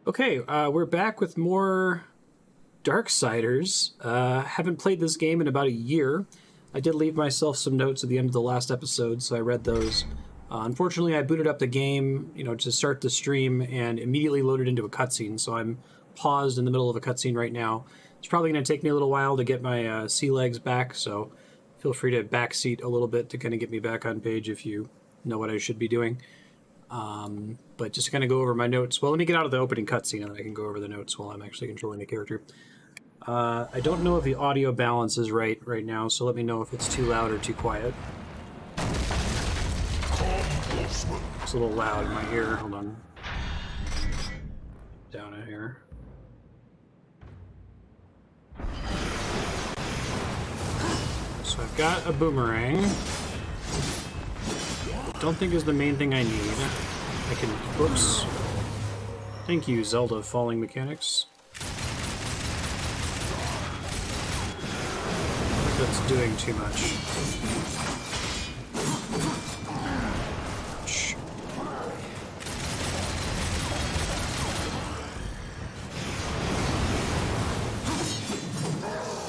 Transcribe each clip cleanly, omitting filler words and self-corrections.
Okay, we're back with more Darksiders. Haven't played this game in about a year. I did leave myself some notes at the end of the last episode, so I read those. Unfortunately, I booted up the game, to start the stream and immediately loaded into a cutscene, so I'm paused in the middle of a cutscene right now. It's probably going to take me a little while to get my sea legs back, so feel free to backseat a little bit to kind of get me back on page if you know what I should be doing. But just to kind of go over my notes. Well, let me get out of the opening cutscene and then I can go over the notes while I'm actually controlling the character. I don't know if the audio balance is right now, so let me know if it's too loud or too quiet. It's a little loud in my ear. Hold on. Down in here. So I've got a boomerang. Don't think is the main thing I need. I can... Whoops. Thank you, Zelda falling mechanics. I think that's doing too much. Shh.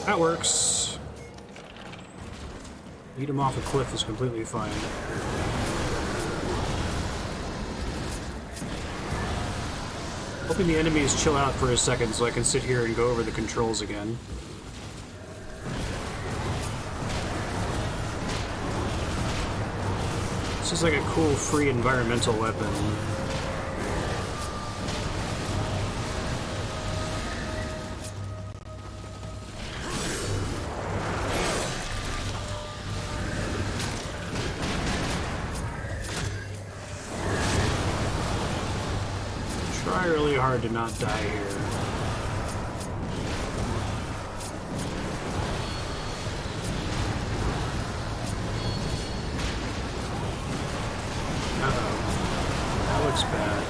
That works. Beat him off a cliff is completely fine. Hoping the enemies chill out for a second so I can sit here and go over the controls again. This is like a cool free environmental weapon. Try really hard to not die here. Uh-oh. That looks bad.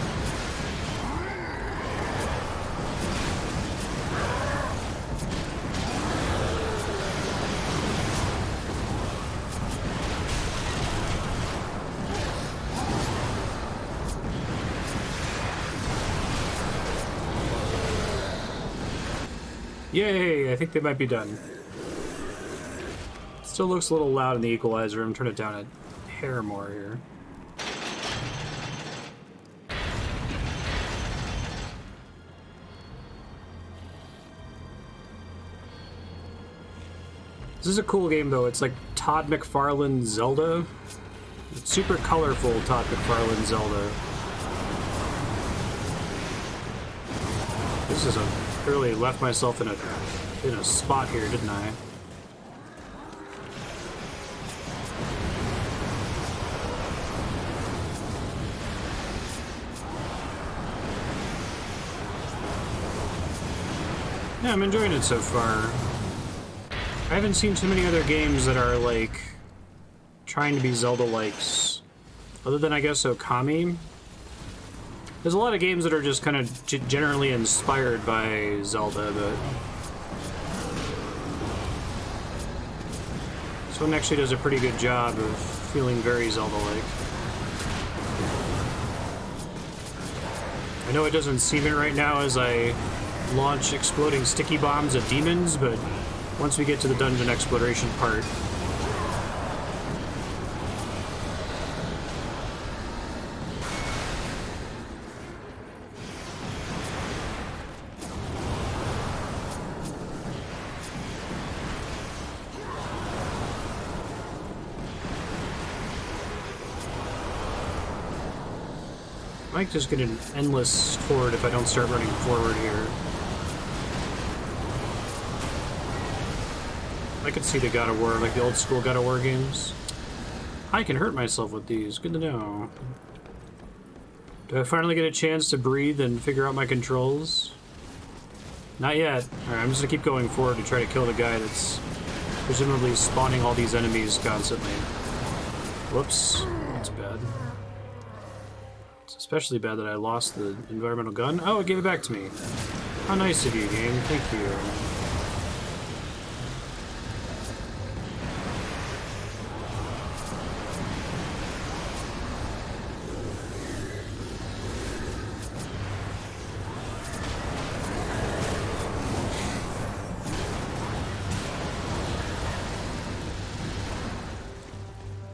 Yay, I think they might be done. Still looks a little loud in the equalizer. I'm turning it down a hair more here. This is a cool game though. It's like Todd McFarlane Zelda. It's super colorful Todd McFarlane Zelda. This is a... really left myself in a spot here, didn't I? Yeah, I'm enjoying it so far. I haven't seen too many other games that are like trying to be Zelda-likes, other than I guess Okami. There's a lot of games that are just kind of generally inspired by Zelda, but this one actually does a pretty good job of feeling very Zelda-like. I know it doesn't seem it right now as I launch exploding sticky bombs at demons, but once we get to the dungeon exploration part, I might just get an endless forward if I don't start running forward here. I could see the God of War, like the old school God of War games. I can hurt myself with these, good to know. Do I finally get a chance to breathe and figure out my controls? Not yet. Alright, I'm just gonna keep going forward to try to kill the guy that's presumably spawning all these enemies constantly. Whoops, that's bad. It's especially bad that I lost the environmental gun. Oh, it gave it back to me. How nice of you, game. Thank you.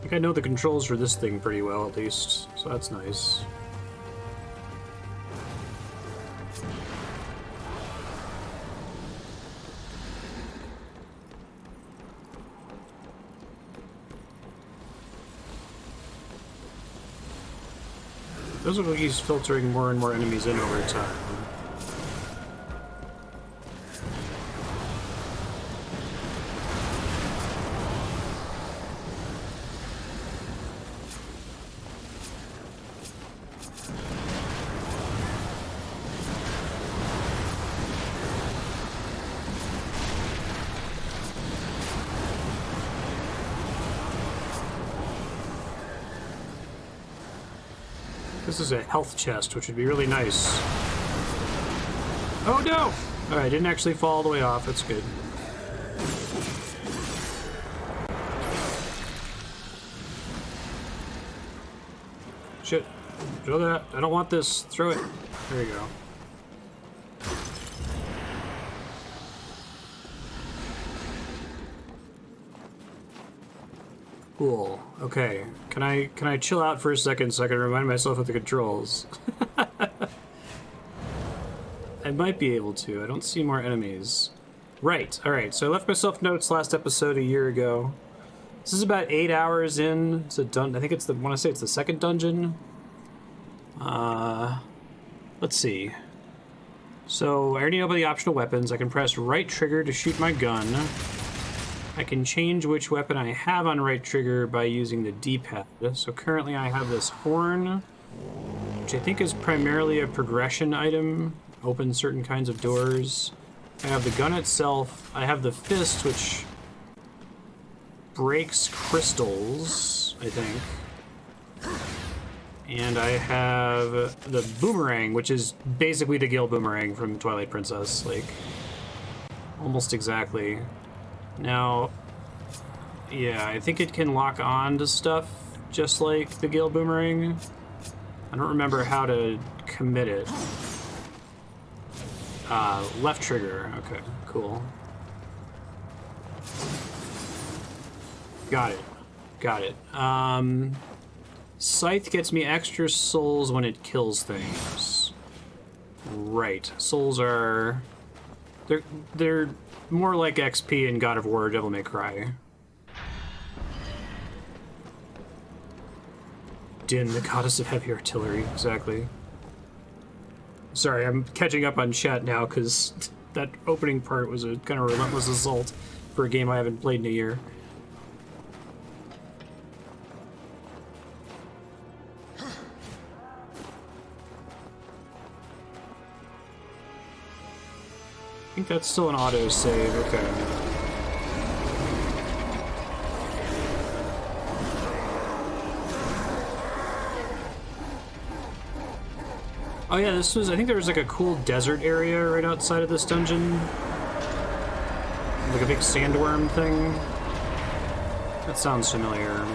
think I know the controls for this thing pretty well, at least, so that's nice. Those look like he's filtering more and more enemies in over time. This is a health chest, which would be really nice. Oh no! Alright, didn't actually fall all the way off. That's good. Shit. Throw that. I don't want this. Throw it. There you go. Cool. Okay. Can I chill out for a second so I can remind myself of the controls? I might be able to. I don't see more enemies. Right. Alright, so I left myself notes last episode a year ago. This is about 8 hours in. It's a I think it's the, I want to say it's the second dungeon. Let's see. So I already know about the optional weapons. I can press right trigger to shoot my gun. I can change which weapon I have on right trigger by using the D-pad. So currently I have this horn, which I think is primarily a progression item. Opens certain kinds of doors. I have the gun itself. I have the fist, which breaks crystals, I think. And I have the boomerang, which is basically the Gale boomerang from Twilight Princess, like, almost exactly. Now, yeah, I think it can lock on to stuff just like the Gale boomerang. I don't remember how to commit it. Left trigger. Okay, cool. Got it. Got it. Scythe gets me extra souls when it kills things. Right. Souls are... They're more like XP in God of War, Devil May Cry. Din, the goddess of heavy artillery. Exactly. Sorry, I'm catching up on chat now because that opening part was a kind of relentless assault for a game I haven't played in a year. I think that's still an auto save. Okay. Oh yeah, this was, I think there was like a cool desert area right outside of this dungeon. Like a big sandworm thing. That sounds familiar.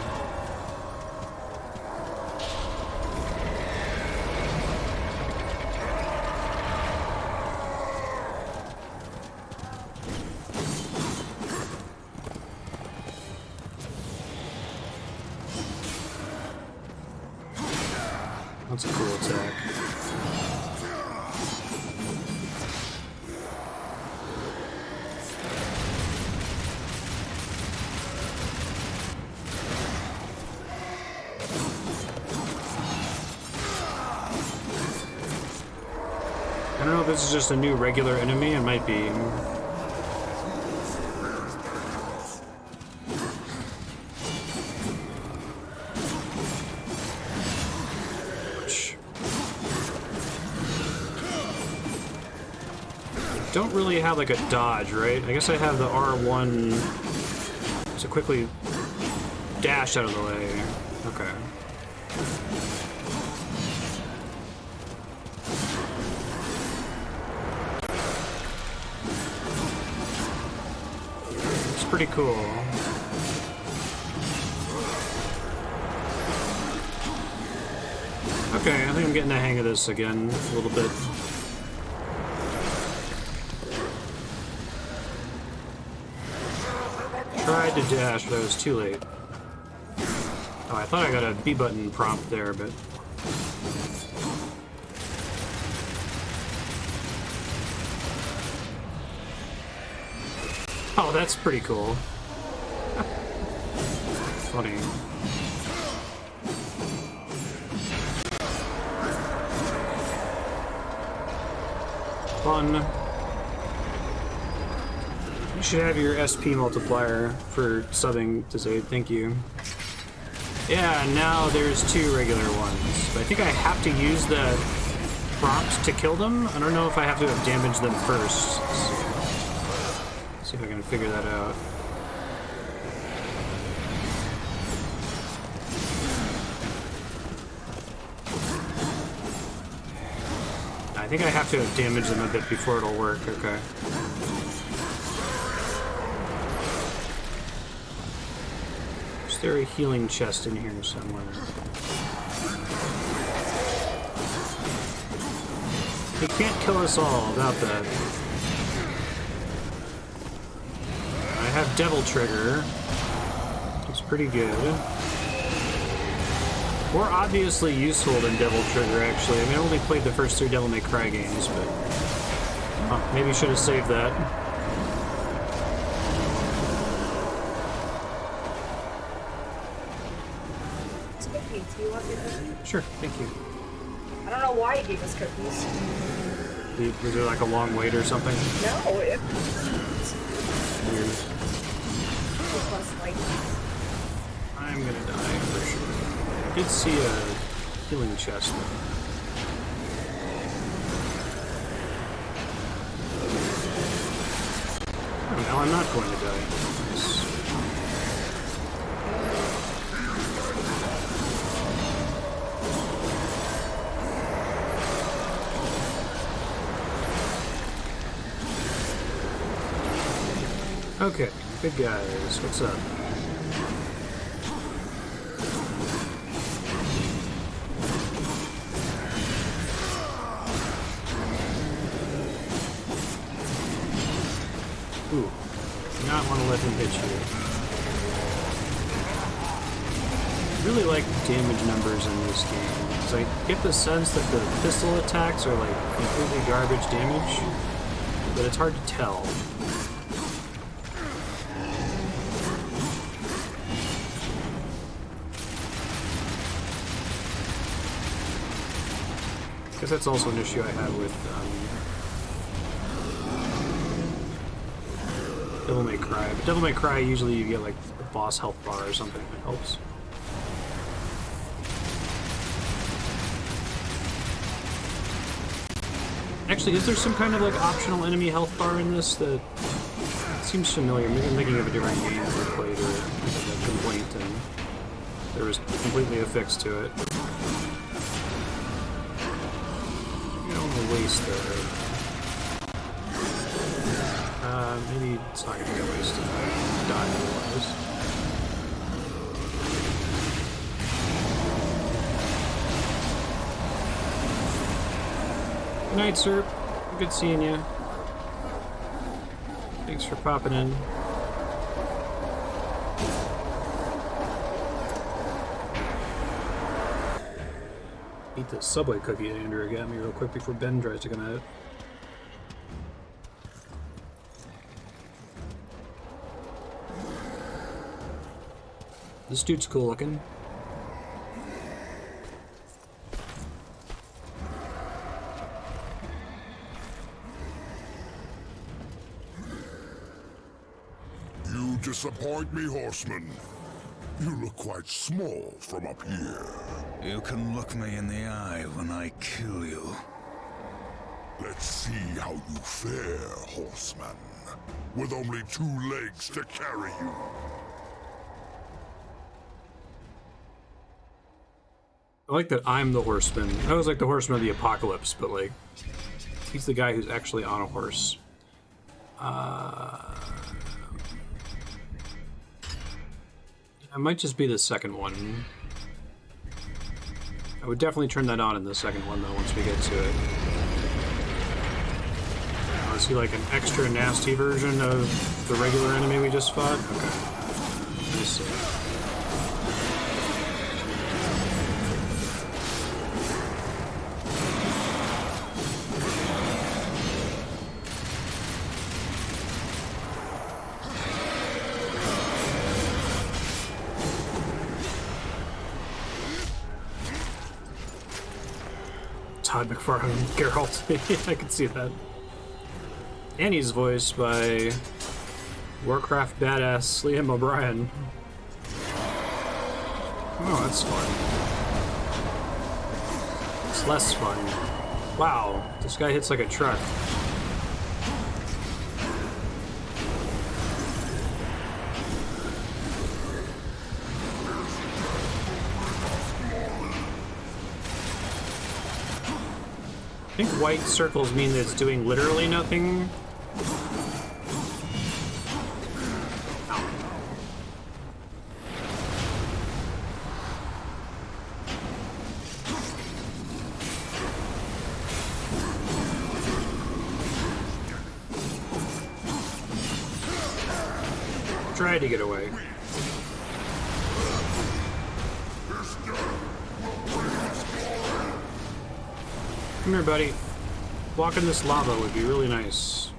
That's a cool attack. I don't know if this is just a new regular enemy, it might be. Don't really have like a dodge, right? I guess I have the R1 to quickly dash out of the way. Okay. It's pretty cool. Okay, I think I'm getting the hang of this again a little bit. Tried to dash, but I was too late. Oh, I thought I got a B button prompt there, but... Oh, that's pretty cool. Funny. Fun. You should have your SP multiplier for subbing to Zaid, thank you. Yeah, now there's 2 regular ones. But I think I have to use the prompt to kill them. I don't know if I have to have damaged them first. Let's see if I can figure that out. I think I have to have damaged them a bit before it'll work. Okay. Is there a healing chest in here somewhere? He can't kill us all without that. I have Devil Trigger. It's pretty good. More obviously useful than Devil Trigger, actually. I mean, I only played the first 3 Devil May Cry games, but... maybe I should have saved that. Cookies. Do you want your cookies? Sure, thank you. I don't know why he gave us cookies. Was there like a long wait or something? No, it... Weird. Plus, like... I'm gonna die for sure. I did see a healing chest though. Oh, now I'm not going to die. Nice. Okay, big guys, what's up? Ooh, do not want to let him hit you. I really like damage numbers in this game, because I get the sense that the pistol attacks are like completely garbage damage, but it's hard to tell. I guess that's also an issue I have with Devil May Cry. But Devil May Cry, usually you get like a boss health bar or something that helps. Actually, is there some kind of like optional enemy health bar in this that seems familiar? Maybe I'm thinking of a different game that we played or a complaint and there was completely a fix to it. I don't want to waste that. Maybe it's not going to get wasted. I die otherwise. Good night, sir. Good seeing you. Thanks for popping in. Eat this Subway cookie that Andrew got me real quick before Ben tries to come out. This dude's cool looking. You disappoint me, horseman. You look quite small from up here. You can look me in the eye when I kill you. Let's see how you fare, horseman. With only 2 legs to carry you. I like that I'm the horseman. I was like the horseman of the apocalypse, but like, he's the guy who's actually on a horse. It might just be the second one. I would definitely turn that on in the second one, though, once we get to it. Oh, is he like an extra nasty version of the regular enemy we just fought? Okay. Let me see. Todd McFarlane Geralt. I can see that. And he's voiced by Warcraft badass Liam O'Brien. Oh, that's fun. It's less fun. Wow, this guy hits like a truck. I think white circles mean that it's doing literally nothing. Tried to get away. Come here, buddy. Walking this lava would be really nice.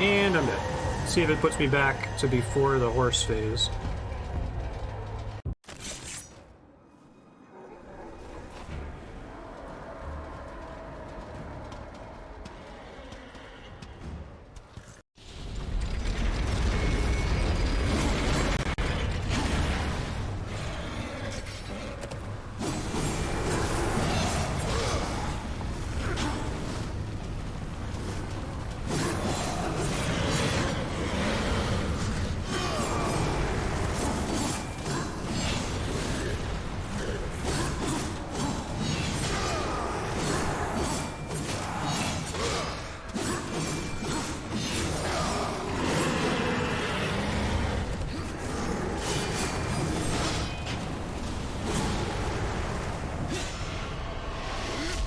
And I'm dead. See if it puts me back to before the horse phase.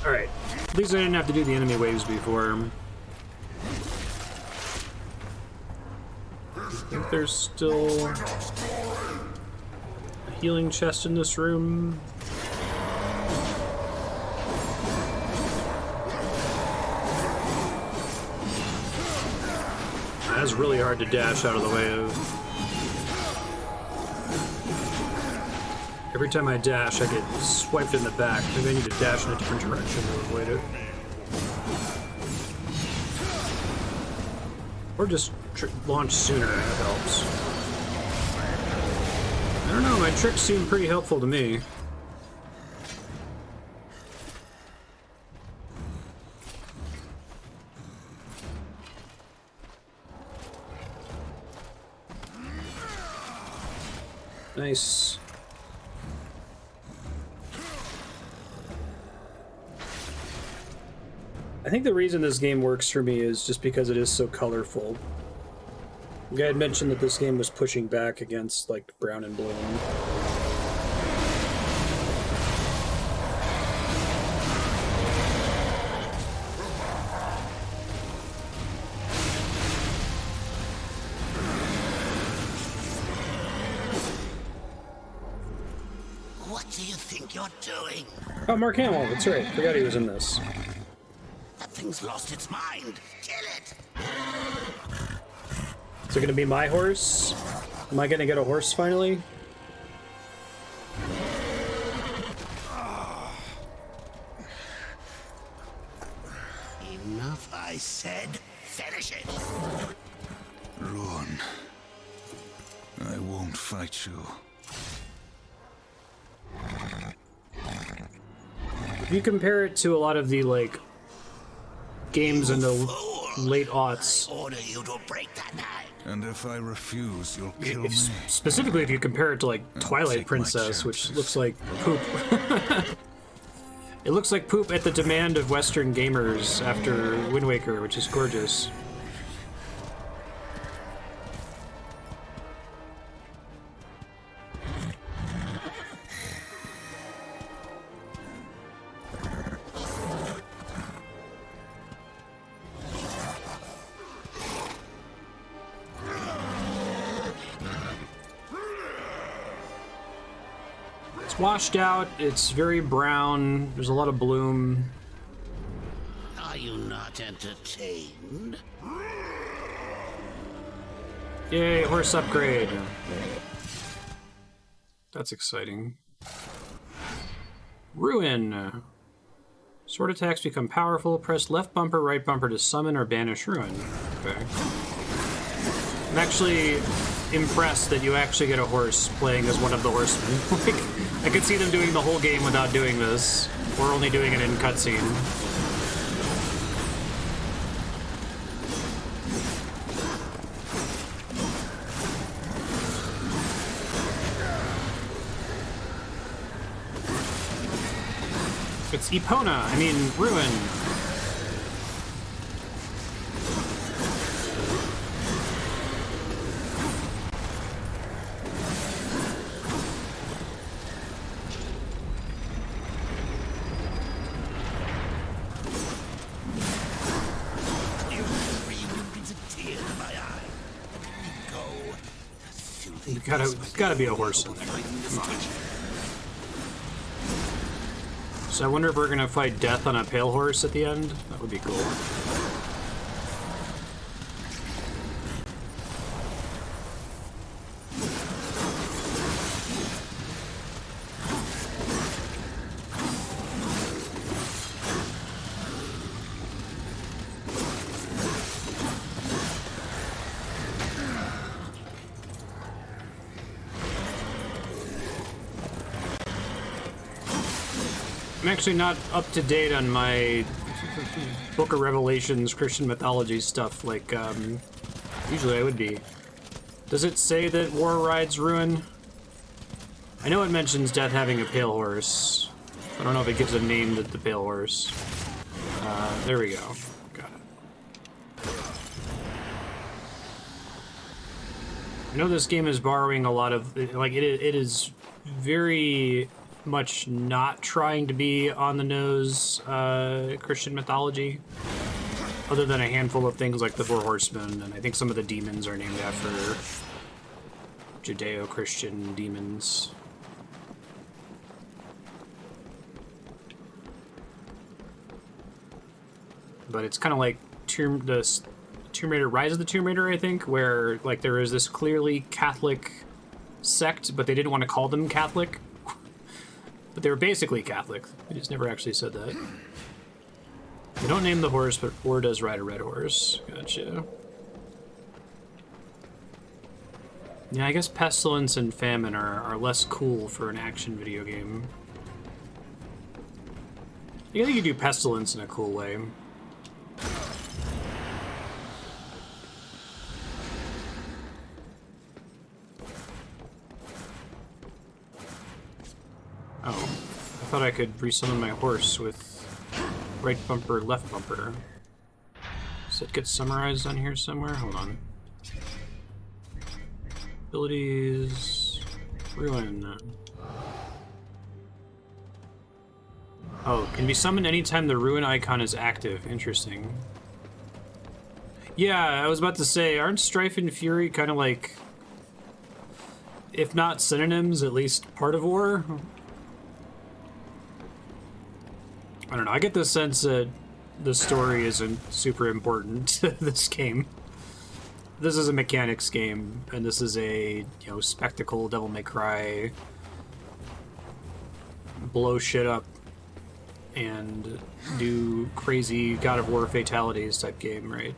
Alright, at least I didn't have to do the enemy waves before. I think there's still a healing chest in this room. That's really hard to dash out of the way of. Every time I dash, I get swiped in the back. Maybe I need to dash in a different direction to avoid it. Or just launch sooner, that helps. I don't know, my tricks seem pretty helpful to me. Nice. I think the reason this game works for me is just because it is so colorful. I had mentioned that this game was pushing back against, like, brown and blue. What do you think you're doing? Oh, Mark Hamill, that's right. Forgot he was in this. That thing's lost its mind. Kill it! Is it gonna be my horse? Am I gonna get a horse finally? Enough, I said. Finish it! Run. I won't fight you. If you compare it to a lot of the, like, games in the late aughts. I order you to break that knife. And if I refuse, you'll kill me. Specifically if you compare it to, like, Twilight Princess, which looks like poop. It looks like poop at the demand of Western gamers after Wind Waker, which is gorgeous. Washed out, it's very brown, there's a lot of bloom. Are you not entertained? Yay, horse upgrade. That's exciting. Ruin. Sword attacks become powerful. Press left bumper, right bumper to summon or banish Ruin. Okay. I'm actually impressed that you actually get a horse playing as one of the horsemen. Like, I could see them doing the whole game without doing this, or only doing it in cutscene. It's Epona, I mean, Ruin. Gotta be a horse in there. Come on. So I wonder if we're gonna fight death on a pale horse at the end? That would be cool. I'm actually not up to date on my Book of Revelations Christian mythology stuff like usually I would be. Does it say that War rides Ruin? I know it mentions Death having a pale horse. I don't know if it gives a name to the pale horse. There we go. Got it. I know this game is borrowing a lot of, like, it is very much not trying to be on the nose Christian mythology, other than a handful of things like the Four Horsemen, and I think some of the demons are named after Judeo-Christian demons. But it's kind of like Tomb Raider, Rise of the Tomb Raider, I think, where like there is this clearly Catholic sect, but they didn't want to call them Catholic. But they were basically Catholic. They just never actually said that. They don't name the horse, but War does ride a red horse. Gotcha. Yeah, I guess Pestilence and Famine are less cool for an action video game. I think you do Pestilence in a cool way. Oh, I thought I could resummon my horse with right bumper, left bumper. Does it get summarized on here somewhere? Hold on. Abilities... Ruin. Oh, can be summoned anytime the Ruin icon is active. Interesting. Yeah, I was about to say, aren't Strife and Fury kind of like, if not synonyms, at least part of War? I don't know, I get the sense that the story isn't super important to this game. This is a mechanics game, and this is a, spectacle, Devil May Cry, blow shit up, and do crazy God of War fatalities type game, right?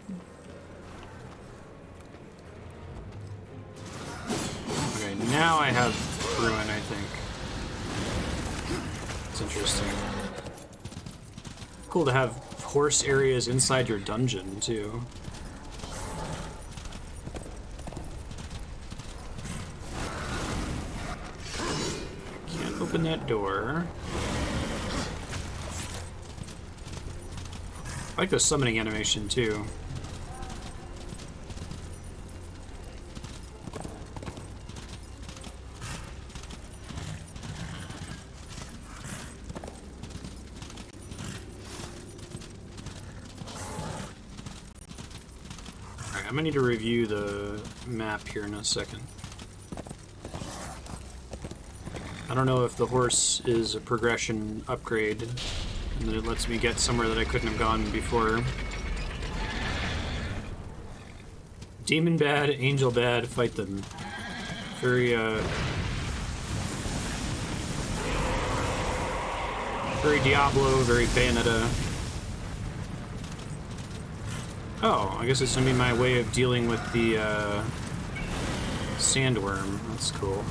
Okay, now I have Ruin, I think. It's interesting. Cool to have horse areas inside your dungeon, too. Can't open that door. I like the summoning animation, too. I'm gonna need to review the map here in a second. I don't know if the horse is a progression upgrade, and that it lets me get somewhere that I couldn't have gone before. Demon bad, angel bad, fight them. Very, very Diablo, very Bayonetta. Oh, I guess it's gonna be my way of dealing with the, sandworm. That's cool.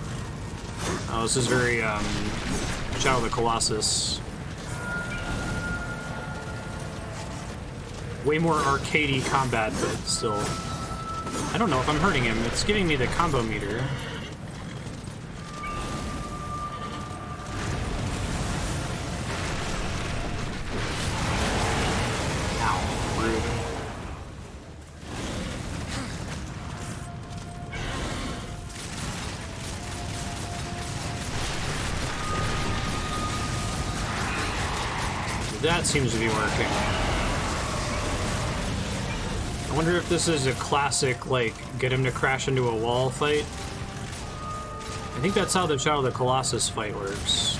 Oh, this is very, Shadow of the Colossus. Way more arcadey combat, but still. I don't know if I'm hurting him. It's giving me the combo meter. Ow, rude. That seems to be working. I wonder if this is a classic, like, get him to crash into a wall fight. I think that's how the Shadow of the Colossus fight works.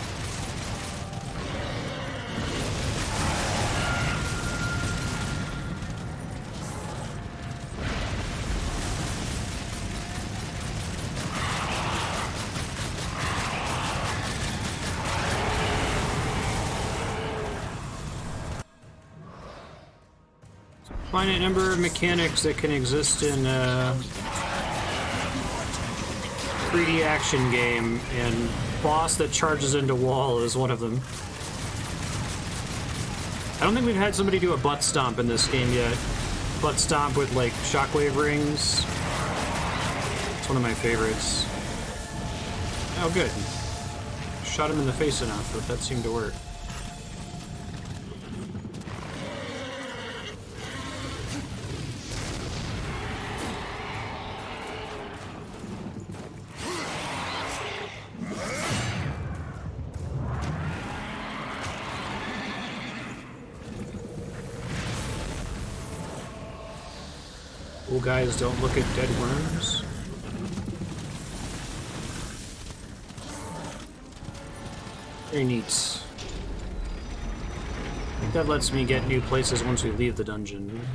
Finite number of mechanics that can exist in a 3D action game, and boss that charges into wall is one of them. I don't think we've had somebody do a butt stomp in this game yet. Butt stomp with, like, shockwave rings. It's one of my favorites. Oh, good. Shot him in the face enough that that seemed to work. Cool guys don't look at dead worms. Very neat. I think that lets me get new places once we leave the dungeon.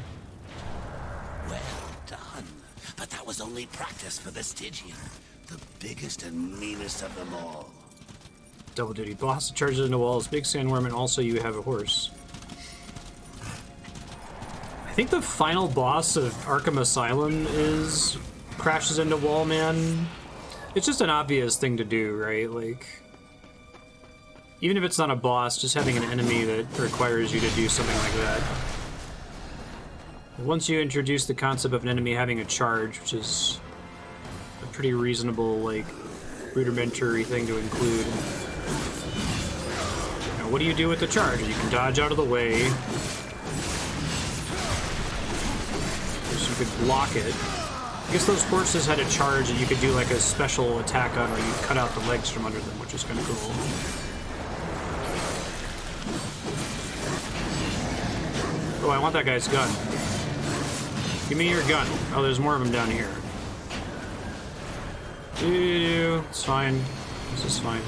Well done. But that was only practice for the Stygian, the biggest and meanest of them all. Double duty. Boss that charges into walls, big sandworm, and also you have a horse. I think the final boss of Arkham Asylum crashes into wall man. It's just an obvious thing to do, right? Like, even if it's not a boss, just having an enemy that requires you to do something like that. Once you introduce the concept of an enemy having a charge, which is a pretty reasonable, like, rudimentary thing to include. Now, what do you do with the charge? You can dodge out of the way. You could block it. I guess those horses had a charge that you could do like a special attack on, or you cut out the legs from under them, which is kind of cool. Oh, I want that guy's gun. Give me your gun. Oh, there's more of them down here. It's fine. This is fine.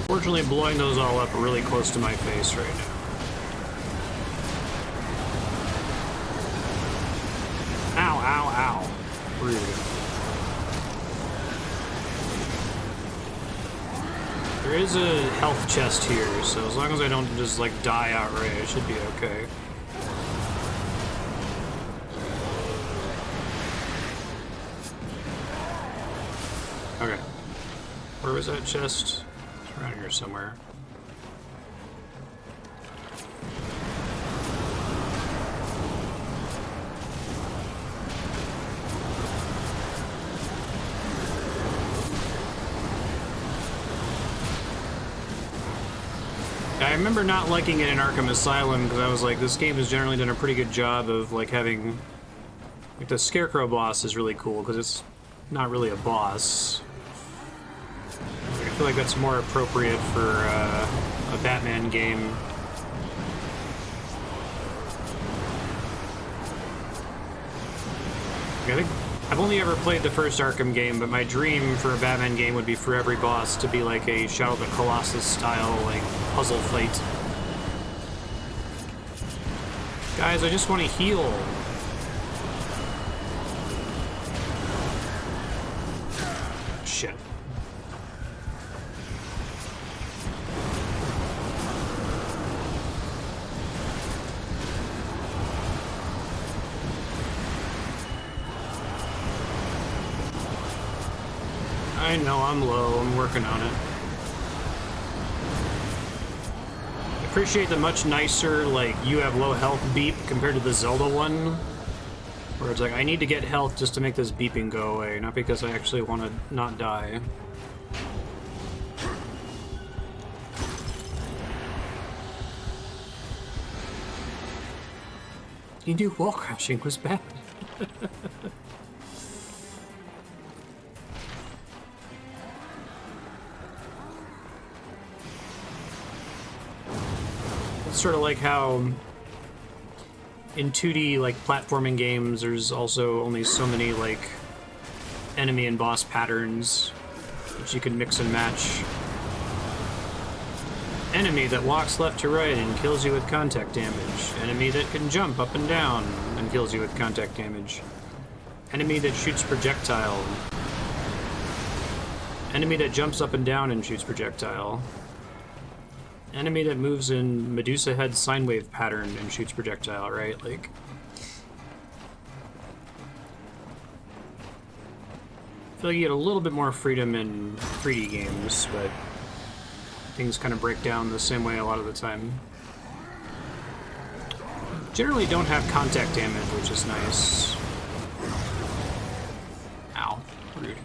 Fortunately, blowing those all up really close to my face right now. Ow, ow, ow. Rude. There is a health chest here, so as long as I don't just, like, die outright, I should be okay. Okay. Where was that chest? Around here somewhere. I remember not liking it in Arkham Asylum because I was like, this game has generally done a pretty good job of like having, like, the Scarecrow boss is really cool because it's not really a boss. I feel like that's more appropriate for a Batman game. I think I've only ever played the first Arkham game, but my dream for a Batman game would be for every boss to be like a Shadow of the Colossus style, like, puzzle fight. Guys, I just want to heal. Shit. I know I'm low, I'm working on it. I appreciate the much nicer, like, you have low health beep compared to the Zelda one. Where it's like, I need to get health just to make this beeping go away, not because I actually want to not die. You knew wall crashing was bad. It's sort of like how in 2D, like, platforming games, there's also only so many, like, enemy and boss patterns that you can mix and match. Enemy that walks left to right and kills you with contact damage. Enemy that can jump up and down and kills you with contact damage. Enemy that shoots projectile. Enemy that jumps up and down and shoots projectile. Enemy that moves in Medusa head sine wave pattern and shoots projectile, right? Like, I feel like you get a little bit more freedom in 3D games, but things kind of break down the same way a lot of the time. Generally don't have contact damage, which is nice. Ow. Rude.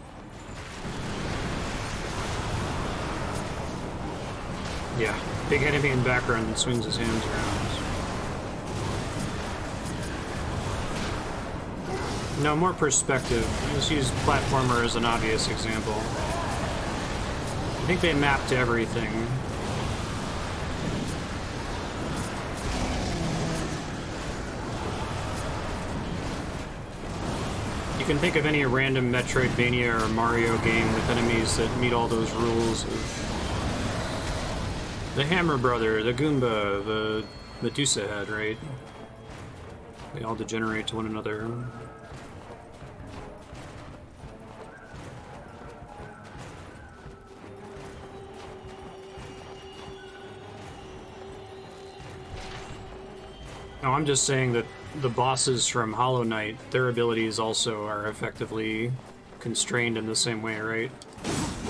Yeah. Big enemy in background that swings his hands around. No, more perspective. Let's use platformer as an obvious example. I think they map to everything. You can think of any random Metroidvania or Mario game with enemies that meet all those rules of the Hammer Brother, the Goomba, the Medusa head, right? They all degenerate to one another. No, I'm just saying that the bosses from Hollow Knight, their abilities also are effectively constrained in the same way, right?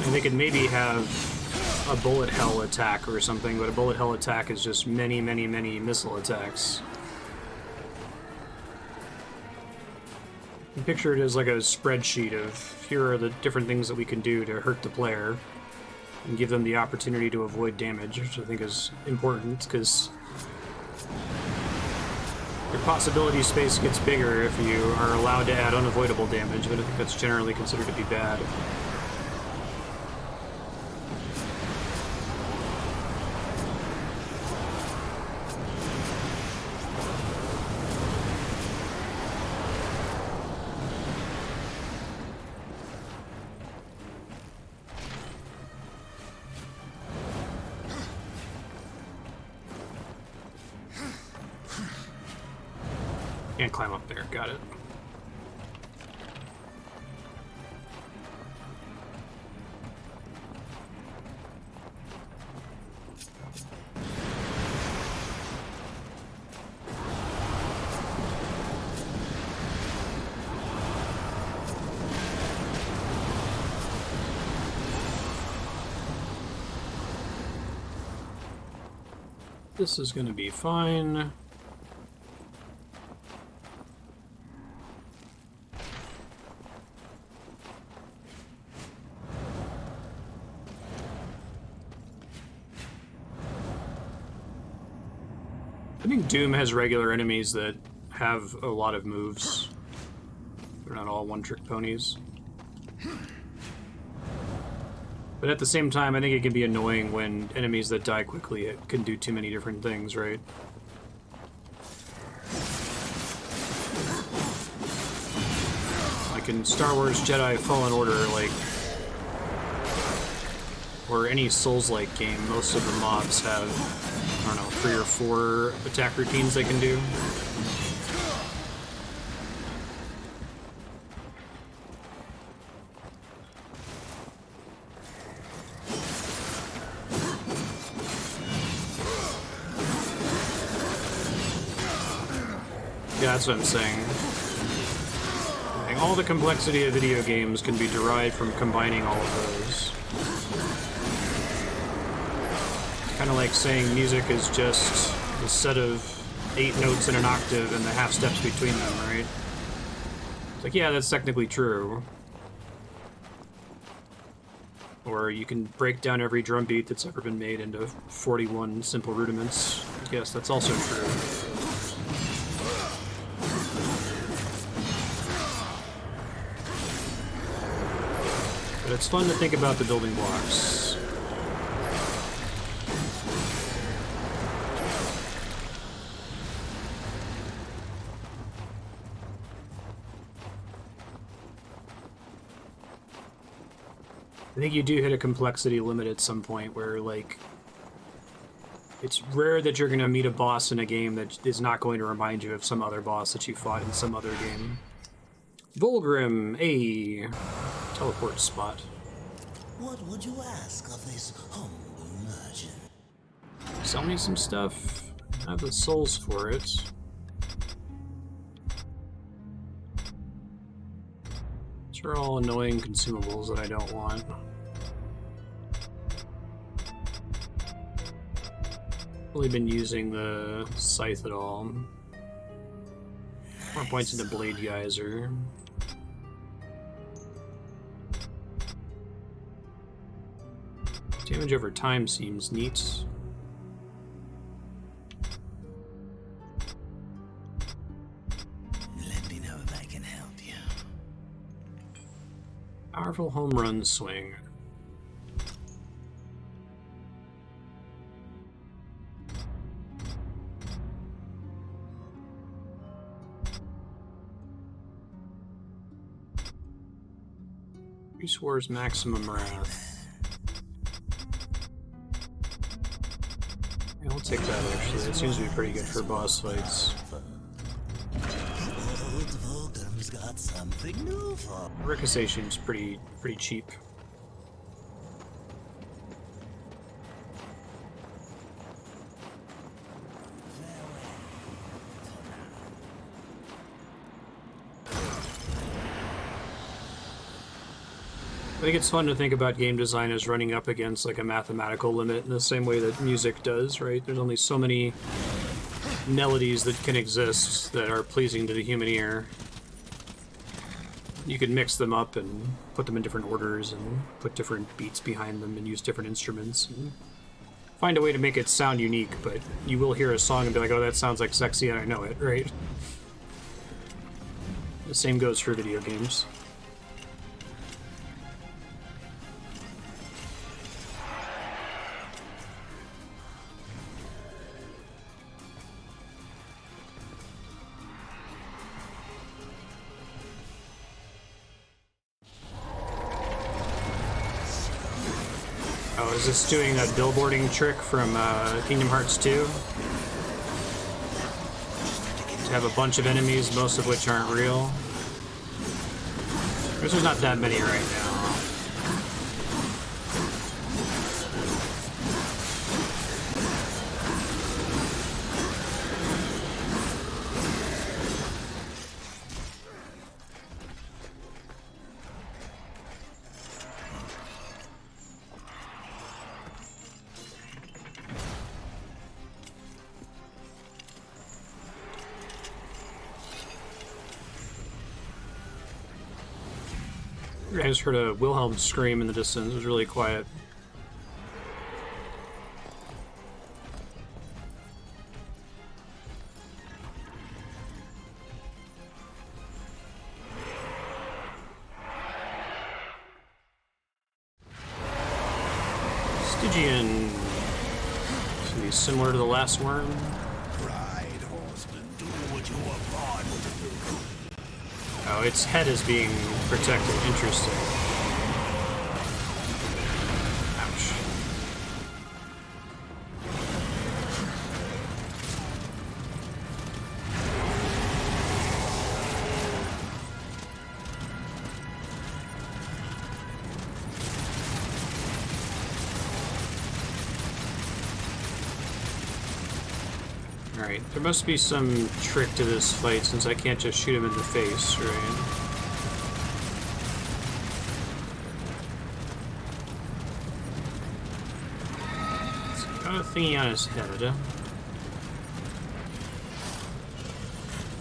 And they could maybe have a bullet hell attack or something, but a bullet hell attack is just many, many, many missile attacks. You picture it as like a spreadsheet of, here are the different things that we can do to hurt the player and give them the opportunity to avoid damage, which I think is important, because your possibility space gets bigger if you are allowed to add unavoidable damage, but I think that's generally considered to be bad. Can't climb up there, got it. This is gonna be fine. I think Doom has regular enemies that have a lot of moves. They're not all one-trick ponies. But at the same time, I think it can be annoying when enemies that die quickly can do too many different things, right? Like like in Star Wars Jedi Fallen Order, like, or any Souls-like game, most of the mobs have, I don't know, 3 or 4 attack routines they can do. Yeah, that's what I'm saying. All the complexity of video games can be derived from combining all of those. Kind of like saying music is just a set of 8 notes in an octave and the half steps between them, right? It's like, yeah, that's technically true. Or you can break down every drum beat that's ever been made into 41 simple rudiments. Yes, that's also true. But it's fun to think about the building blocks. I think you do hit a complexity limit at some point where, like, it's rare that you're going to meet a boss in a game that is not going to remind you of some other boss that you fought in some other game. Volgrim, a teleport spot. What would you ask of this humble merchant? Sell me some stuff. I have the souls for it. These are all annoying consumables that I don't want. Really been using the scythe at all. More points into Blade Geyser. Damage over time seems neat. Let me know if I can help you. Powerful home run swing. Increase War's maximum wrath. Yeah, I'll take that actually. It seems to be pretty good for boss fights. Old Volgrim's got something new for me. Ricochet seems pretty cheap. I think it's fun to think about game design as running up against like a mathematical limit in the same way that music does, right? There's only so many melodies that can exist that are pleasing to the human ear. You can mix them up and put them in different orders and put different beats behind them and use different instruments and find a way to make it sound unique, but you will hear a song and be like, oh, that sounds like sexy and I know it, right? The same goes for video games. Oh, is this doing a billboarding trick from Kingdom Hearts 2? To have a bunch of enemies, most of which aren't real? I guess there's not that many right now. I just heard a Wilhelm scream in the distance. It was really quiet. Stygian. This will be similar to the last worm. Ride, horseman, do what you are born to do. Oh, its head is being protected. Interesting. Ouch. Alright, there must be some trick to this fight since I can't just shoot him in the face, right? He's got a thingy on his head.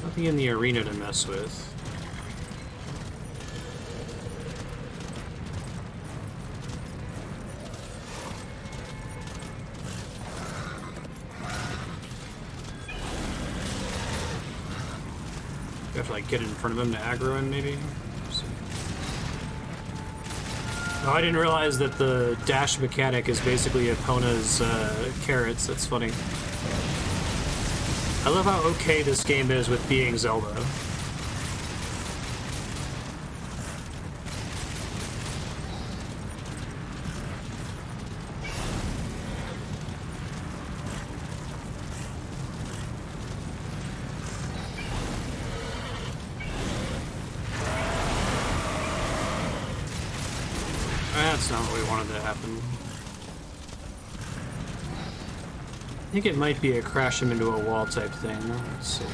Nothing in the arena to mess with. You have to like get in front of him to aggro him, maybe? Oh, I didn't realize that the dash mechanic is basically Epona's carrots. That's funny. I love how okay this game is with being Zelda. That's not what we wanted to happen. I think it might be a crash him into a wall type thing. Let's see.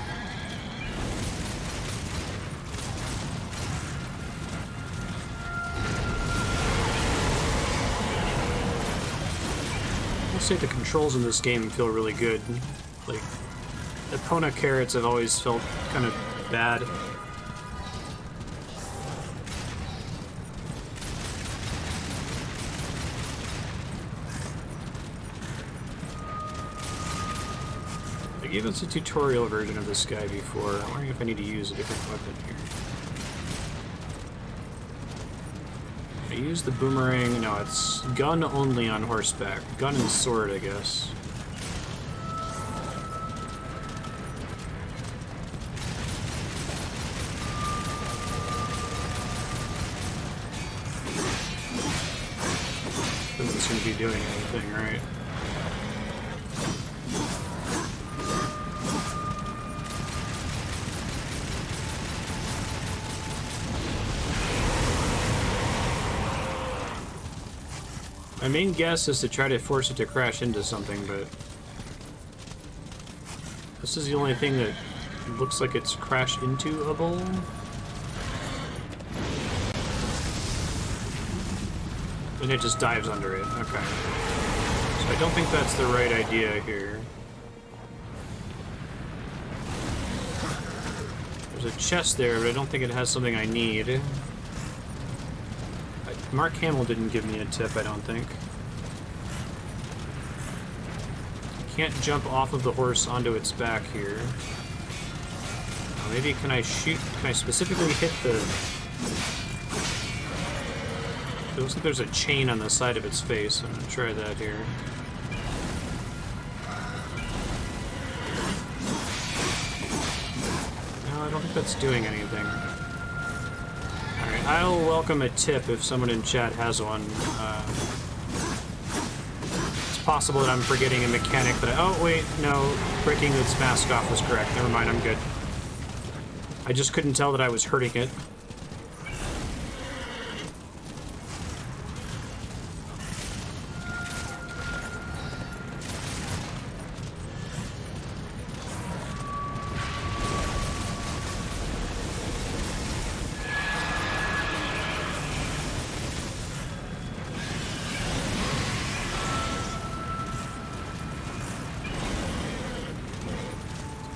I'll say the controls in this game feel really good. Like, Epona carrots have always felt kind of bad. They gave us a tutorial version of this guy before. I'm wondering if I need to use a different weapon here. I use the boomerang. No, it's gun only on horseback. Gun and sword, I guess. Doesn't seem to be doing anything, right? My main guess is to try to force it to crash into something, but this is the only thing that looks like it's crashed into a bowl. And it just dives under it. Okay. So I don't think that's the right idea here. There's a chest there, but I don't think it has something I need. Mark Hamill didn't give me a tip, I don't think. Can't jump off of the horse onto its back here. Maybe can I shoot? Can I specifically hit the... It looks like there's a chain on the side of its face. I'm gonna try that here. No, I don't think that's doing anything. Alright, I'll welcome a tip if someone in chat has one. It's possible that I'm forgetting a mechanic that oh, wait, no. Breaking its mask off was correct. Never mind, I'm good. I just couldn't tell that I was hurting it.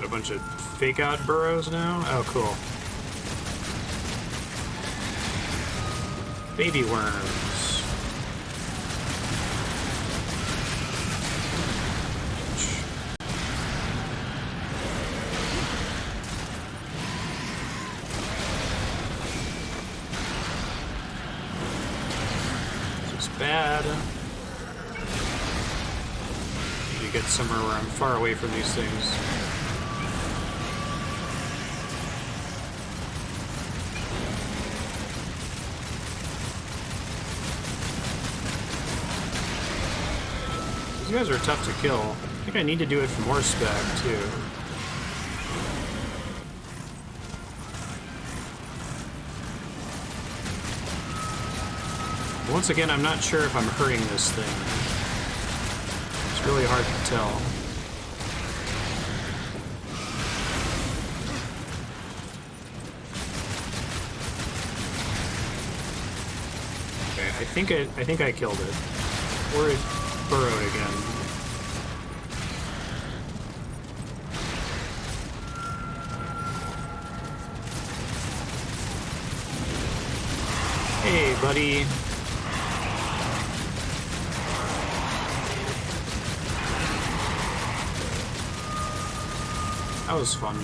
A bunch of fake out burrows now? Oh, cool. Baby worms. This is bad. Need to get somewhere where I'm far away from these things. These guys are tough to kill. I think I need to do it for more spec, too. Once again, I'm not sure if I'm hurting this thing. It's really hard to tell. Okay, I think I killed it. Or it burrowed again. Hey, buddy. That was fun.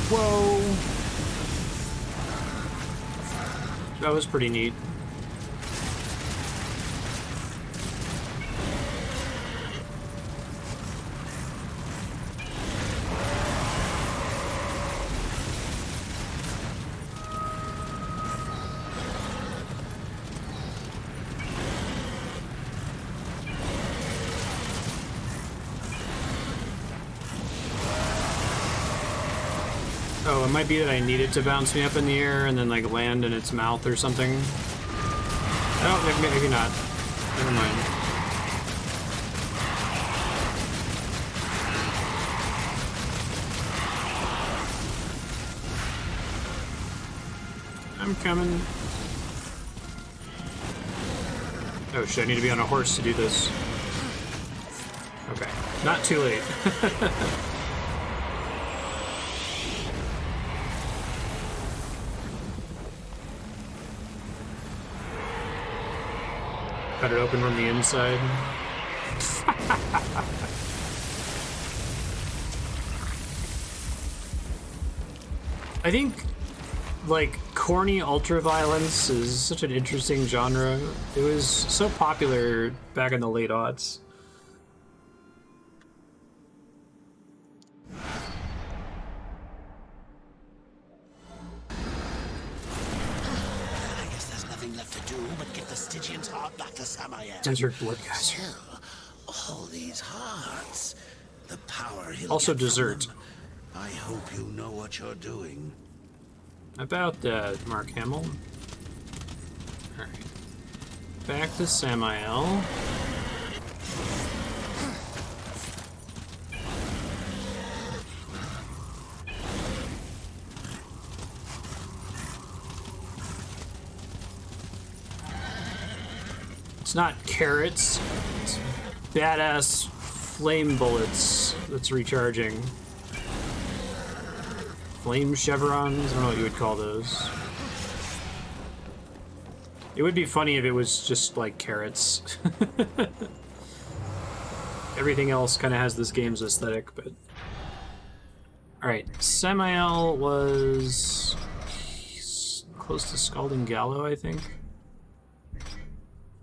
Whoa! That was pretty neat. Oh, it might be that I need it to bounce me up in the air and then like land in its mouth or something. Oh, maybe not. Never mind. I'm coming. Oh shit, I need to be on a horse to do this. Okay, not too late. Cut it open from the inside. I think, like, corny ultra-violence is such an interesting genre. It was so popular back in the late aughts. Stygian's heart back to Samael. Desert blood geyser. All these hearts. The power he'll Also get from dessert. them. I hope you know what you're doing. About that, Mark Hamill. Alright. Back to Samael. It's not carrots. It's badass flame bullets that's recharging. Flame chevrons? I don't know what you would call those. It would be funny if it was just like carrots. Everything else kind of has this game's aesthetic, but... Alright, Samael was... close to Scalding Gallow, I think.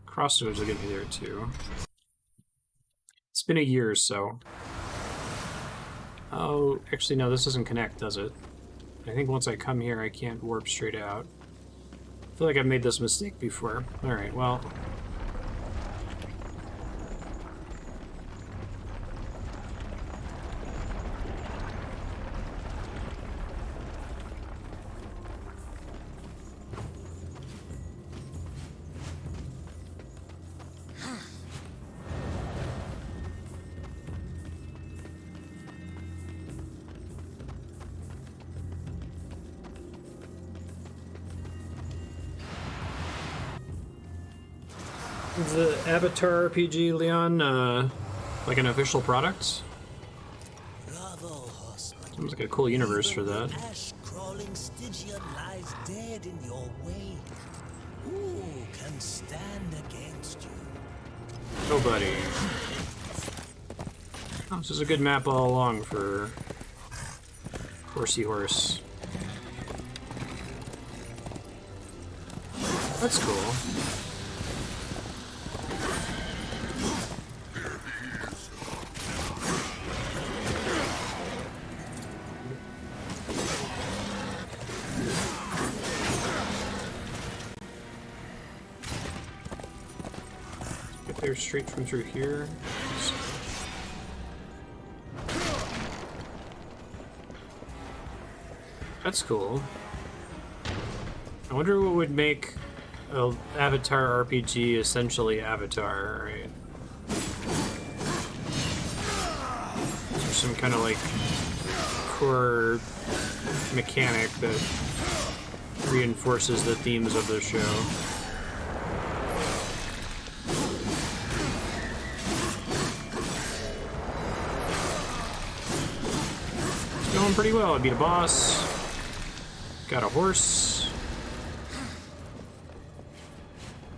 Crossroads will get me there too. It's been a year or so. Oh, actually no, this doesn't connect, does it? I think once I come here I can't warp straight out. I feel like I've made this mistake before. Alright, well... the Avatar RPG, Leon, like an official product? Bravo, horseman. Seems like a cool universe for that. Ash-crawling Stygian lies dead in your way. Who can stand against you? Nobody. Oh, this is a good map all along for Horsey Horse. That's cool. They're straight from through here. That's cool. I wonder what would make an Avatar RPG essentially Avatar, right? Is there some kind of like core mechanic that reinforces the themes of the show? It's going pretty well. I beat a boss. Got a horse.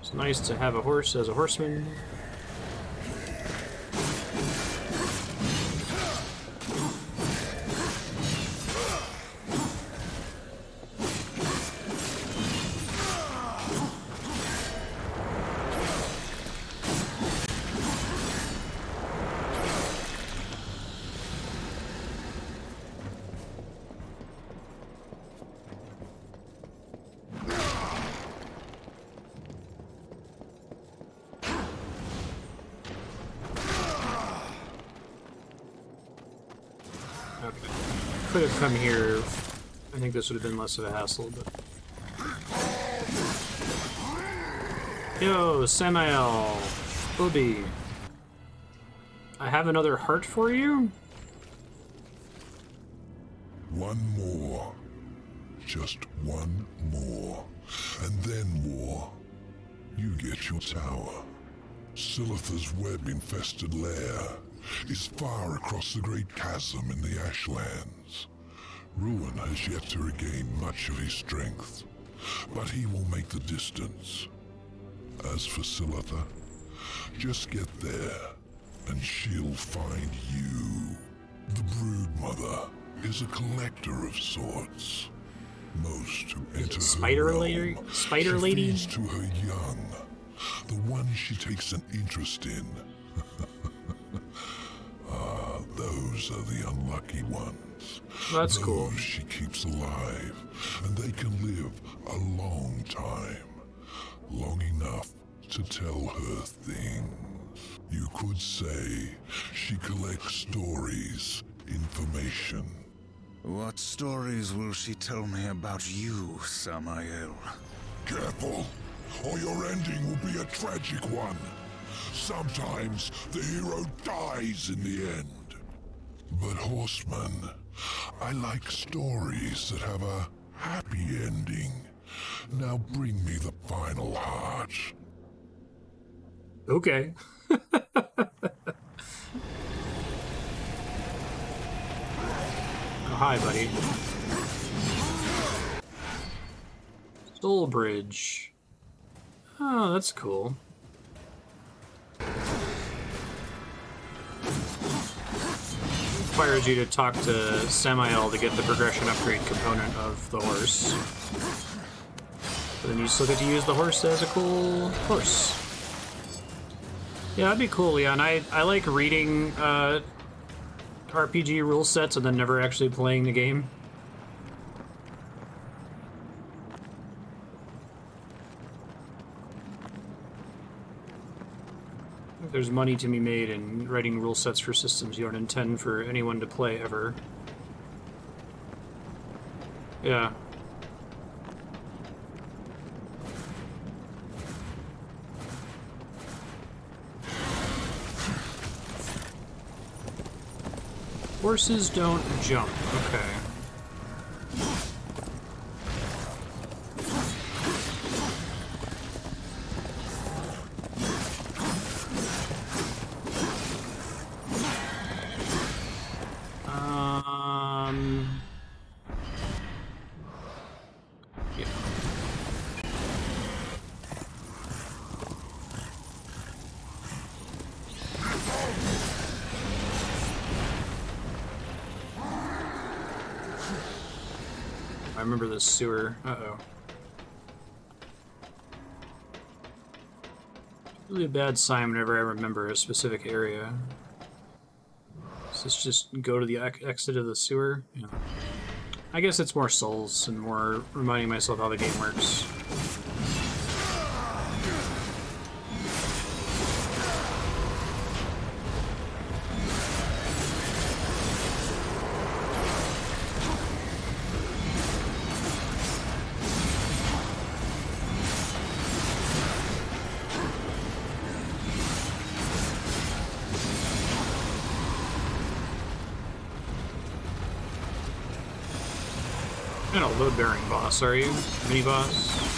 It's nice to have a horse as a horseman. Okay. Could have come here. I think this would have been less of a hassle, but... Yo, Samael! Booby. I have another heart for you? One more. Just one more. And then more. You get your tower. Silith's web-infested lair is far across the great chasm in the Ashlands. Ruin has yet to regain much of his strength, but he will make the distance. As for Silitha, just get there, and she'll find you. The Broodmother is a collector of sorts. Most who enter her Spider realm, lady? Spider lady? she feeds to her young, the one she takes an interest in. Those are the unlucky ones. That's cool. Those she keeps alive, and they can live a long time. Long enough to tell her things. You could say she collects stories, information. What stories will she tell me about you, Samael? Careful, or your ending will be a tragic one. Sometimes the hero dies in the end. But Horseman, I like stories that have a happy ending. Now bring me the final heart. Okay. Oh, hi, buddy. Soul Bridge. Oh, that's cool. Requires you to talk to Samael to get the progression upgrade component of the horse. But then you still get to use the horse as a cool horse. Yeah, that'd be cool, Leon. I like reading RPG rule sets and then never actually playing the game. There's money to be made in writing rule sets for systems you don't intend for anyone to play ever. Yeah. Horses don't jump. Okay. Yeah. I remember this sewer. Uh-oh. Really a bad sign whenever I remember a specific area. Does this just go to the exit of the sewer? Yeah. I guess it's more souls and more reminding myself how the game works. You're not a load-bearing boss, are you? Mini-boss?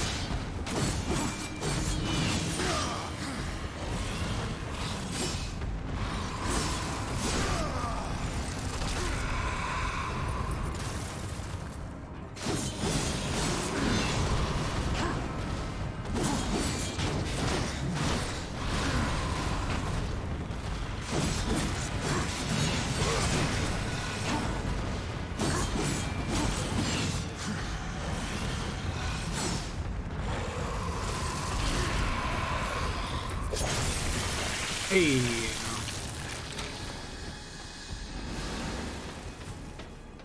Hey.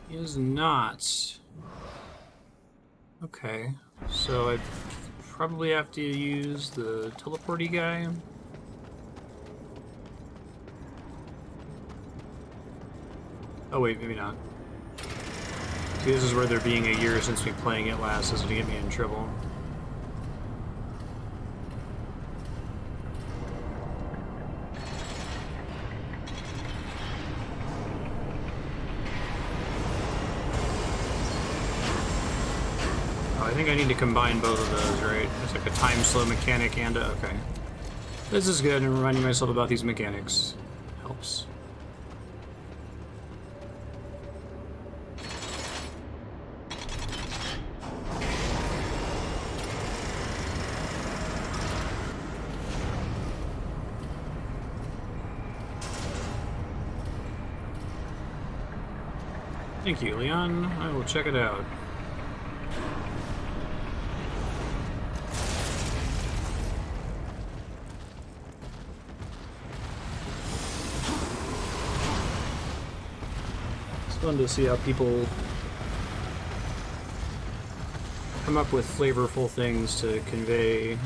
He is not. Okay, so I probably have to use the teleporty guy. Oh wait, maybe not. See, this is where there being a year since me playing it last is gonna get me in trouble. I think I need to combine both of those, right? It's like a time slow mechanic and a... Okay. This is good, and reminding myself about these mechanics helps. Thank you, Leon. I will check it out. Fun to see how people come up with flavorful things to convey,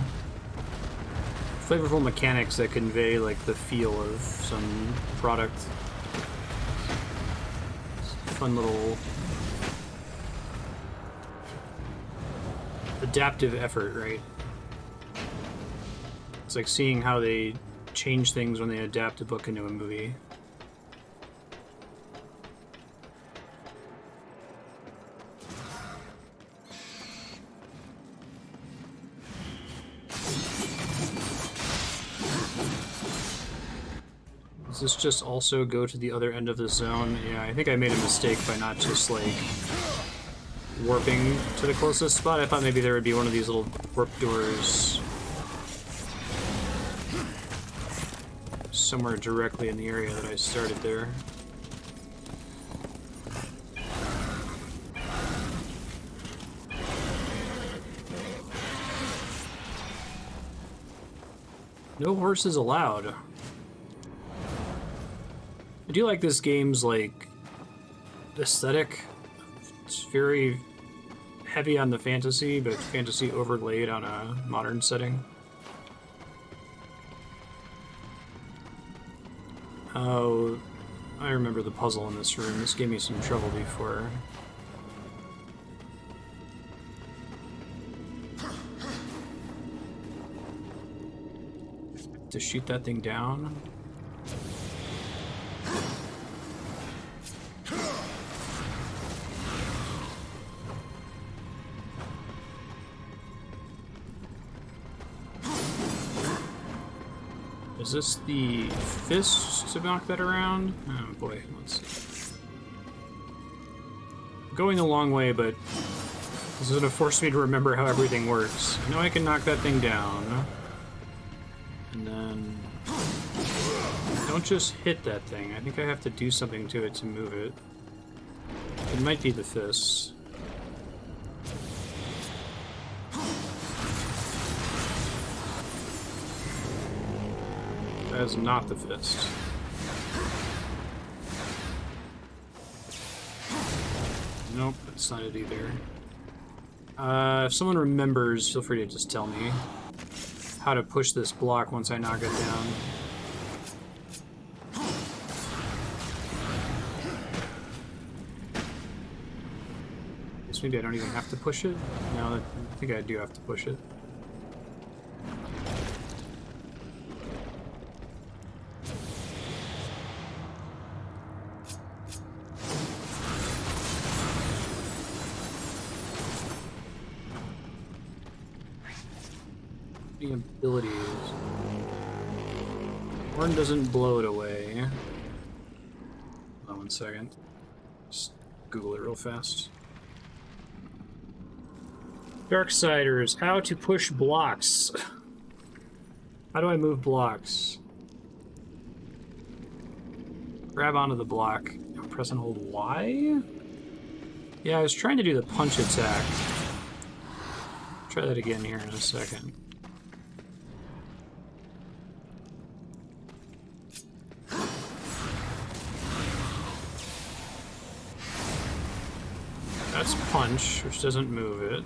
flavorful mechanics that convey like the feel of some product. Fun little adaptive effort, right? It's like seeing how they change things when they adapt a book into a movie. Does this just also go to the other end of the zone? Yeah, I think I made a mistake by not just, like, warping to the closest spot. I thought maybe there would be one of these little warp doors somewhere directly in the area that I started there. No horses allowed. I do like this game's, like, aesthetic. It's very heavy on the fantasy, but fantasy overlaid on a modern setting. Oh, I remember the puzzle in this room. This gave me some trouble before. To shoot that thing down? Is this the fist to knock that around? Oh boy, let's see. Going a long way, but this is gonna force me to remember how everything works. I know I can knock that thing down. And then... don't just hit that thing. I think I have to do something to it to move it. It might be the fist. That is not the fist. Nope, that's not it either. If someone remembers, feel free to just tell me how to push this block once I knock it down. Guess maybe I don't even have to push it? No, I think I do have to push it. Any abilities? Horn doesn't blow it away. Hold on 1 second. Just Google it real fast. Darksiders, how to push blocks. How do I move blocks? Grab onto the block. Press and hold Y? Yeah, I was trying to do the punch attack. Try that again here in a second. That's punch, which doesn't move it.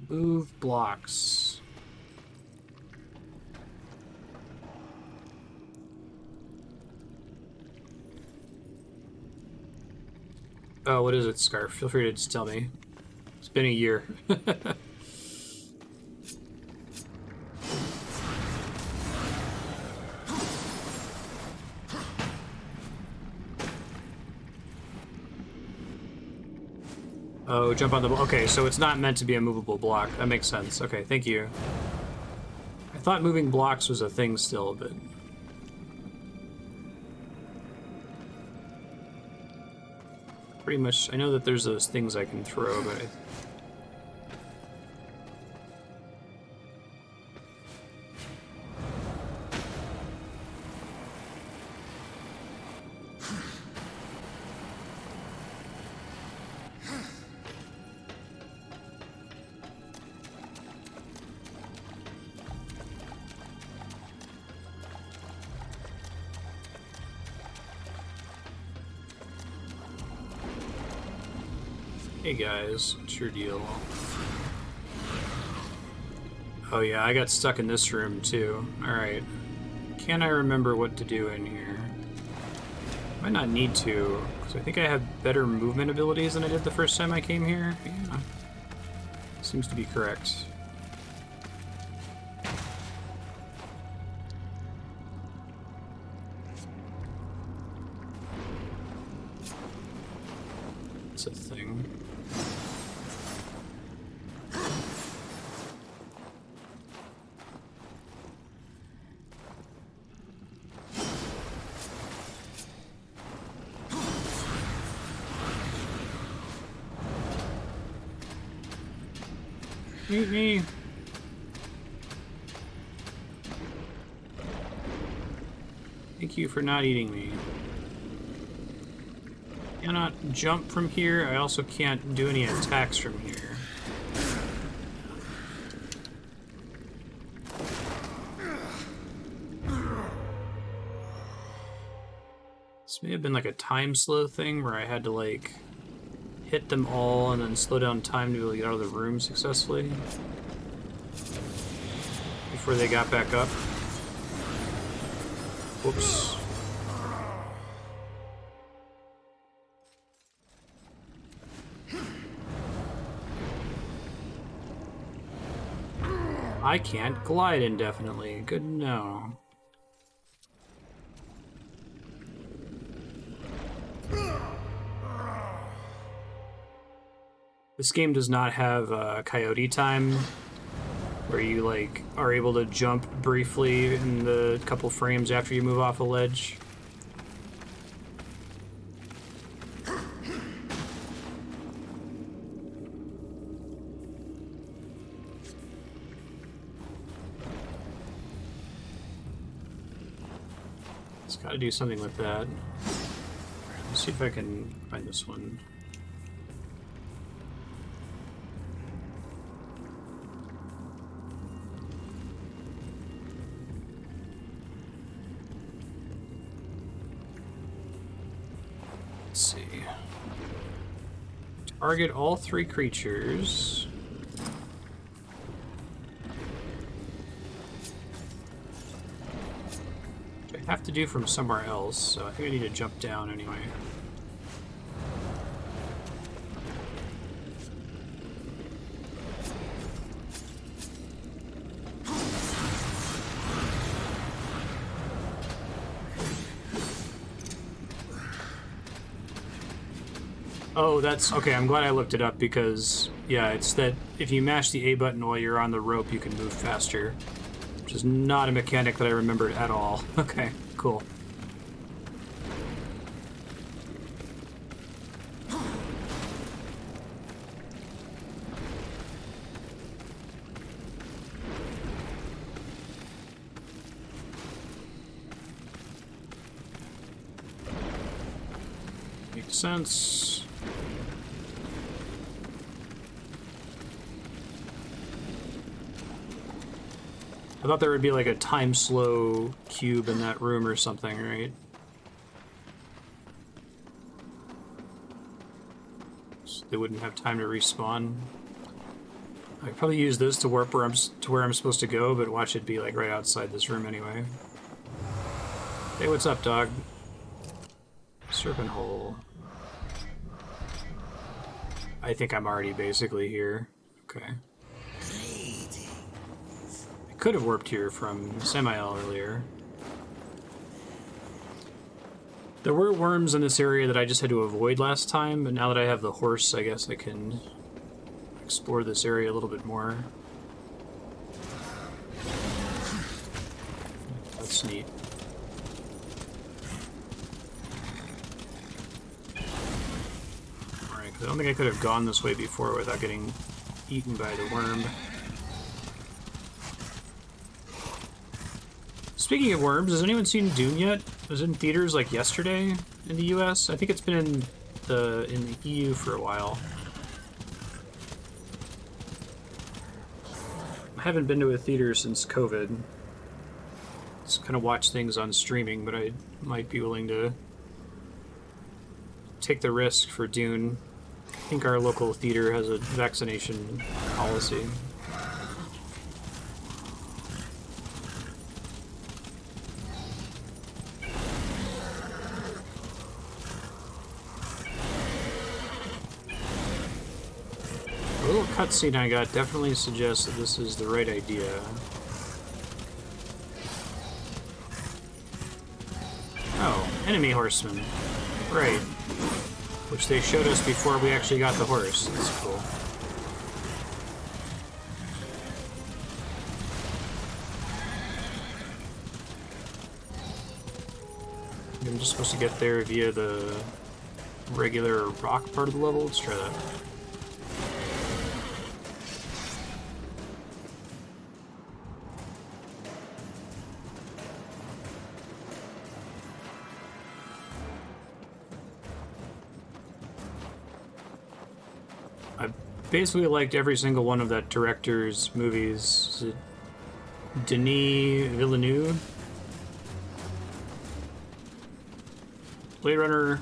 Move blocks. Oh, what is it, Scarf? Feel free to just tell me. It's been a year. Oh, jump on the block. Okay, so it's not meant to be a movable block. That makes sense. Okay, thank you. I thought moving blocks was a thing still, but... Pretty much, I know that there's those things I can throw, but... Hey guys, what's your deal? Oh yeah, I got stuck in this room too. Alright. Can I remember what to do in here? Might not need to, because I think I have better movement abilities than I did the first time I came here. Yeah. Seems to be correct. It's a thing. Eat me. Thank you for not eating me. Cannot jump from here. I also can't do any attacks from here. This may have been like a time slow thing where I had to like hit them all and then slow down time to be able to get out of the room successfully before they got back up. Whoops. I can't glide indefinitely. Good to know. This game does not have coyote time, where you like are able to jump briefly in the couple frames after you move off a ledge. It's got to do something with that. Let's see if I can find this one. Let's see. Target all 3 creatures. Which I have to do from somewhere else, so I think I need to jump down anyway. Oh, that's okay. I'm glad I looked it up because, yeah, it's that if you mash the A button while you're on the rope, you can move faster, which is not a mechanic that I remembered at all. Okay, cool. Makes sense. I thought there would be like a time slow cube in that room or something, right? So they wouldn't have time to respawn. I could probably use this to warp where I'm supposed to go, but watch it be like right outside this room anyway. Hey, what's up, dog? Serpent hole. I think I'm already basically here. Okay. I could have warped here from Samael earlier. There were worms in this area that I just had to avoid last time, but now that I have the horse, I guess I can explore this area a little bit more. That's neat. I don't think I could have gone this way before without getting eaten by the worm. Speaking of worms, has anyone seen Dune yet? It was in theaters like yesterday in the US. I think it's been in the EU for a while. I haven't been to a theater since COVID. Just kind of watch things on streaming, but I might be willing to take the risk for Dune. I think our local theater has a vaccination policy. The little cutscene I got definitely suggests that this is the right idea. Oh, enemy horsemen. Right. Which they showed us before we actually got the horse. That's cool. I'm just supposed to get there via the regular rock part of the level. Let's try that. Basically liked every single one of that director's movies. Is it Denis Villeneuve? Blade Runner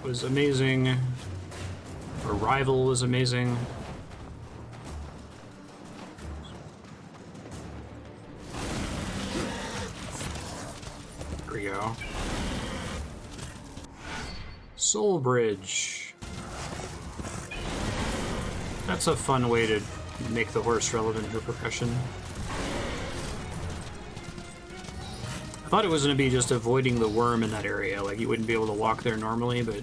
was amazing. Arrival was amazing. There we go. Soul Bridge. That's a fun way to make the horse relevant for progression. I thought it was going to be just avoiding the worm in that area, like you wouldn't be able to walk there normally, but...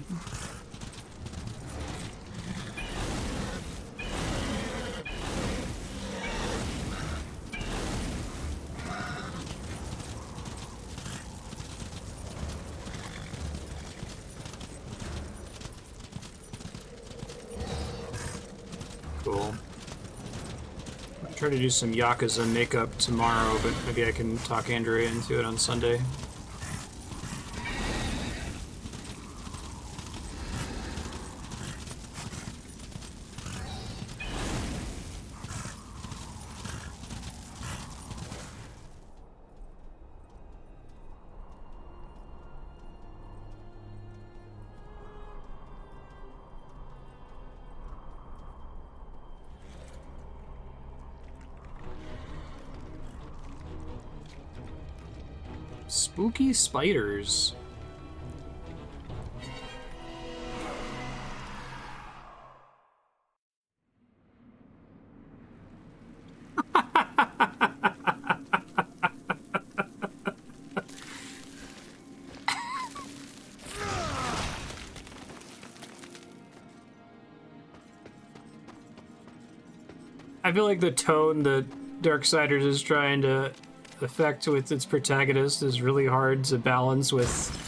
Cool. I'll try to do some Yakuza makeup tomorrow, but maybe I can talk Andrea into it on Sunday. Spooky spiders. I feel like the tone that Darksiders is trying to affect with its protagonist is really hard to balance with.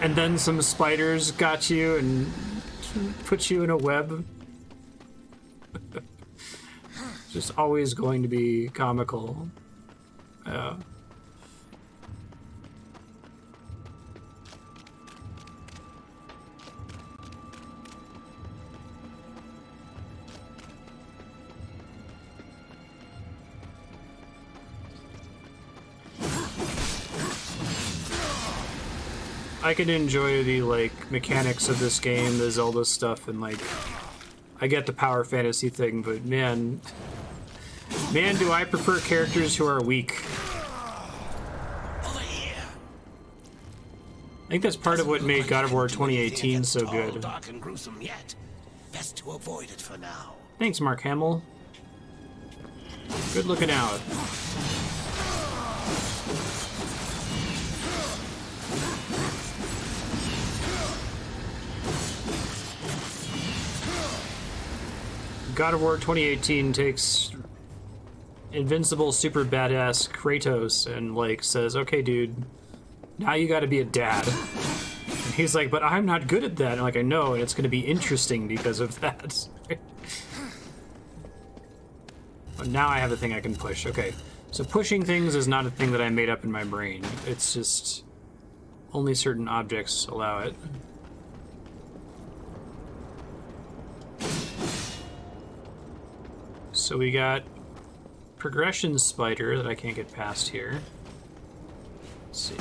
And then some spiders got you and put you in a web. Just always going to be comical. Yeah. I can enjoy the, like, mechanics of this game, the Zelda stuff, and, like, I get the power fantasy thing, but man, do I prefer characters who are weak. Over here. I think that's part of what made God of War 2018 so good. Dark and gruesome yet. Best to avoid it for now. Thanks, Mark Hamill. Good looking out. God of War 2018 takes invincible, super badass Kratos and, like, says, okay, dude, now you gotta be a dad. And he's like, but I'm not good at that. And I'm like, I know, and it's gonna be interesting because of that. But now I have a thing I can push. Okay, so pushing things is not a thing that I made up in my brain. It's just only certain objects allow it. So we got progression spider that I can't get past here. Let's see.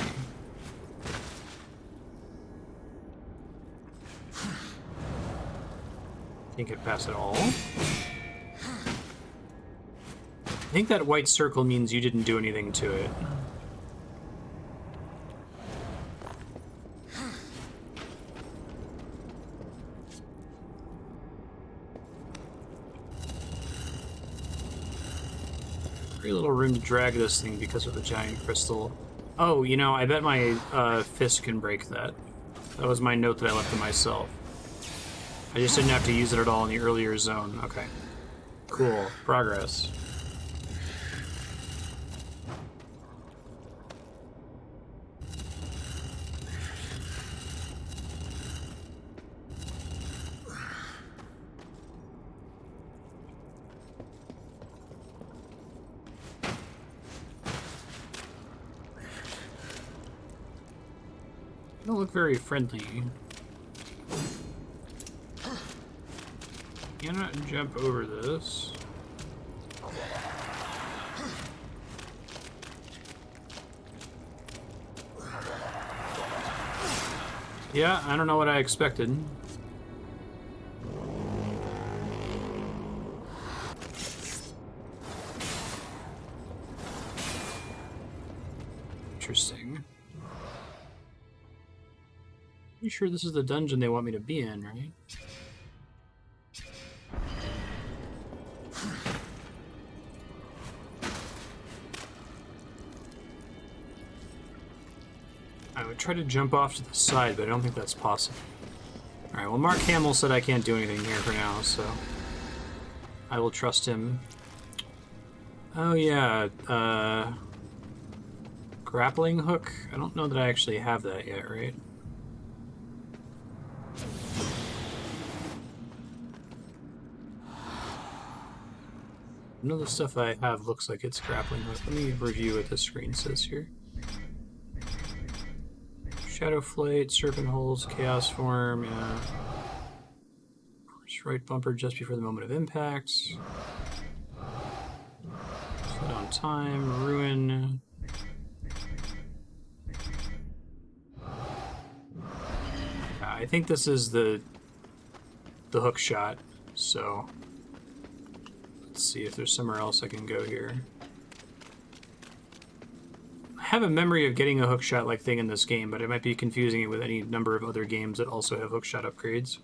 Can't get past it all. I think that white circle means you didn't do anything to it. Very little room to drag this thing because of the giant crystal. Oh, you know, I bet my fist can break that. That was my note that I left to myself. I just didn't have to use it at all in the earlier zone. Okay. Cool. Progress. Don't look very friendly. Cannot jump over this. Yeah, I don't know what I expected. Interesting. You sure this is the dungeon they want me to be in, right? I would try to jump off to the side, but I don't think that's possible. Alright, well, Mark Hamill said I can't do anything here for now, so I will trust him. Oh, yeah, Grappling Hook? I don't know that I actually have that yet, right? None of the stuff I have looks like it's Grappling Hook. Let me review what the screen says here. Shadow Flight, Serpent Holes, Chaos Form, yeah. Push right bumper just before the moment of impact. Slow down time, Ruin. I think this is the hook shot, so let's see if there's somewhere else I can go here. I have a memory of getting a hookshot-like thing in this game, but I might be confusing it with any number of other games that also have hookshot upgrades.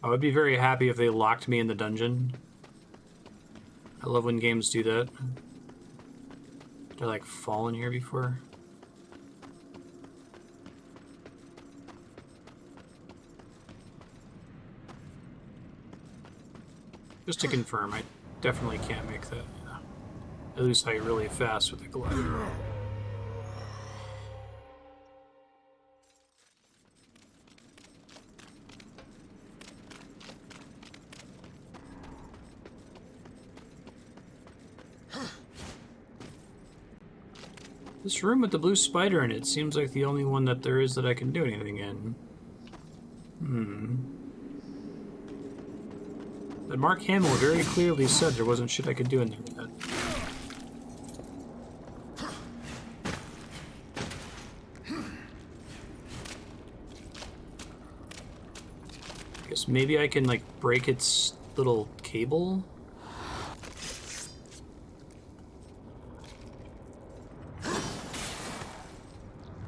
I would be very happy if they locked me in the dungeon. I love when games do that. Did I like fall in here before? Just to confirm, I definitely can't make that. At least I really fast with the glider. This room with the blue spider in it seems like the only one that there is that I can do anything in. But Mark Hamill very clearly said there wasn't shit I could do in there yet. I guess maybe I can, like, break its little cable?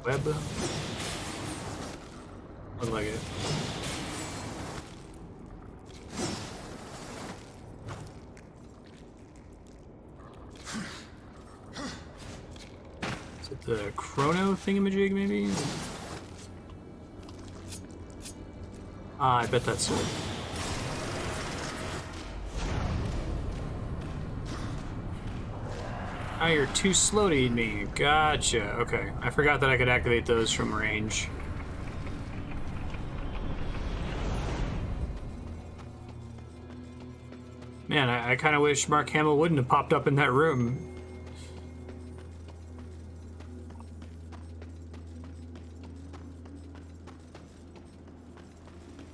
Web? Look like it. Is it the chrono thingamajig, maybe? Ah, I bet that's it. Ah, you're too slow to eat me. Gotcha. Okay. I forgot that I could activate those from range. Man, I kind of wish Mark Hamill wouldn't have popped up in that room.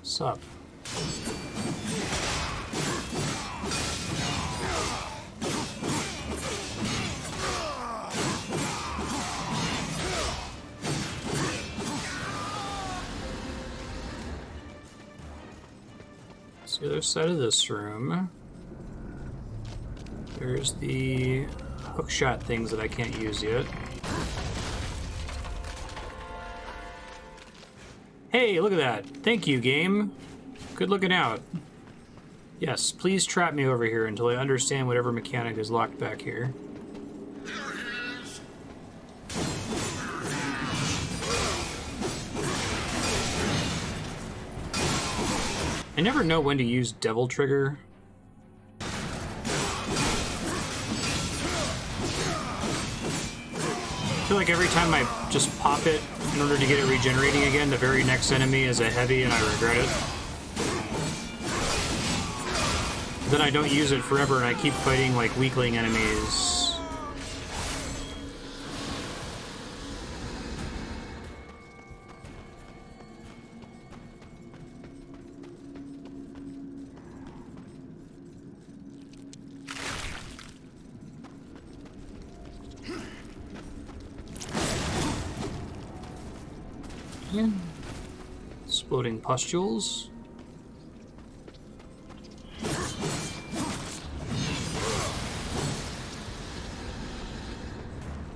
Sup? It's the other side of this room. There's the hookshot things that I can't use yet. Hey, look at that. Thank you, game. Good looking out. Yes, please trap me over here until I understand whatever mechanic is locked back here. I never know when to use Devil Trigger. I feel like every time I just pop it in order to get it regenerating again, the very next enemy is a heavy and I regret it. Then I don't use it forever and I keep fighting like weakling enemies. Exploding pustules.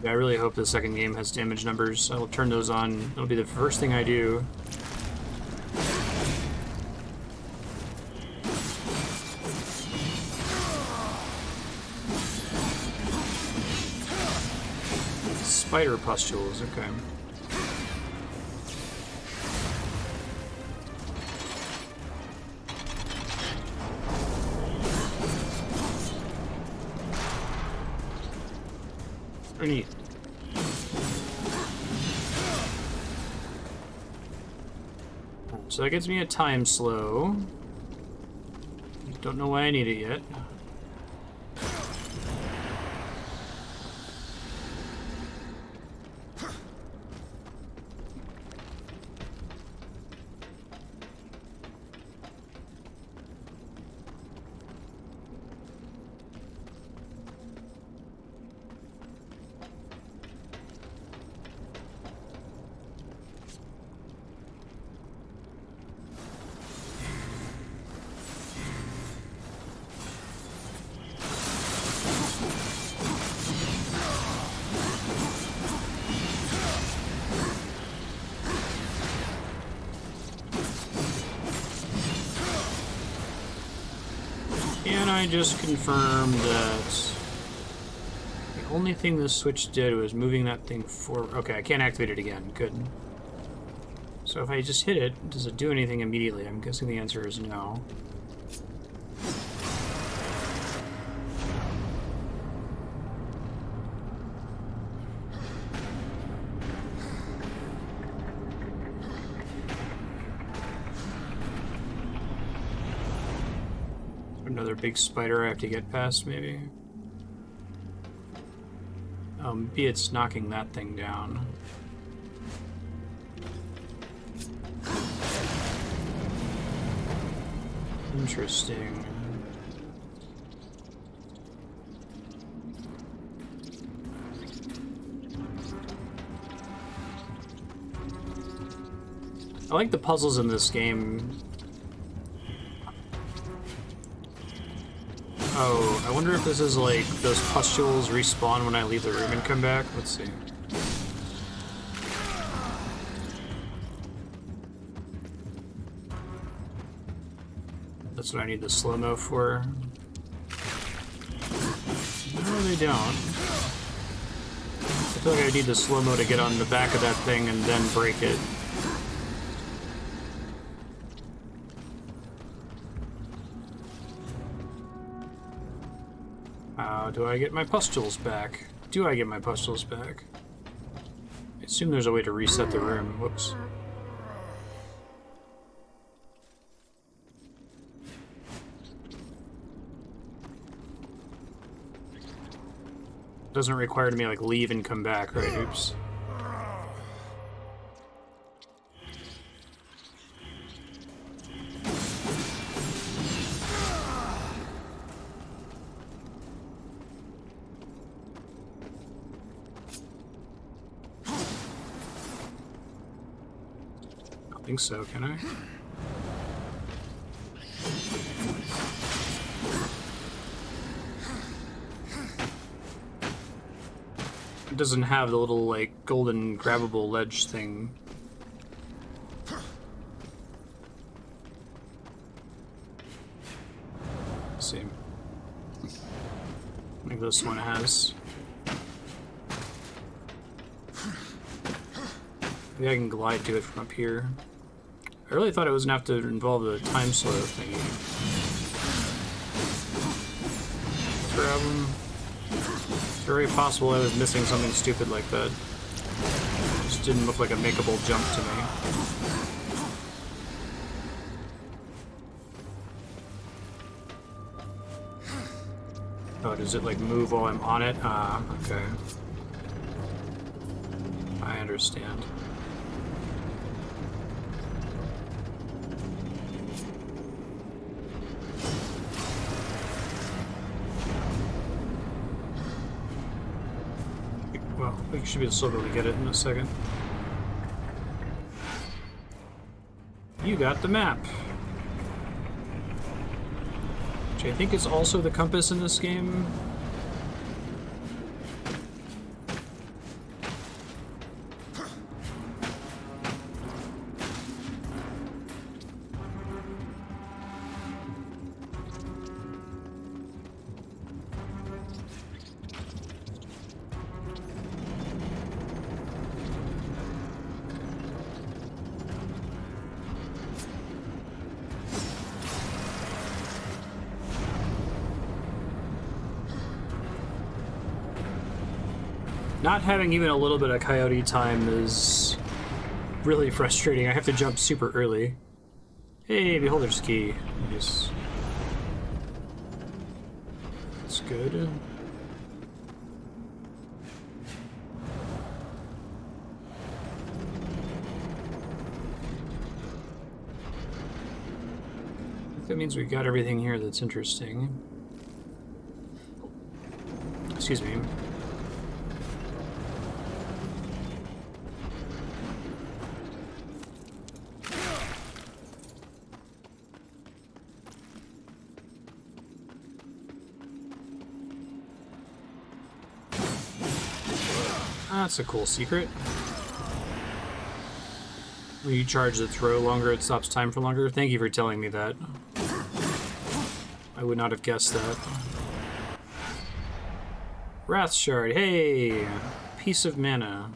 Yeah, I really hope the second game has damage numbers. I will turn those on. It'll be the first thing I do. Spider pustules, okay. Pretty neat. So that gets me a time slow. Don't know why I need it yet. Can I just confirm that... only thing this switch did was moving that thing forward. Okay, I can't activate it again. Good. So if I just hit it, does it do anything immediately? I'm guessing the answer is no. Another big spider I have to get past, maybe? B, it's knocking that thing down. Interesting. I like the puzzles in this game. Oh, I wonder if this is like those pustules respawn when I leave the room and come back. Let's see. That's what I need the slow-mo for. No, they don't. I feel like I need the slow-mo to get on the back of that thing and then break it. How do I get my pustules back? Do I get my pustules back? I assume there's a way to reset the room. Whoops. Doesn't require me like leave and come back, right? Oops. I think so, can I? It doesn't have the little, like, golden grabbable ledge thing. Let's see. I think this one has. Maybe I can glide to it from up here. I really thought it was going to have to involve the time slow thingy. Problem. It's very possible I was missing something stupid like that. It just didn't look like a makeable jump to me. Oh, does it like move while I'm on it? Ah, okay. I understand. Well, we should be able to get it in a second. You got the map. Which I think is also the compass in this game. Not having even a little bit of coyote time is really frustrating. I have to jump super early. Hey, Beholder's Key. Nice. That's good. That means we got everything here that's interesting. Excuse me. That's a cool secret. When you charge the throw longer, it stops time for longer. Thank you for telling me that. I would not have guessed that. Wrath Shard. Hey! Piece of mana.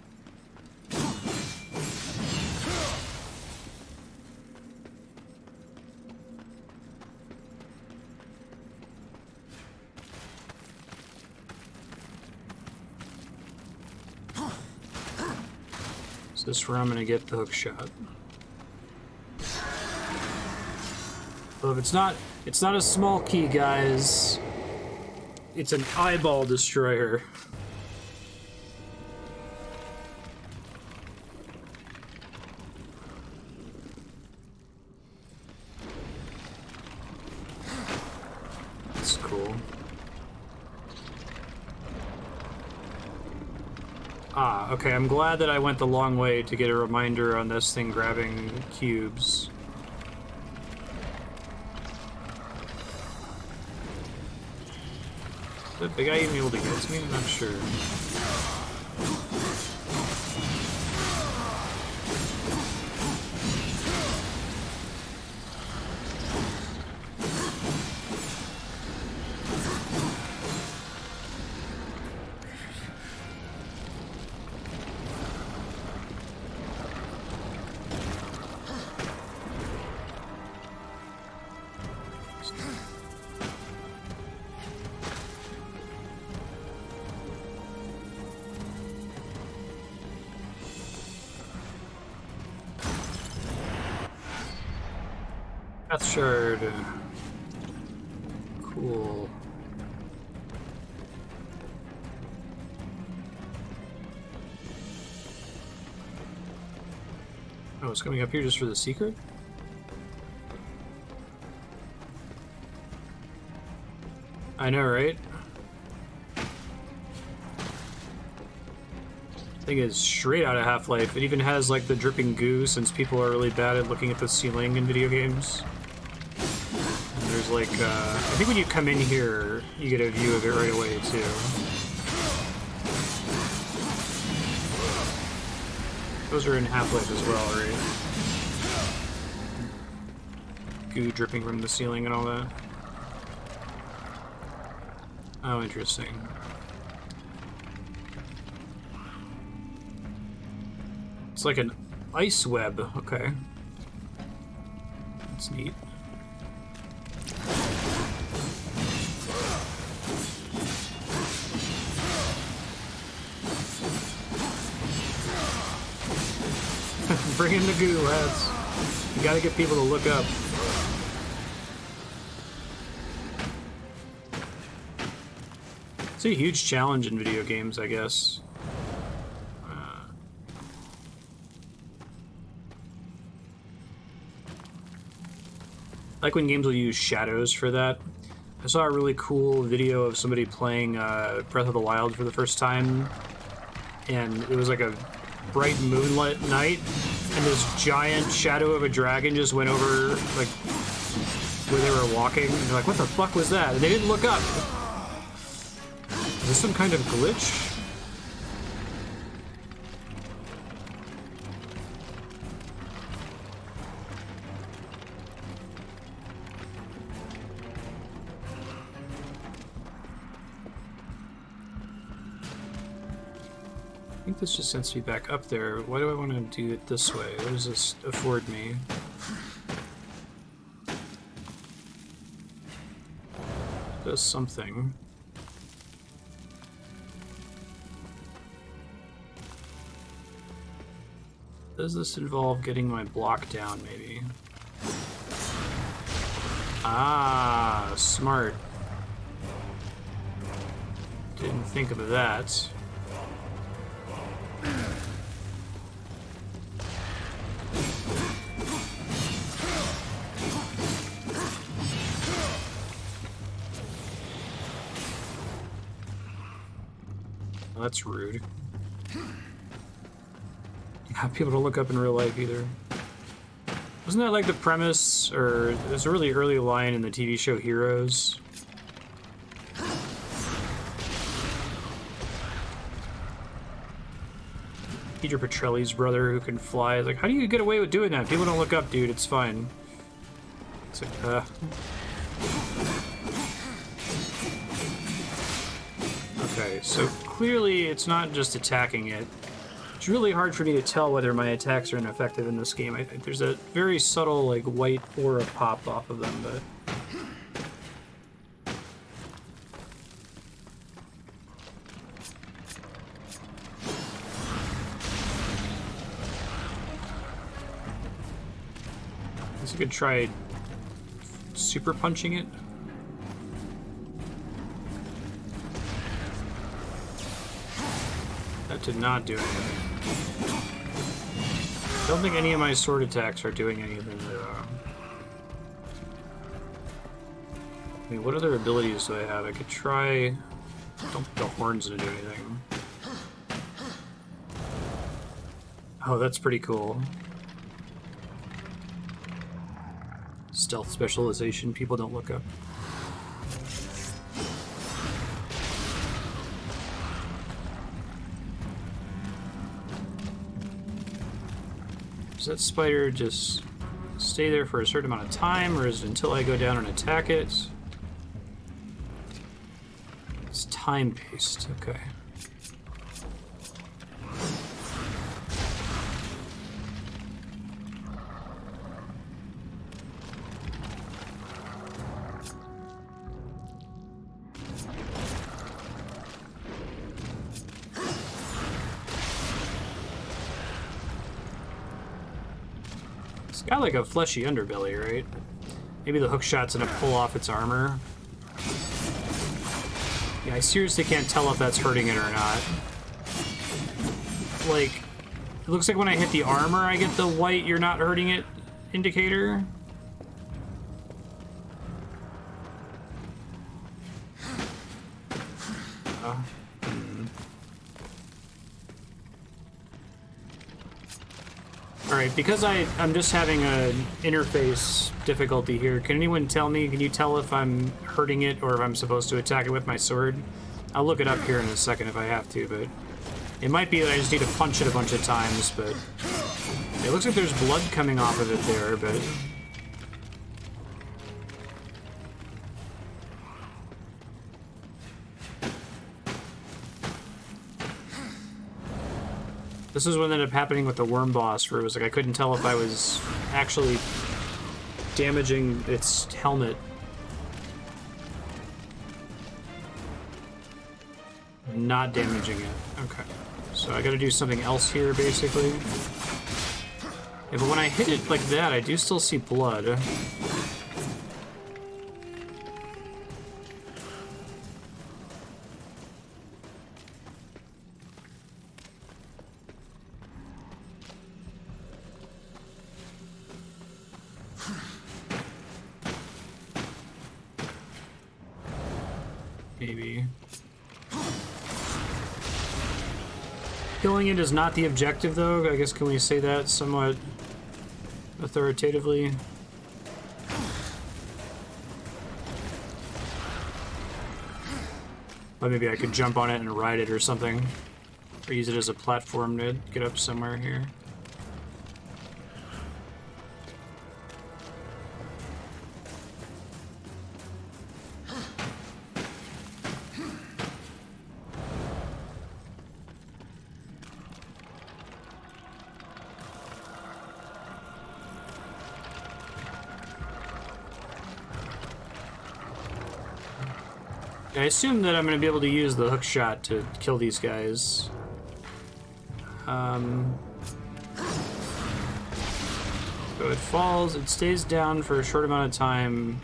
Is this where I'm gonna get the hook shot? Well, if it's not a small key, guys. It's an eyeball destroyer. That's cool. Ah, okay, I'm glad that I went the long way to get a reminder on this thing grabbing cubes. Is the big guy even able to get to me? I'm not sure. Wrath Shard. Cool. Oh, it's coming up here just for the secret? I know, right? Thing is straight out of Half-Life. It even has like the dripping goo, since people are really bad at looking at the ceiling in video games. And there's like, I think when you come in here, you get a view of it right away too. Those are in Half-Life as well, right? Goo dripping from the ceiling and all that. Oh, interesting. It's like an ice web. Okay. That's neat. Bring in the goo, lads. You gotta get people to look up. It's a huge challenge in video games, I guess. Like when games will use shadows for that. I saw a really cool video of somebody playing Breath of the Wild for the first time, and it was like a bright moonlit night, and this giant shadow of a dragon just went over like where they were walking, and they're like, what the fuck was that? And they didn't look up. Is this some kind of glitch? I think this just sends me back up there. Why do I want to do it this way? What does this afford me? It does something. Does this involve getting my block down, maybe? Ah, smart. Didn't think of that. Well, that's rude. Have people to look up in real life either. Wasn't that like the premise, or there's a really early line in the TV show Heroes? Peter Petrelli's brother who can fly is like, how do you get away with doing that? People don't look up, dude, it's fine. It's like, Okay, so clearly it's not just attacking it. It's really hard for me to tell whether my attacks are ineffective in this game. I think there's a very subtle, like, white aura pop off of them, but... I guess I could try super punching it. That did not do anything. I don't think any of my sword attacks are doing anything. I mean, what other abilities do I have? I could try... Don't think the horn's gonna do anything. Oh, that's pretty cool. Stealth specialization, people don't look up. Does that spider just stay there for a certain amount of time, or is it until I go down and attack it? It's time-based, okay. It's got like a fleshy underbelly, right? Maybe the hook shot's gonna pull off its armor. Yeah, I seriously can't tell if that's hurting it or not. Like, it looks like when I hit the armor, I get the white "you're not hurting it" indicator. Alright, because I'm just having an interface difficulty here, can anyone tell me, can you tell if I'm hurting it or if I'm supposed to attack it with my sword? I'll look it up here in a second if I have to, but it might be that I just need to punch it a bunch of times, but it looks like there's blood coming off of it there, but... This is what ended up happening with the worm boss, where it was like I couldn't tell if I was actually damaging its helmet. Not damaging it. Okay. So I gotta do something else here, basically. Yeah, but when I hit it like that, I do still see blood. Maybe. Killing it is not the objective, though. I guess, can we say that somewhat authoritatively? But maybe I could jump on it and ride it or something. Or use it as a platform to get up somewhere here. I assume that I'm going to be able to use the hook shot to kill these guys. So it falls, it stays down for a short amount of time.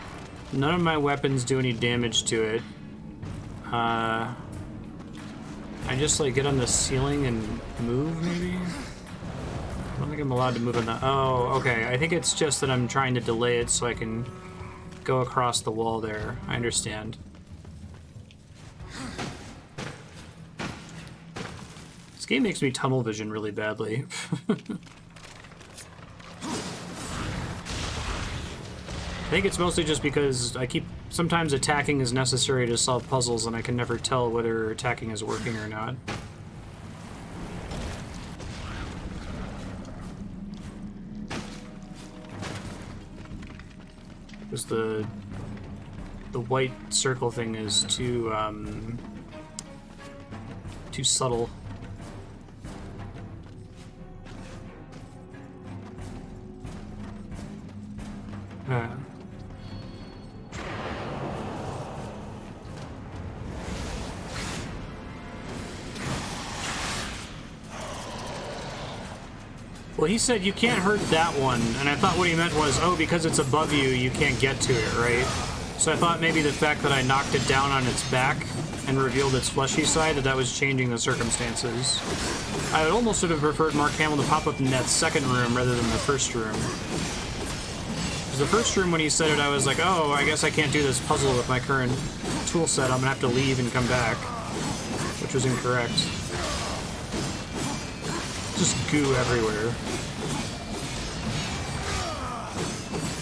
None of my weapons do any damage to it. I just like get on the ceiling and move, maybe? I don't think I'm allowed to move on that. Oh, okay. I think it's just that I'm trying to delay it so I can go across the wall there. I understand. This game makes me tunnel vision really badly. I think it's mostly just because I keep... Sometimes attacking is necessary to solve puzzles, and I can never tell whether attacking is working or not. Because the white circle thing is to too subtle. Well, he said you can't hurt that one, and I thought what he meant was, oh, because it's above you, you can't get to it, right? So I thought maybe the fact that I knocked it down on its back and revealed its fleshy side, that was changing the circumstances. I would almost have preferred Mark Hamill to pop up in that second room rather than the first room. Because the first room, when he said it, I was like, oh, I guess I can't do this puzzle with my current tool set. I'm gonna have to leave and come back. Which was incorrect. Just goo everywhere.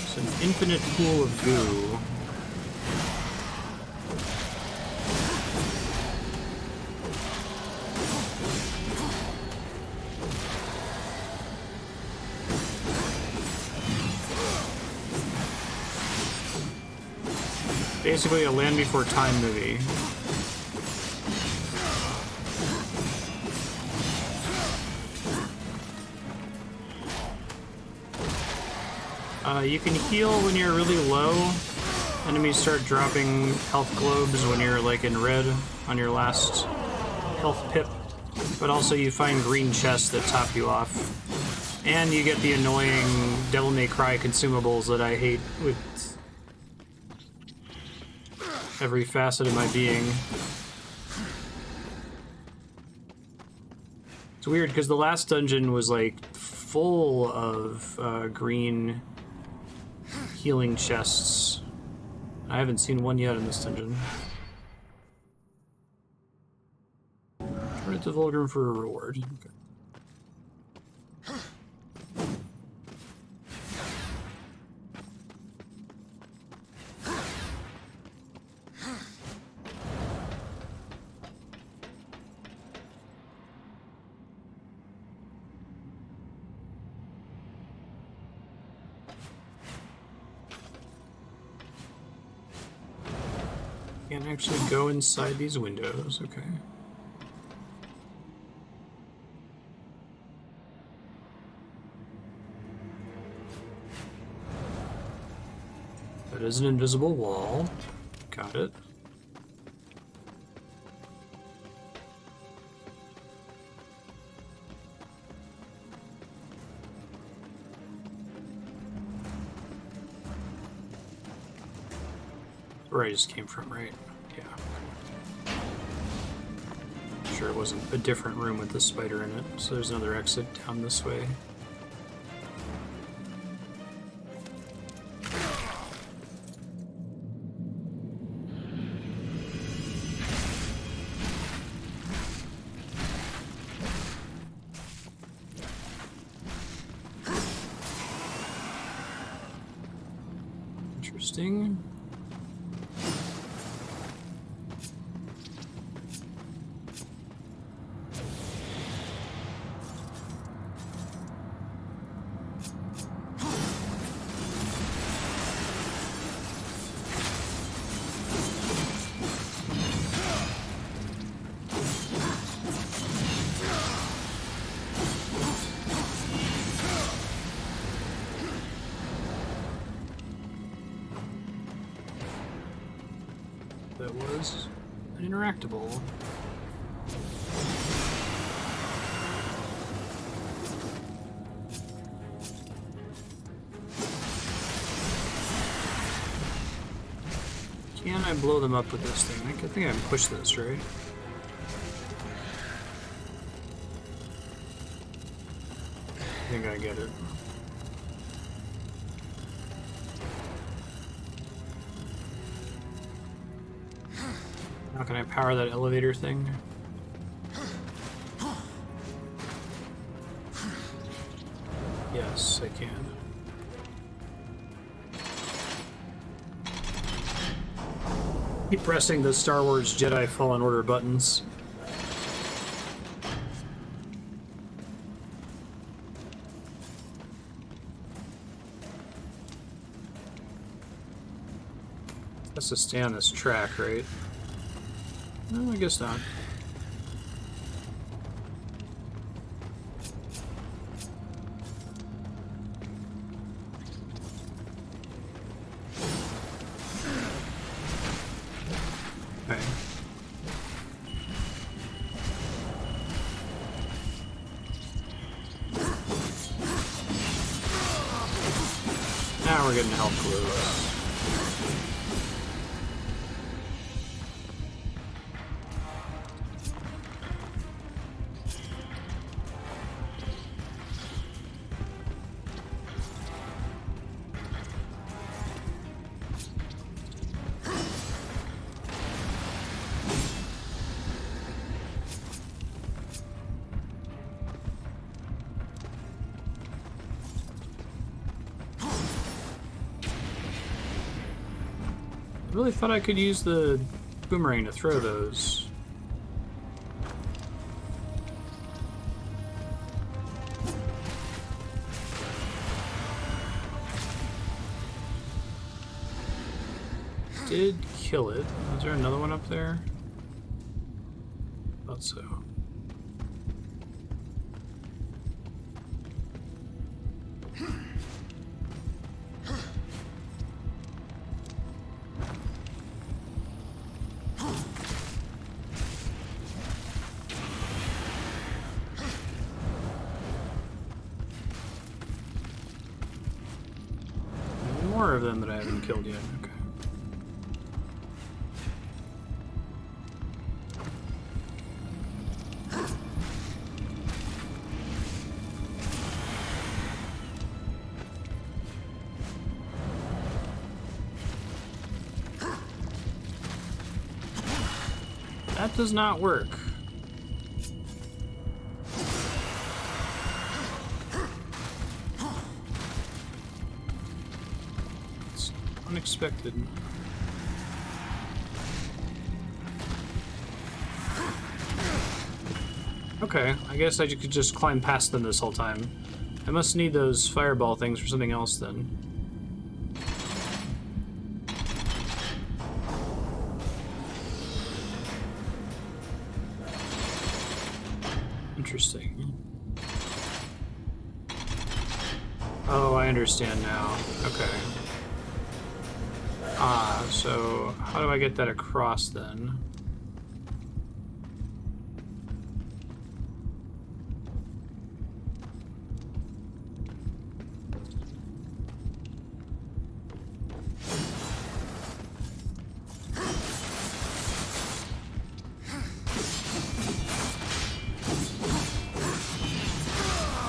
It's an infinite pool of goo. Basically a Land Before Time movie. You can heal when you're really low. Enemies start dropping health globes when you're like in red on your last health pip. But also you find green chests that top you off. And you get the annoying Devil May Cry consumables that I hate with every facet of my being. It's weird because the last dungeon was like full of green healing chests. I haven't seen one yet in this dungeon. Turn it to Vulgrim for a reward. Okay. Can't actually go inside these windows, okay. That is an invisible wall. Got it. Where I just came from, right? Yeah. Sure it wasn't a different room with the spider in it. So there's another exit down this way. Interesting. That was an interactable. Can I blow them up with this thing? I think I can push this, right? I think I get it. How can I power that elevator thing? Yes, I can. Keep pressing the Star Wars Jedi Fallen Order buttons. Has to stay on this track, right? No, I guess not. Now we're getting health clues. I really thought I could use the boomerang to throw those. Did kill it. Is there another one up there? Thought so. More of them that I haven't killed yet. Okay. That does not work. It's unexpected. Okay, I guess I could just climb past them this whole time. I must need those fireball things for something else then. Interesting. Oh, I understand now. Okay. Ah, so how do I get that across then?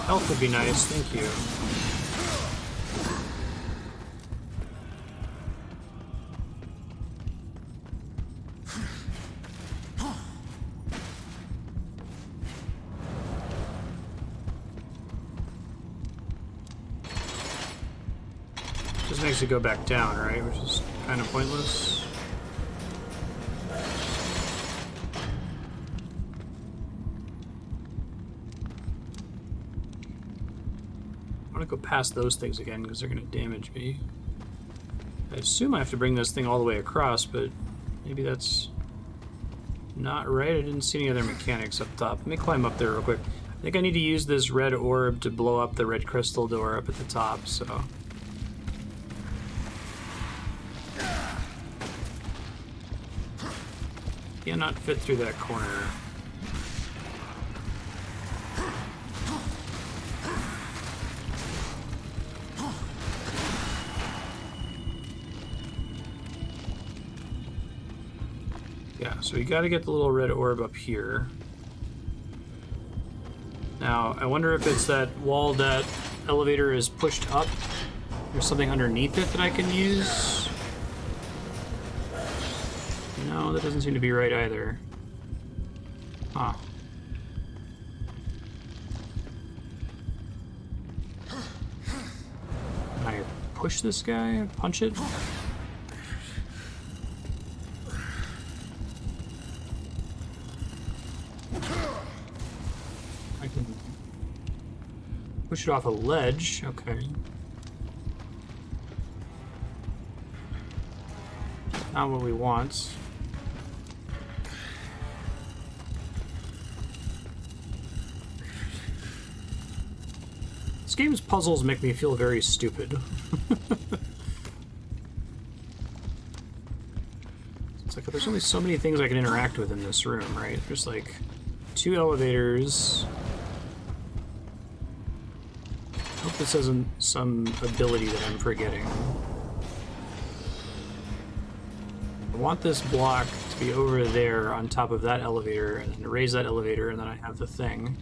Health would be nice, thank you. Just makes it go back down, right? Which is kind of pointless. I want to go past those things again because they're going to damage me. I assume I have to bring this thing all the way across, but maybe that's not right. I didn't see any other mechanics up top. Let me climb up there real quick. I think I need to use this red orb to blow up the red crystal door up at the top, so... Cannot fit through that corner. Yeah, so we gotta get the little red orb up here. Now, I wonder if it's that wall that elevator is pushed up. There's something underneath it that I can use. No, that doesn't seem to be right either. Huh. Can I push this guy? Punch it? I can push it off a ledge. Okay. Not what we want. This game's puzzles make me feel very stupid. It's like there's only so many things I can interact with in this room, right? There's like 2 elevators. Nope, if this isn't some ability that I'm forgetting. I want this block to be over there on top of that elevator, and then raise that elevator, and then I have the thing.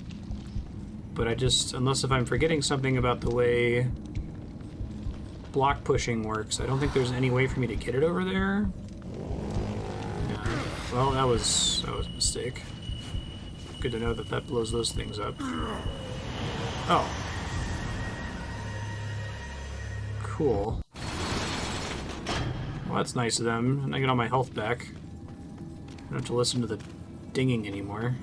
But I just, unless if I'm forgetting something about the way block pushing works, I don't think there's any way for me to get it over there. Yeah. Well, that was a mistake. Good to know that that blows those things up. Oh. Cool. Well, that's nice of them. And I get all my health back. I don't have to listen to the dinging anymore.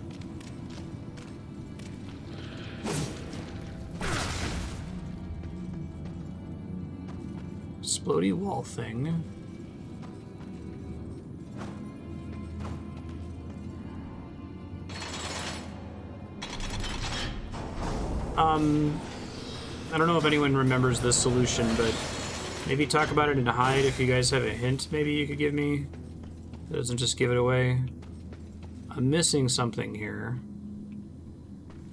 Explodey wall thing. I don't know if anyone remembers this solution, but maybe talk about it in Hide if you guys have a hint maybe you could give me. It doesn't just give it away. I'm missing something here.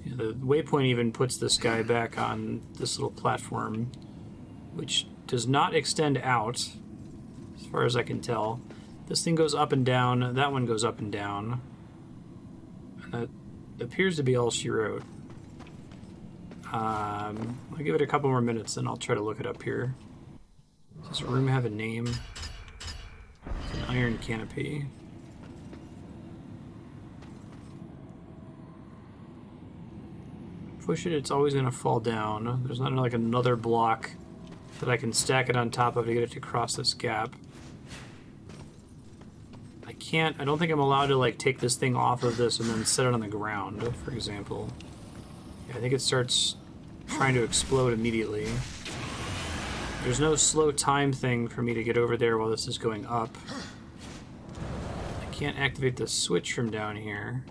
Yeah, the waypoint even puts this guy back on this little platform, which does not extend out, as far as I can tell. This thing goes up and down, that one goes up and down. And that appears to be all she wrote. I'll give it a couple more minutes, then I'll try to look it up here. Does this room have a name? It's an iron canopy. Push it, it's always going to fall down. There's not like another block that I can stack it on top of to get it to cross this gap. I don't think I'm allowed to like take this thing off of this and then set it on the ground, for example. Yeah, I think it starts trying to explode immediately. There's no slow time thing for me to get over there while this is going up. I can't activate the switch from down here.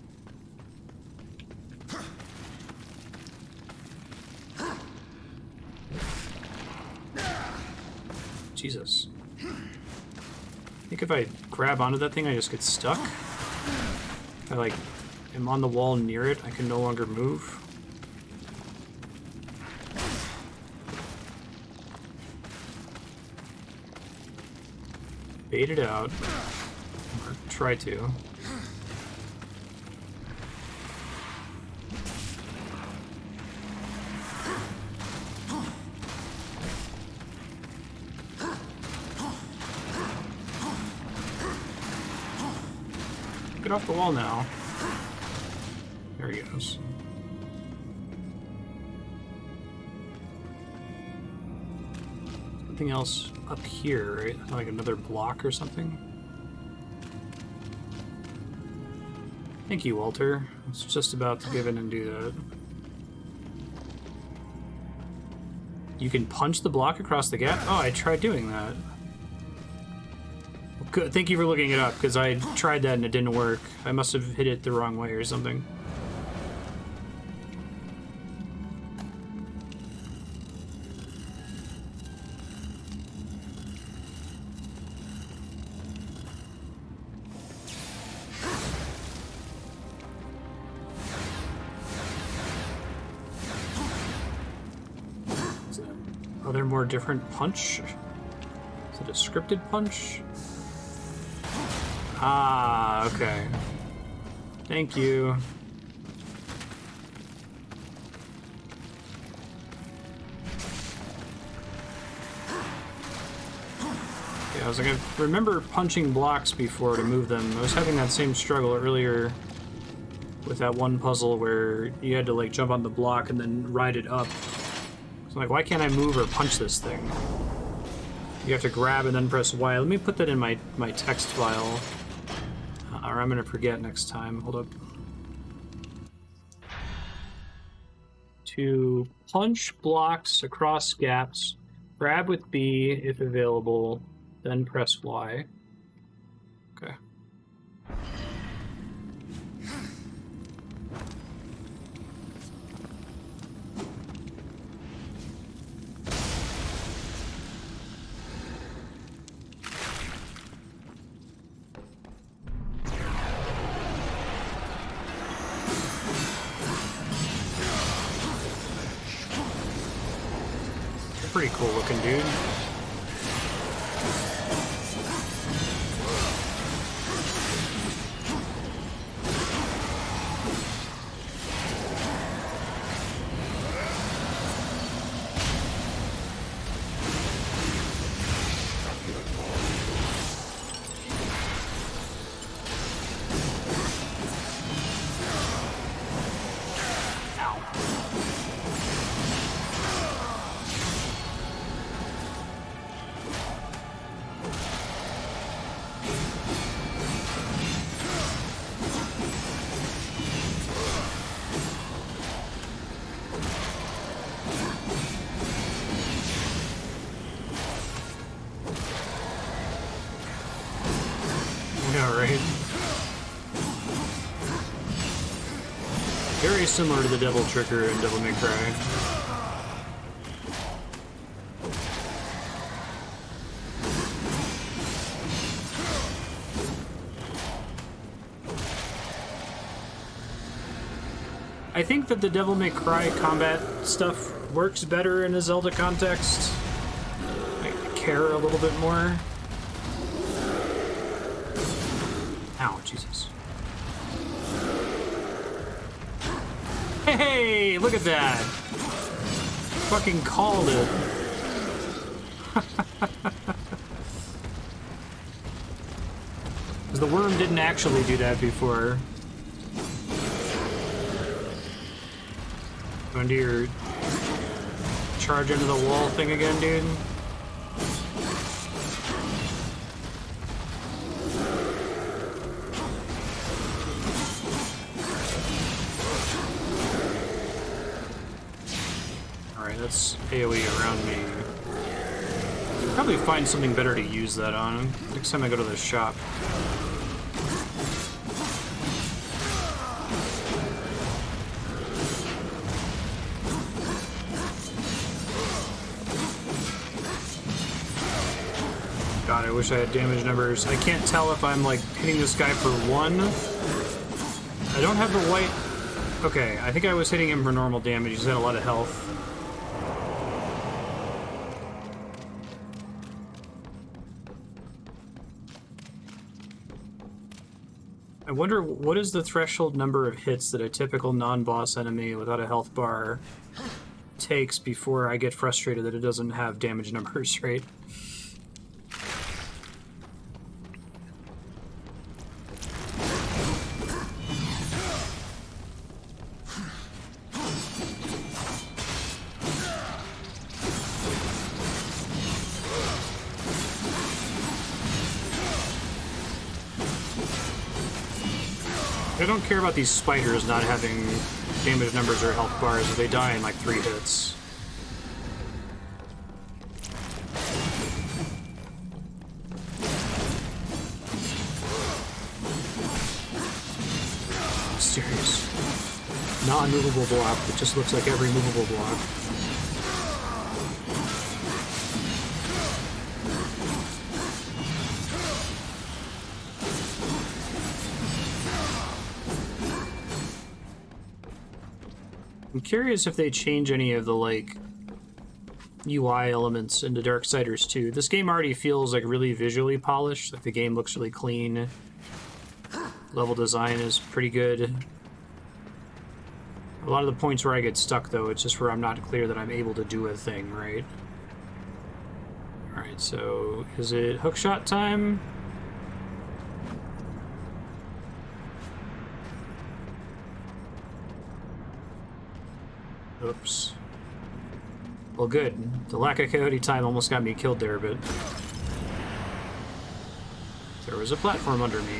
Jesus. I think if I grab onto that thing, I just get stuck. If I, like, am on the wall near it, I can no longer move. Bait it out. Or try to. Get off the wall now. There he goes. Something else up here, right? Like another block or something? Thank you, Walter. I was just about to give in and do that. You can punch the block across the gap? Oh, I tried doing that. Good. Thank you for looking it up, because I tried that and it didn't work. I must have hit it the wrong way or something. Are there more different punch? Is it a scripted punch? Ah, okay. Thank you. Yeah, I was like, I remember punching blocks before to move them. I was having that same struggle earlier with that one puzzle where you had to like jump on the block and then ride it up. So I'm like, why can't I move or punch this thing? You have to grab and then press Y. Let me put that in my text file. Or I'm gonna forget next time. Hold up. To punch blocks across gaps, grab with B if available, then press Y. Okay. pretty cool looking, dude. Very similar to the Devil Trigger and Devil May Cry. I think that the Devil May Cry combat stuff works better in a Zelda context. I care a little bit more. Ow, Jesus. Hey, look at that! Fucking called it. Because the worm didn't actually do that before. Going to your charge into the wall thing again, dude. That's AoE around me. I'll probably find something better to use that on next time I go to the shop. God, I wish I had damage numbers. I can't tell if I'm like hitting this guy for one. I don't have the white. Okay, I think I was hitting him for normal damage. He's had a lot of health. I wonder, what is the threshold number of hits that a typical non-boss enemy without a health bar takes before I get frustrated that it doesn't have damage numbers, right? I don't care about these spiders not having damage numbers or health bars if they die in like 3 hits. Mysterious. Non-movable block that just looks like every movable block. I'm curious if they change any of the, like, UI elements into Darksiders 2. This game already feels, like, really visually polished. Like, the game looks really clean. Level design is pretty good. A lot of the points where I get stuck, though, it's just where I'm not clear that I'm able to do a thing, right? Alright, so is it hookshot time? Oops. Well, good. The lack of coyote time almost got me killed there, but there was a platform under me.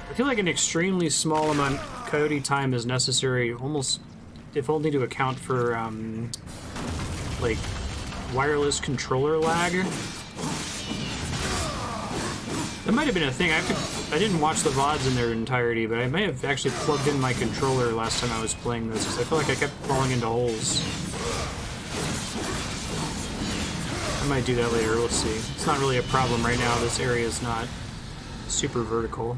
I feel like an extremely small amount of coyote time is necessary, almost, if only to account for, like, wireless controller lag. That might have been a thing. I didn't watch the VODs in their entirety, but I may have actually plugged in my controller last time I was playing this, because I feel like I kept falling into holes. I might do that later, let's see. It's not really a problem right now. This area is not super vertical.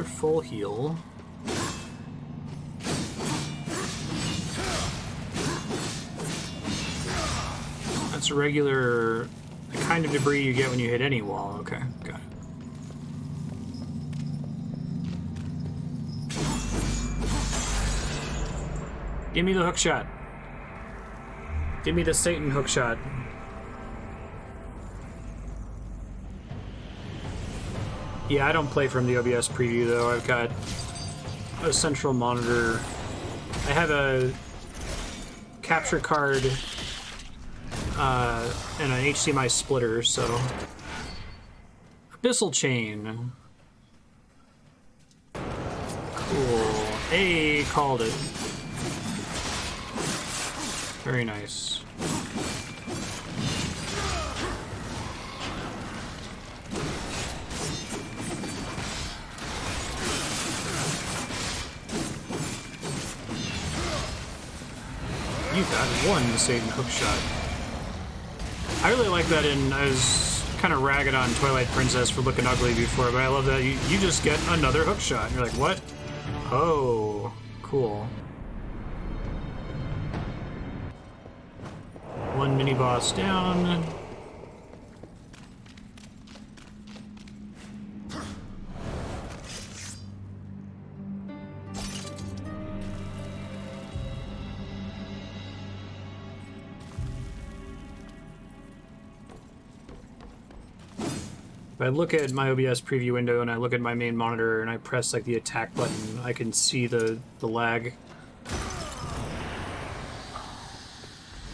another full heal. That's a regular, the kind of debris you get when you hit any wall. Okay, got it. Give me the hook shot. Give me the Satan hook shot. Yeah, I don't play from the OBS preview though. I've got a central monitor. I have a capture card and an HDMI splitter, so. Abyssal chain. Cool. Hey, called it. Very nice. You got one Satan hook shot. I really like that I was kind of ragged on Twilight Princess for looking ugly before, but I love that you just get another hook shot. And you're like, what? Oh, cool. One mini boss down. If I look at my OBS preview window and I look at my main monitor and I press like the attack button, I can see the lag.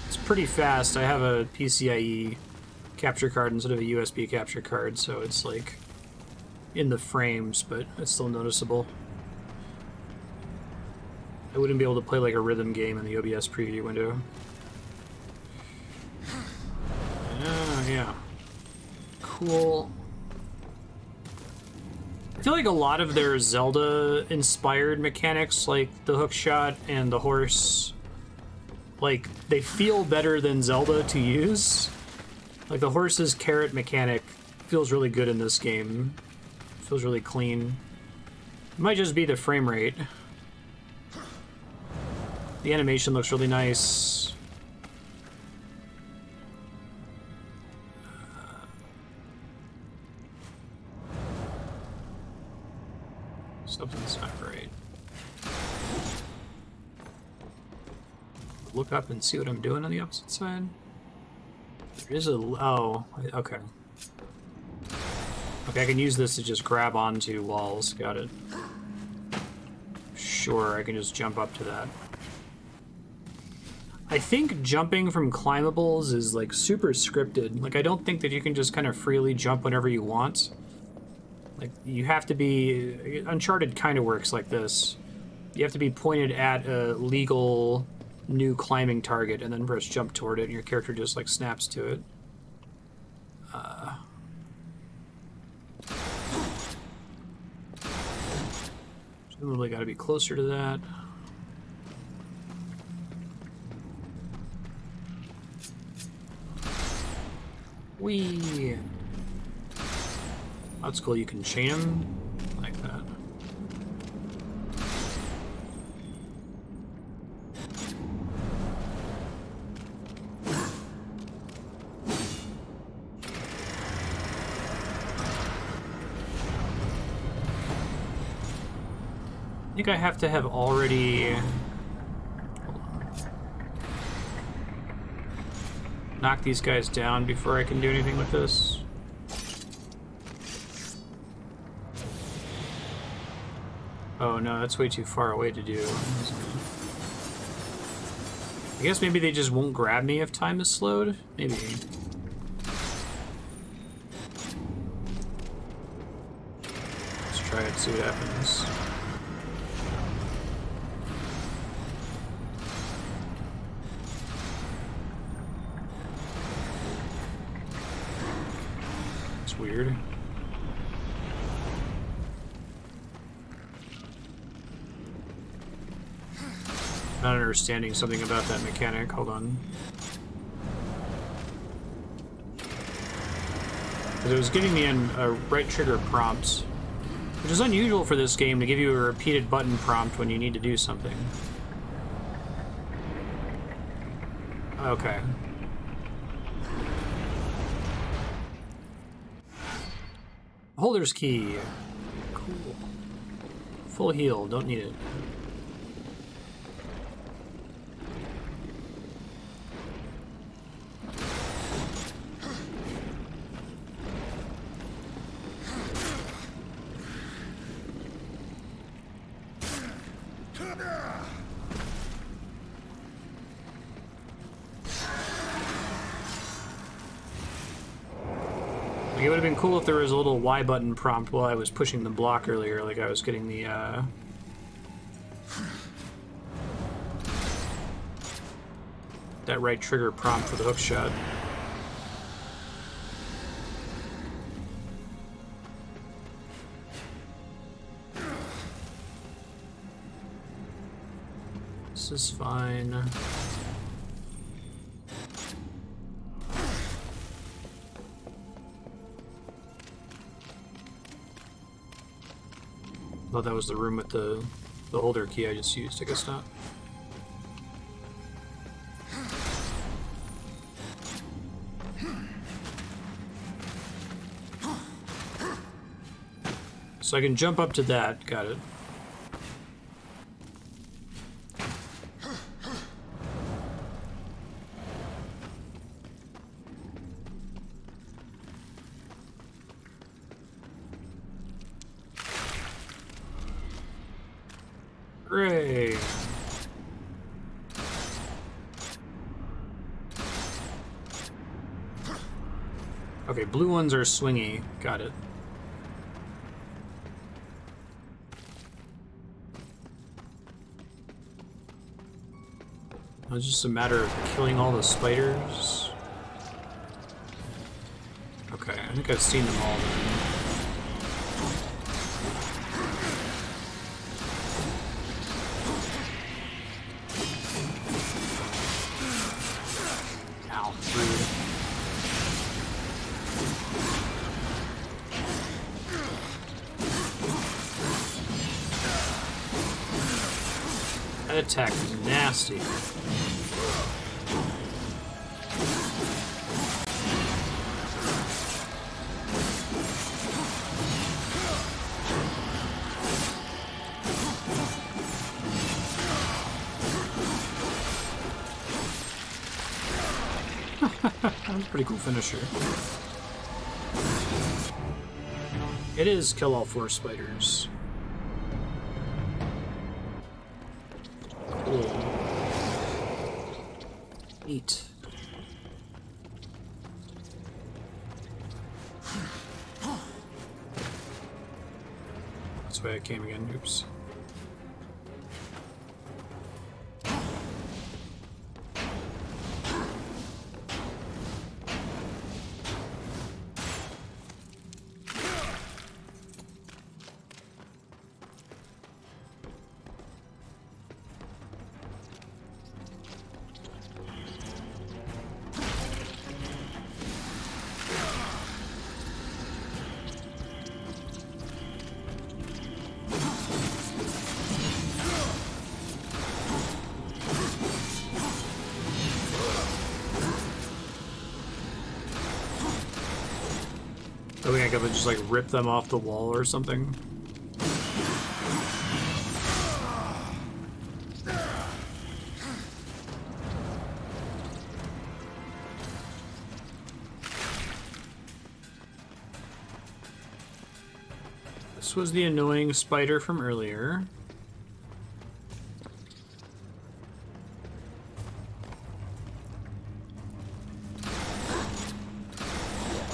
It's pretty fast. I have a PCIe capture card instead of a USB capture card, so it's like in the frames, but it's still noticeable. I wouldn't be able to play like a rhythm game in the OBS preview window. Yeah. Cool. I feel like a lot of their Zelda-inspired mechanics, like the hookshot and the horse, like, they feel better than Zelda to use. Like, the horse's carrot mechanic feels really good in this game. Feels really clean. It might just be the frame rate. The animation looks really nice. Something's not right. Look up and see what I'm doing on the opposite side. There is a... oh, okay. Okay, I can use this to just grab onto walls. Got it. Sure, I can just jump up to that. I think jumping from climbables is, like, super scripted. Like, I don't think that you can just kind of freely jump whenever you want. Like, you have to be... Uncharted kind of works like this. You have to be pointed at a legal new climbing target and then press jump toward it, and your character just, like, snaps to it. Presumably gotta be closer to that. Whee! That's cool, you can chain them like that. I think I have to have already... knock these guys down before I can do anything with this. Oh no, that's way too far away to do. I guess maybe they just won't grab me if time is slowed? Maybe. Let's try it, see what happens. It's weird. Not understanding something about that mechanic. Hold on. Because it was giving me a right trigger prompt. Which is unusual for this game to give you a repeated button prompt when you need to do something. Okay. Holder's key. Cool. Full heal, don't need it. Like, it would have been cool if there was a little Y button prompt while I was pushing the block earlier, like I was getting the, that right trigger prompt for the hook shot. This is fine. Thought that was the room with the holder key I just used. I guess not. So I can jump up to that. Got it. Hooray! Okay, blue ones are swingy. Got it. It's just a matter of killing all the spiders. Okay, I think I've seen them all then. Ow, rude. That attack is nasty. That's a pretty cool finisher. It is kill all 4 spiders. Cool. Neat. That's why I came again. Oops. I think I could just like rip them off the wall or something. This was the annoying spider from earlier.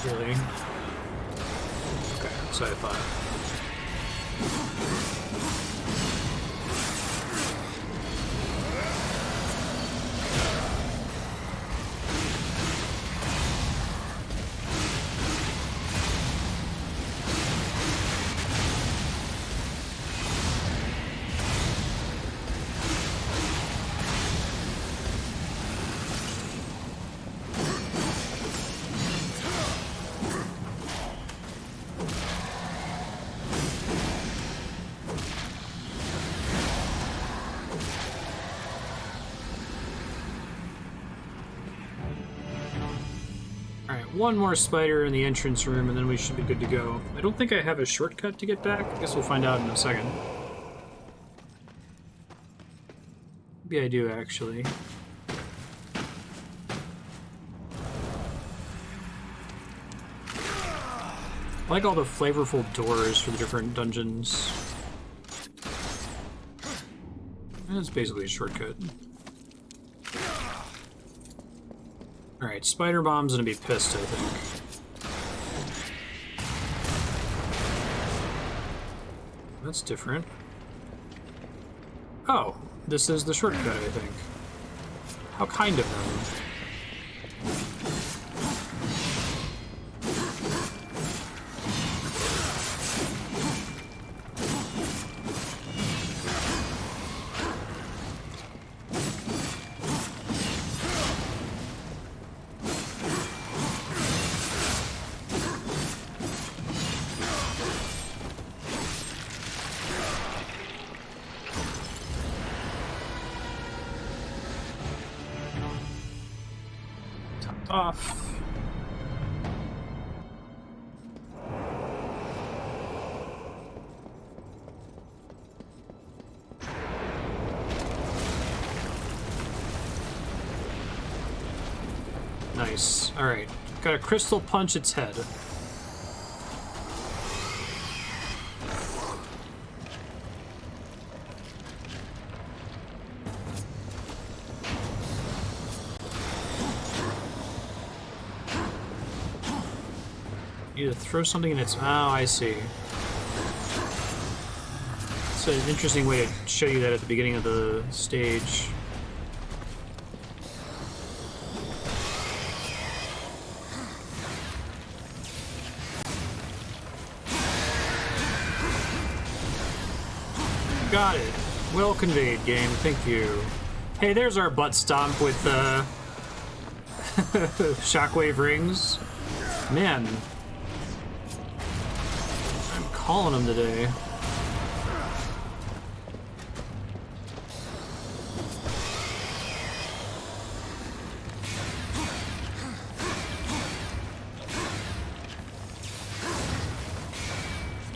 Really? Okay, that's what I thought. one more spider in the entrance room, and then we should be good to go. I don't think I have a shortcut to get back. I guess we'll find out in a second. Maybe I do, actually. I like all the flavorful doors for the different dungeons. That's basically a shortcut. Alright, Spider Bomb's gonna be pissed, I think. That's different. Oh, this is the shortcut, I think. How kind of them. Off. Nice. Alright. Gotta crystal punch its head. You throw something in its... Oh, I see. It's an interesting way to show you that at the beginning of the stage. Got it. Well conveyed, game. Thank you. Hey, there's our butt stomp with shockwave rings. Man. Calling him today.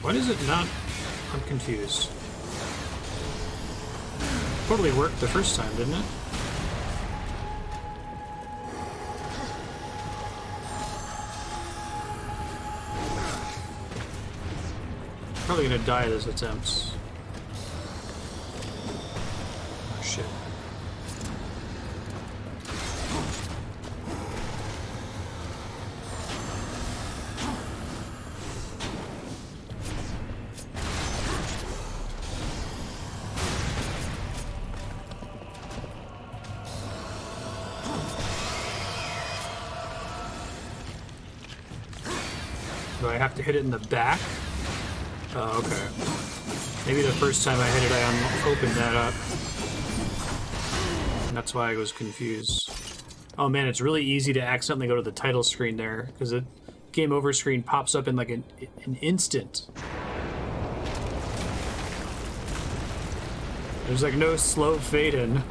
Why does it not? I'm confused. Totally worked the first time, didn't it? Probably gonna die this attempt. Oh shit. Do I have to hit it in the back? Oh, okay. Maybe the first time I hit it, I opened that up. And that's why I was confused. Oh man, it's really easy to accidentally go to the title screen there, because the game over screen pops up in like an instant. There's like no slow fade in.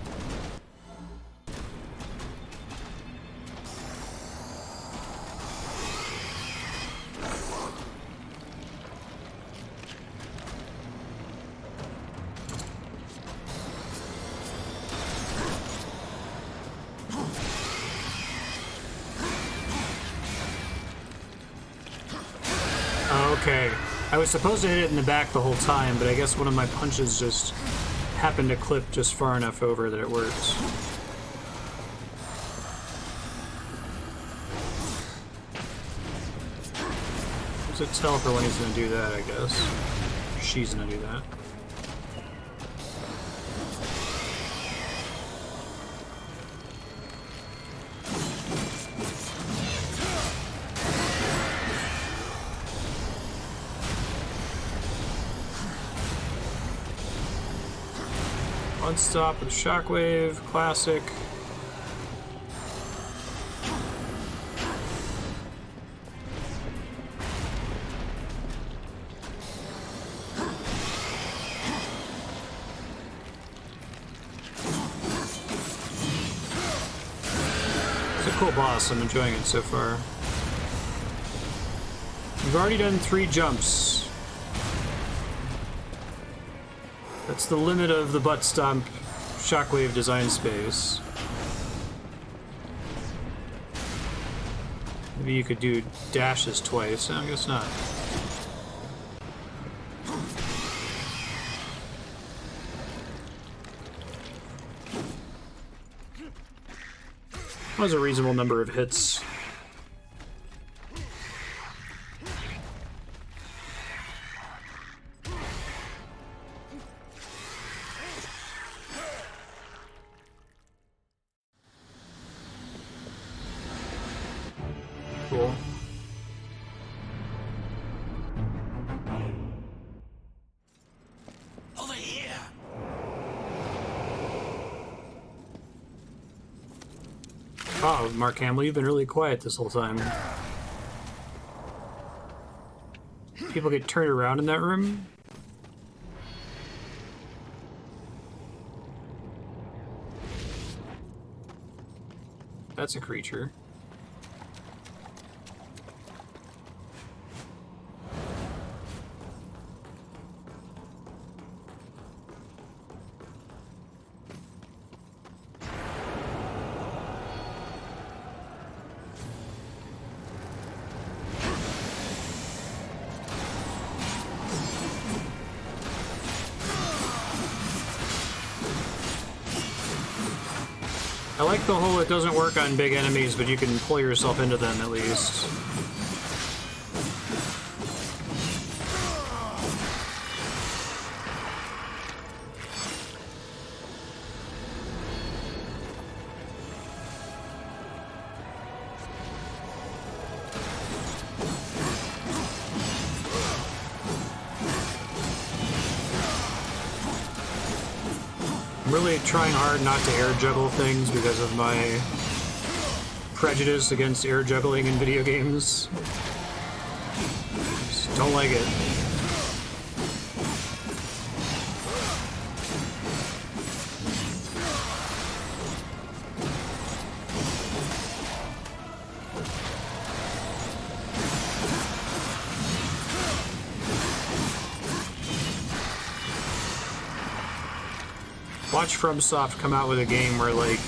Okay, I was supposed to hit it in the back the whole time, but I guess one of my punches just happened to clip just far enough over that it works. There's a tell for when he's gonna do that, I guess. She's gonna do that. One stop with shockwave, classic. It's a cool boss, I'm enjoying it so far. We've already done 3 jumps. That's the limit of the butt stomp shockwave design space. Maybe you could do dashes twice. No, I guess not. That was a reasonable number of hits. Cool. Over here! Oh, Mark Hamill, you've been really quiet this whole time. People get turned around in that room? That's a creature. I like the whole it doesn't work on big enemies, but you can pull yourself into them at least. I'm really trying hard not to air juggle things because of my prejudice against air juggling in video games. Just don't like it. Watch FromSoft come out with a game where, like,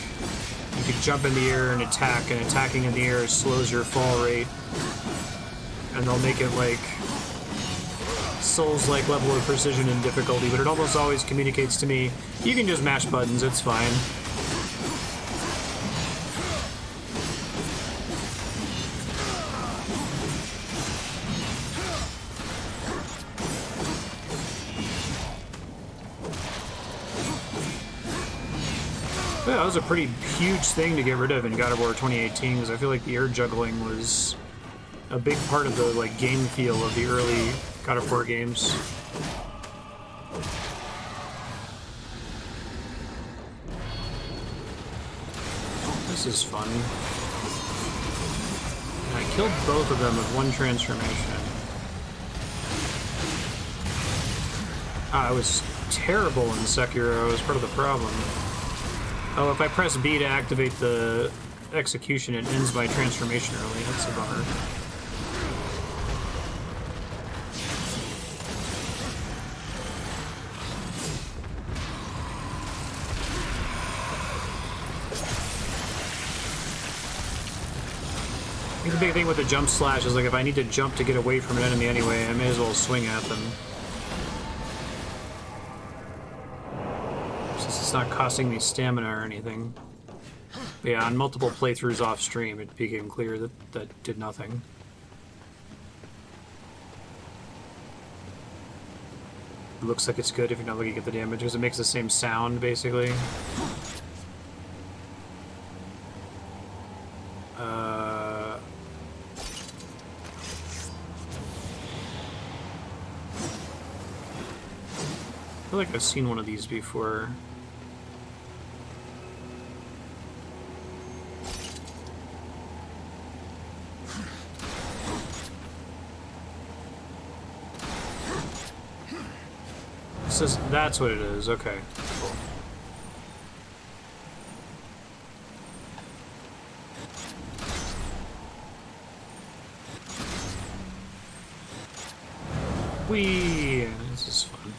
you could jump in the air and attack, and attacking in the air slows your fall rate. And they'll make it, like, Souls-like level of precision and difficulty, but it almost always communicates to me, you can just mash buttons, it's fine. Yeah, that was a pretty huge thing to get rid of in God of War 2018, because I feel like the air juggling was a big part of the like game feel of the early God of War games. This is fun. And I killed both of them with one transformation. I was terrible in Sekiro, it was part of the problem. Oh, if I press B to activate the execution, it ends my transformation early. That's a bummer. I think the big thing with the jump slash is, like, if I need to jump to get away from an enemy anyway, I may as well swing at them. It's not costing me stamina or anything. But yeah, on multiple playthroughs off stream, it became clear that that did nothing. It looks like it's good if you're not looking at the damage, because it makes the same sound, basically. I feel like I've seen one of these before. That's what it is, okay. Cool. Whee! This is fun.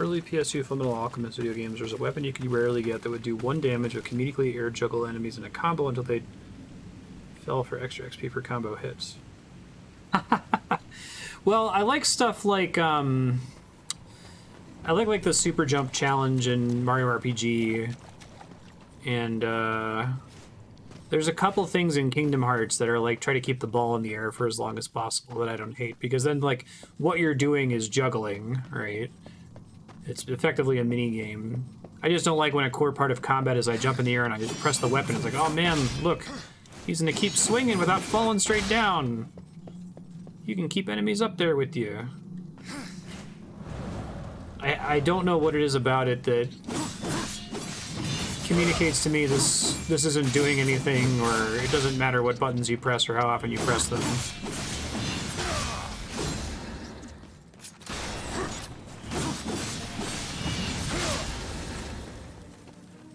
Early PS2 Fundamental Alchemist video games, there's a weapon you could rarely get that would do 1 damage but comedically air juggle enemies in a combo until they fell for extra XP per combo hits. Well, I like stuff like I like the super jump challenge in Mario RPG, and there's a couple things in Kingdom Hearts that are like try to keep the ball in the air for as long as possible that I don't hate, because then like what you're doing is juggling, right? It's effectively a mini game. I just don't like when a core part of combat is I jump in the air and I just press the weapon. It's like, oh man, look, he's gonna keep swinging without falling straight down. You can keep enemies up there with you. I don't know what it is about it that communicates to me this isn't doing anything, or it doesn't matter what buttons you press or how often you press them.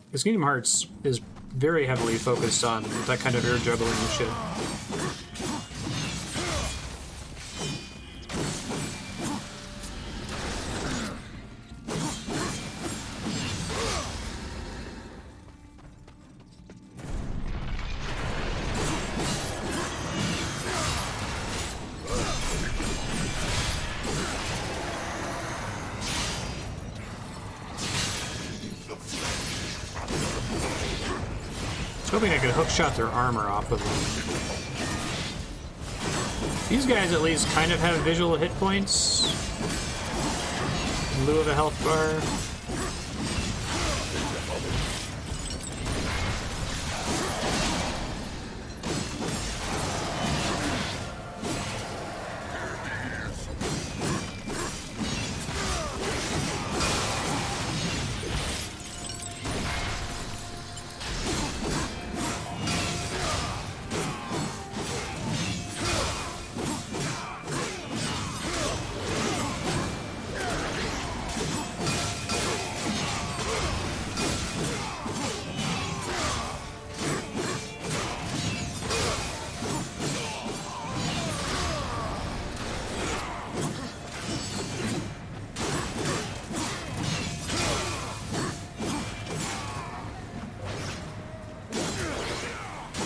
Because Kingdom Hearts is very heavily focused on that kind of air juggling and shit. Hoping I could hookshot their armor off of them. These guys at least kind of have visual hit points in lieu of a health bar.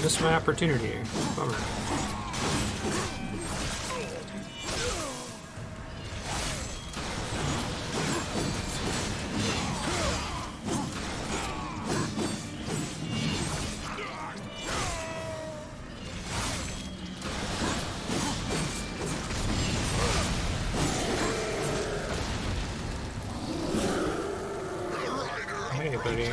Missed my opportunity. Bummer. Hey, buddy.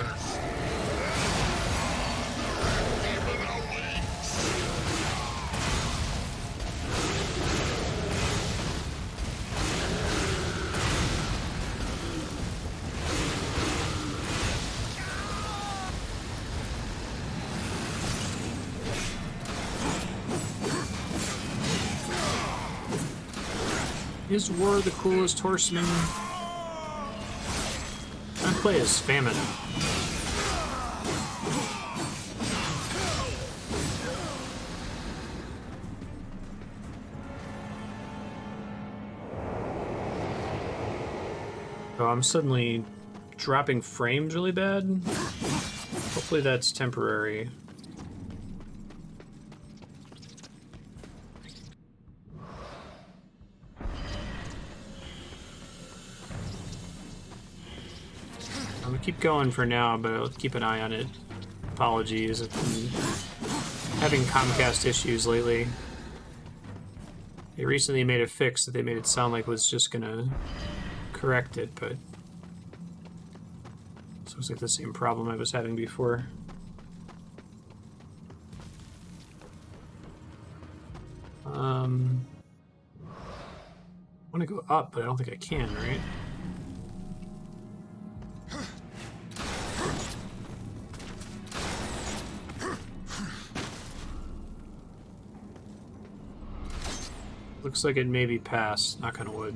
Is War the coolest horseman? I play as Famine. Oh, I'm suddenly dropping frames really bad. Hopefully that's temporary. I'm gonna keep going for now, but I'll keep an eye on it. Apologies, I've been having Comcast issues lately. They recently made a fix that they made it sound like was just gonna correct it, but it looks like the same problem I was having before. I want to go up, but I don't think I can, right? Looks like it may be past, knock on wood.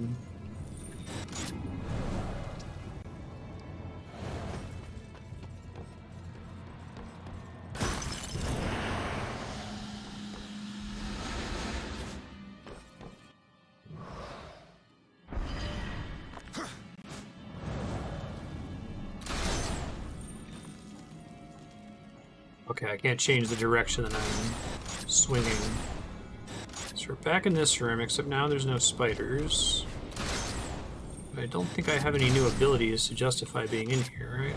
Okay, I can't change the direction that I'm swinging. So we're back in this room, except now there's no spiders. But I don't think I have any new abilities to justify being in here, right?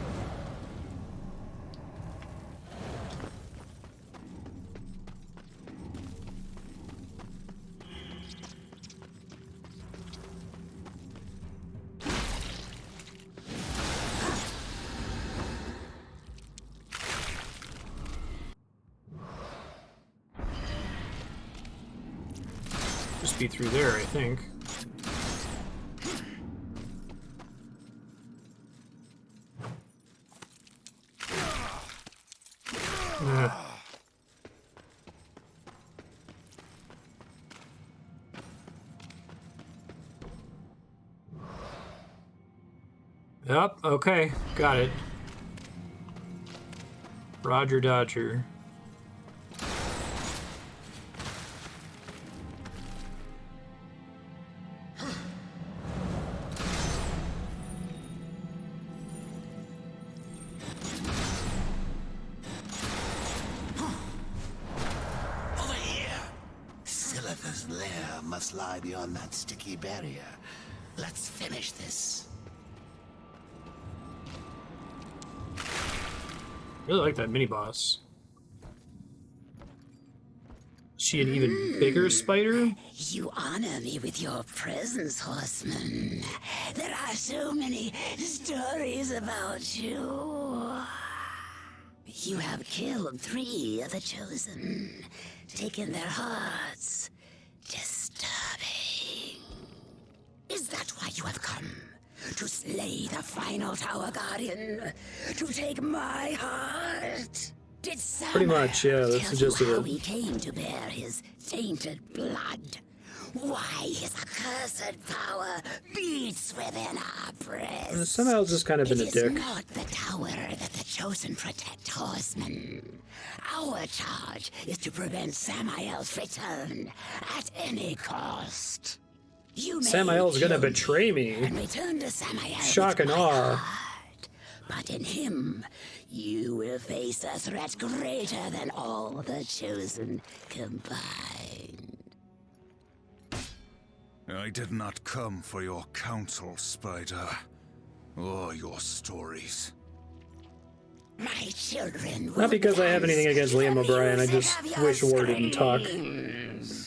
Just be through there, I think. Yep, okay, got it. Roger Dodger. Over here! Silith's lair must lie beyond that sticky barrier. Let's finish this. Really like that mini boss. Is she an even bigger spider? You honor me with your presence, horseman. There are so many stories about you. You have killed 3 of the chosen, taken their hearts. Disturbing. Is that why you have come? To slay the final Tower Guardian? To take my heart? Did Pretty much, yeah, that's tell the gist you of how it. he came to bear his tainted blood? Why his accursed power beats within our breasts? Somehow it's just kind of been a It dick. is not the tower that the chosen protect, horsemen. Our charge is to prevent Samael's return at any cost. You may Samael's gonna kill me betray me. and return to Samael Shock with and my awe. heart. But in him, you will face a threat greater than all the chosen combined. I did not come for your counsel, Spider, or your stories. My children will Not because I have dance anything against to the Liam O'Brien, I music just of your wish War didn't talk. screams.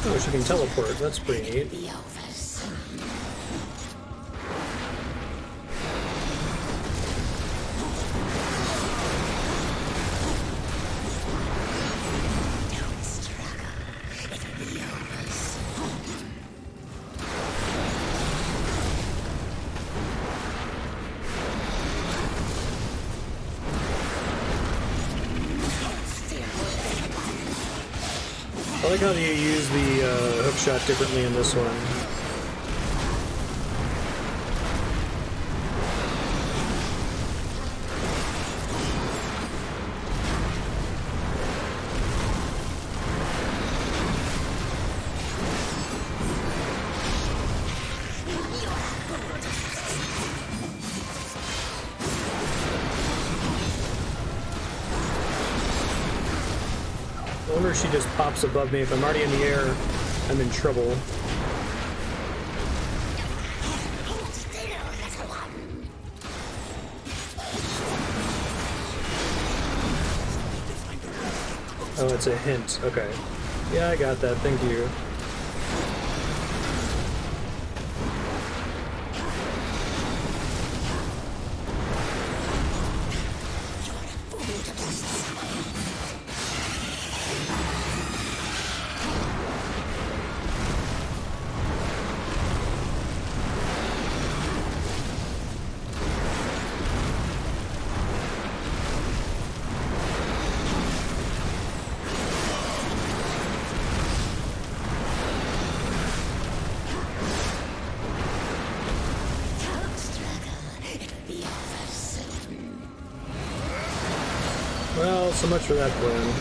Oh, she can teleport. That's pretty neat. Be over soon. Don't struggle. It'll be over soon. I like how you use the hook shot differently in this one. I wonder if she just pops above me. If I'm already in the air, I'm in trouble. Oh, it's a hint. Okay. Yeah, I got that. Thank you. so much for that plan.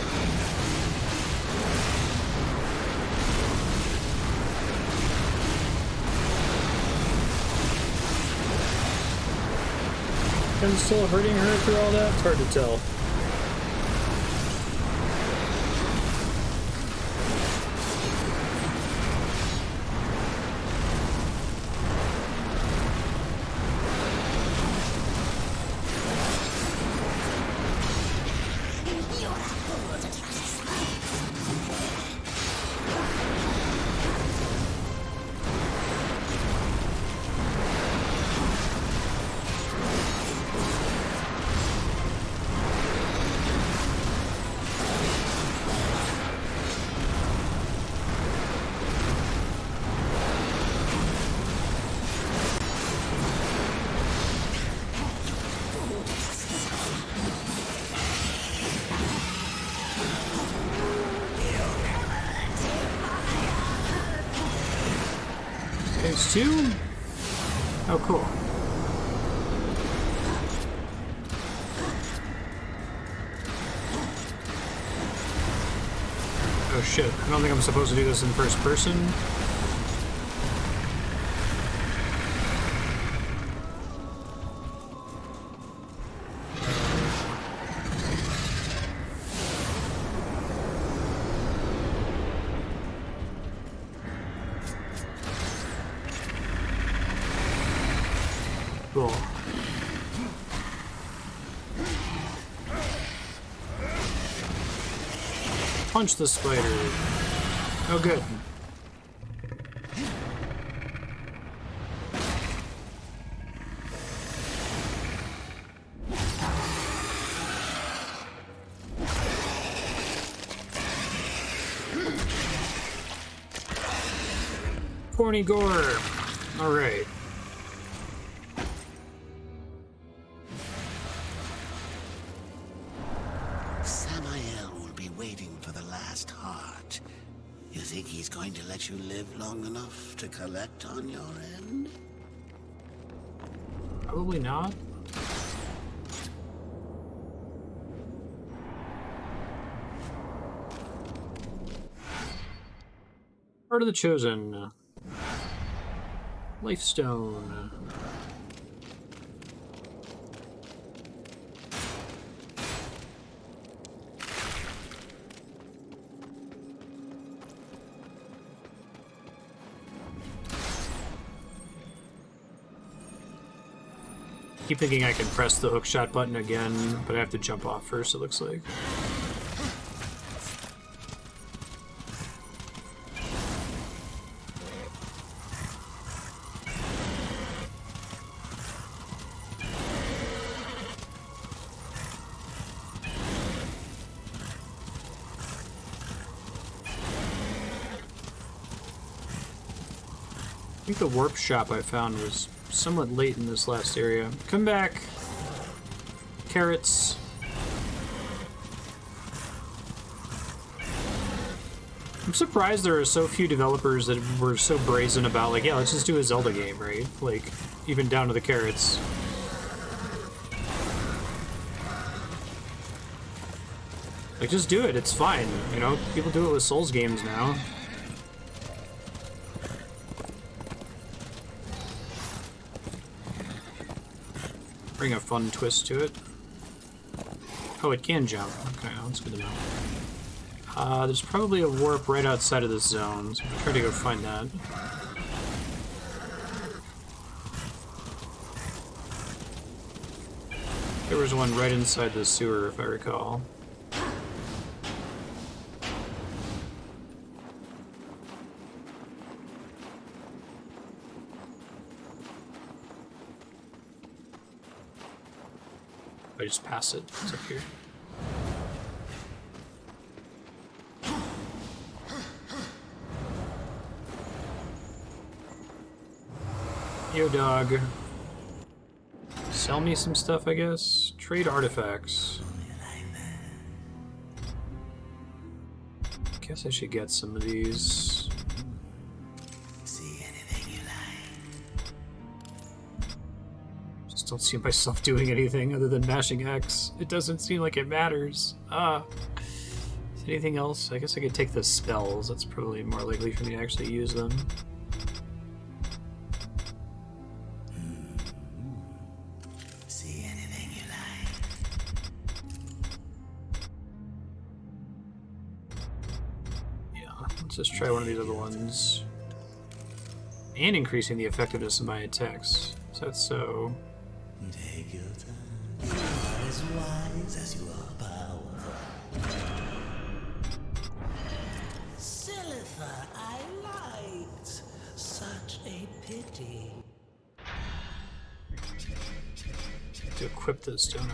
I'm still hurting her through all that? It's hard to tell. Phase 2? Oh, cool. Oh shit, I don't think I'm supposed to do this in first person. Cool. Punch the spider. Oh, good. Corny gore. All right. You think he's going to let you live long enough to collect on your end? Probably not. Part of the Chosen. Lifestone. Keep thinking I can press the hookshot button again, but I have to jump off first, it looks like. I think the warp shop I found was somewhat late in this last area. Come back! Carrots. I'm surprised there are so few developers that were so brazen about, like, yeah, let's just do a Zelda game, right? Like, even down to the carrots. Like, just do it, it's fine, you know? People do it with Souls games now. Bring a fun twist to it. Oh, it can jump. Okay, that's good to know. There's probably a warp right outside of this zone, so I'll try to go find that. There was one right inside the sewer, if I recall. I just pass it. It's up here. Yo, dog. Sell me some stuff, I guess. Trade artifacts. Guess I should get some of these. don't see myself doing anything other than mashing X. It doesn't seem like it matters. Is anything else? I guess I could take the spells. That's probably more likely for me to actually use them. See anything you like? Yeah, let's just try one of these other ones. And increasing the effectiveness of my attacks. So that's so. Take your time. You are as wise as you are powerful. Silitha, I liked. Such a pity. To equip this, don't I?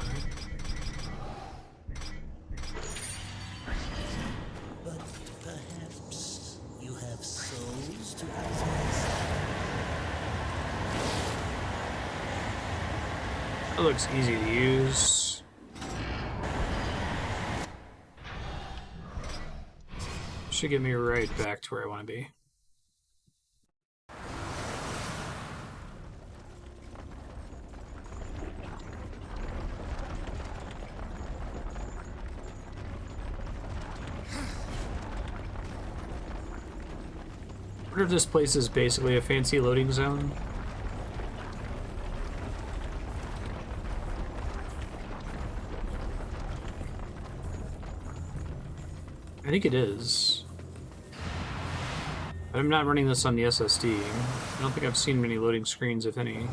But perhaps you have souls to ask. That looks easy to use. Should get me right back to where I want to be. I wonder if this place is basically a fancy loading zone. I think it is. But I'm not running this on the SSD. I don't think I've seen many loading screens, if any.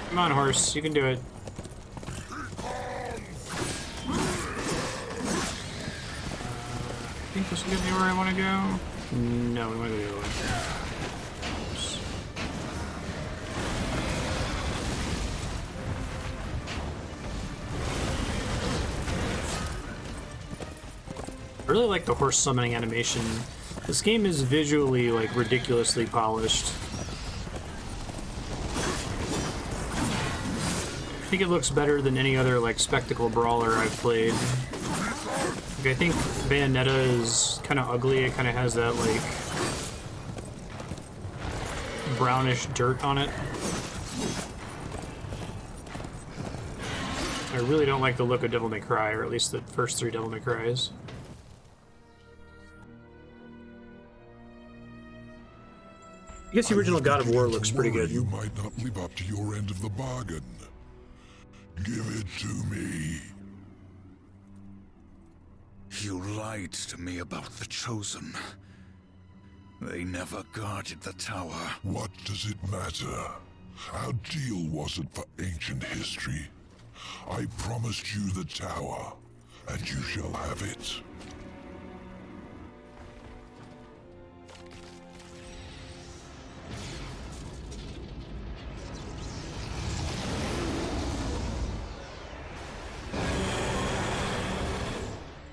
Come on, horse, you can do it. I think this will get me where I want to go. No, we want to go the other way. I really like the horse summoning animation. This game is visually, like, ridiculously polished. I think it looks better than any other, like, spectacle brawler I've played. Like, I think Bayonetta is kind of ugly. It kind of has that, like, brownish dirt on it. I really don't like the look of Devil May Cry, or at least the first 3 Devil May Cries. I guess the original God of War looks pretty good. You might not live up to your end of the bargain. Give it to me. You lied to me about the Chosen. They never guarded the tower. What does it matter? Our deal wasn't for ancient history. I promised you the tower, and you shall have it.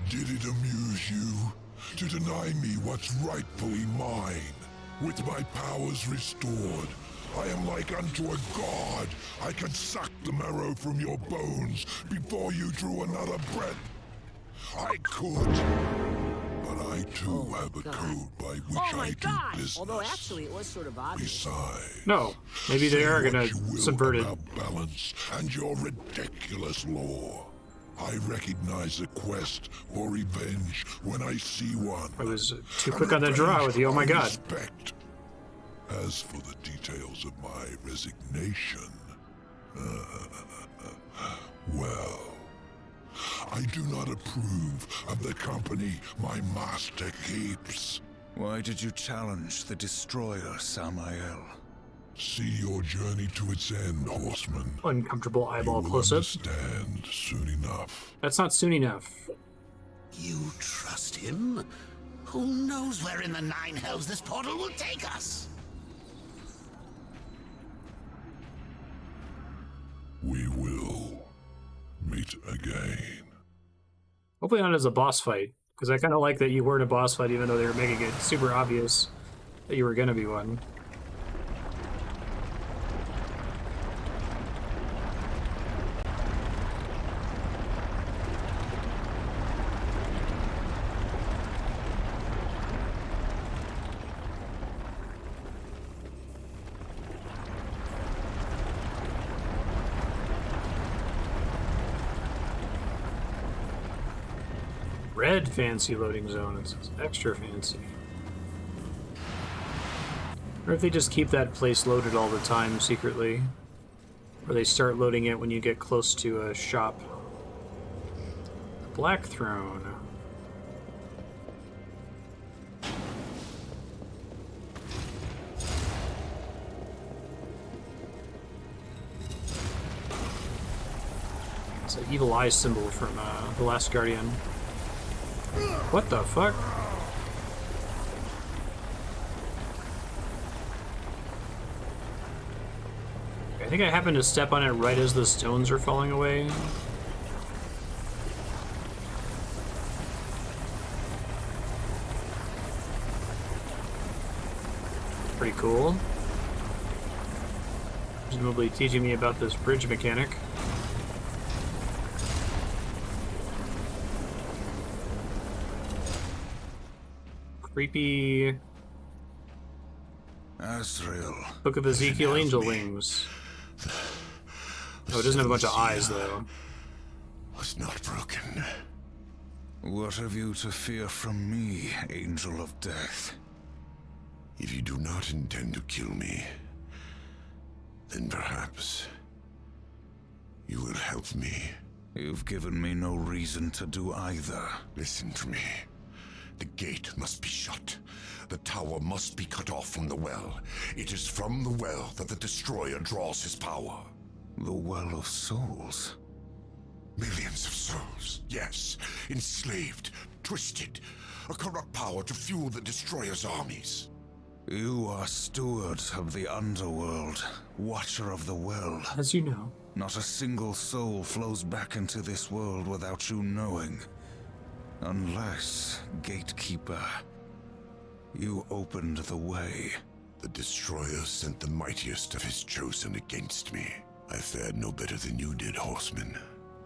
Did it amuse you to deny me what's rightfully mine? With my powers restored, I am like unto a god. I can suck the marrow from your bones before you drew another breath. I could, but I too have a code by which I do business. Although actually it was sort of obvious. Besides, No, maybe they are gonna say what you will subvert it. about balance and your ridiculous law. I recognize a quest for revenge when I see one. I was too quick on the draw with you, oh my god. Respect. As for the details of my resignation, well, I do not approve of the company my master keeps. Why did you challenge the destroyer, Samael? See your journey to its end, horseman. Uncomfortable eyeball You will close-up. understand soon enough. That's not soon enough. You trust him? Who knows where in the 9 hells this portal will take us? We will meet again. Hopefully not as a boss fight, because I kind of like that you weren't a boss fight even though they were making it super obvious that you were going to be one. Red fancy loading zone. It's extra fancy. Or if they just keep that place loaded all the time secretly. Or they start loading it when you get close to a shop. The Black Throne. It's an evil eye symbol from The Last Guardian. What the fuck? I think I happened to step on it right as the stones are falling away. Pretty cool. Presumably teaching me about this bridge mechanic. Creepy Azrael. Book of Ezekiel Angel Wings. Oh, it doesn't have a bunch of eyes, though. Was not broken. What have you to fear from me, Angel of Death? If you do not intend to kill me, then perhaps you will help me. You've given me no reason to do either. Listen to me. The gate must be shut. The tower must be cut off from the well. It is from the well that the Destroyer draws his power. The Well of Souls? Millions of souls, yes. Enslaved, twisted. A corrupt power to fuel the Destroyer's armies. You are steward of the underworld, watcher of the well. As you know. Not a single soul flows back into this world without you knowing. Unless, gatekeeper, you opened the way. The Destroyer sent the mightiest of his chosen against me. I fared no better than you did, horseman,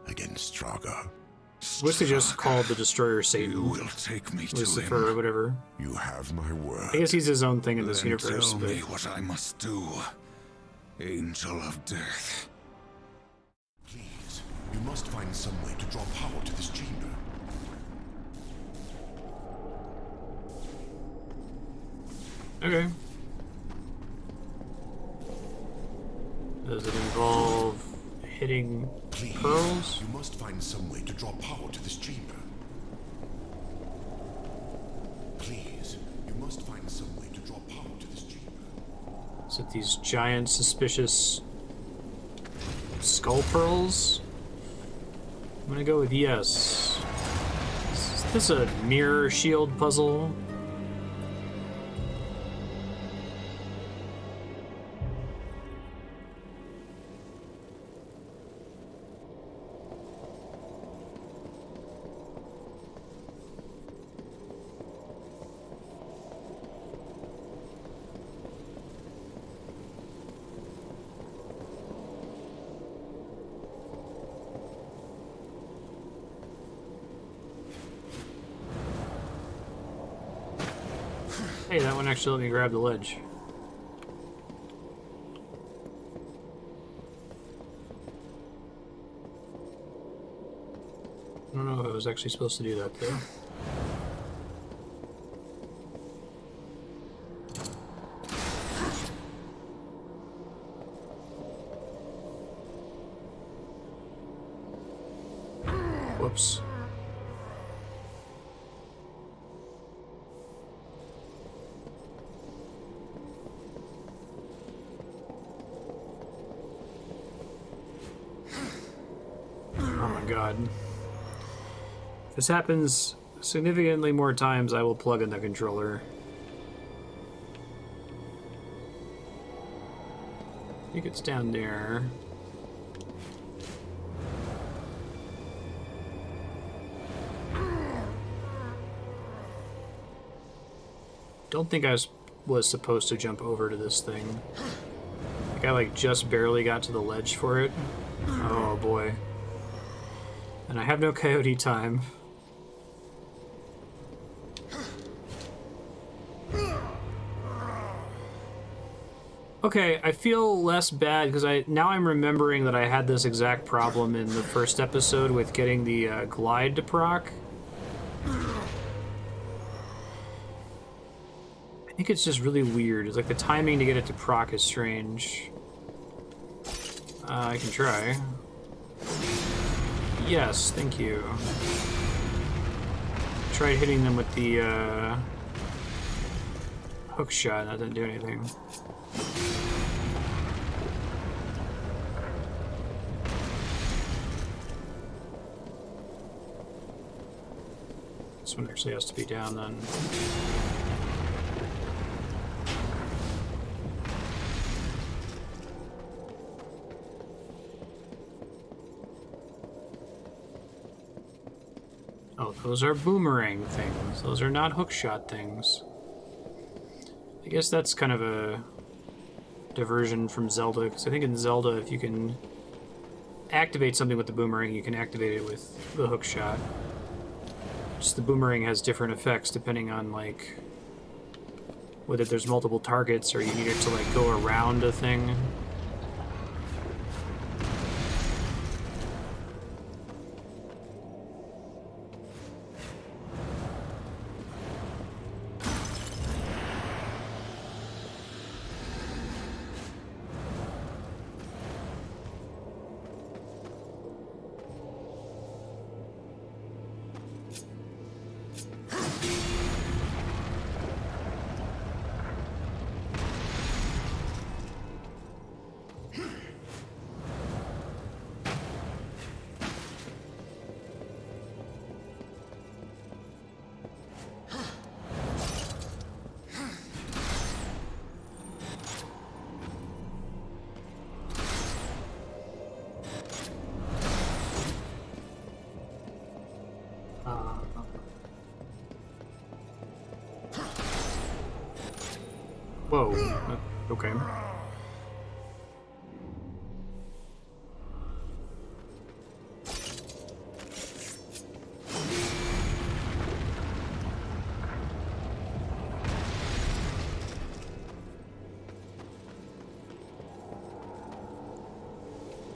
against Straga. Wish they just called the Destroyer Satan. You will take me to Lucifer or him. whatever. You have my word. I guess he's his own thing in this Then universe. tell But me what I must do, Angel of Death. Please, you must find some way to draw power to this chamber. okay. Does it involve hitting Please, pearls? you must find some way to draw power to this chamber. Please, you must find some way to draw power to this chamber. Is it these giant, suspicious skull pearls? I'm gonna go with yes. Is this a mirror shield puzzle? Hey, that one actually let me grab the ledge. I don't know if I was actually supposed to do that, though. Whoops. Oh my god. If this happens significantly more times, I will plug in the controller. I think it's down there. Don't think I was supposed to jump over to this thing. I think I like just barely got to the ledge for it. Oh boy. And I have no coyote time. Okay, I feel less bad because now I'm remembering that I had this exact problem in the first episode with getting the glide to proc. I think it's just really weird. It's like the timing to get it to proc is strange. I can try. Yes, thank you. Tried hitting them with the hook shot, and that didn't do anything. This one actually has to be down then. Oh, those are boomerang things. Those are not hookshot things. I guess that's kind of a diversion from Zelda, because I think in Zelda, if you can activate something with the boomerang, you can activate it with the hookshot. Just the boomerang has different effects depending on, like, whether there's multiple targets or you need it to, like, go around a thing. Whoa. Okay. I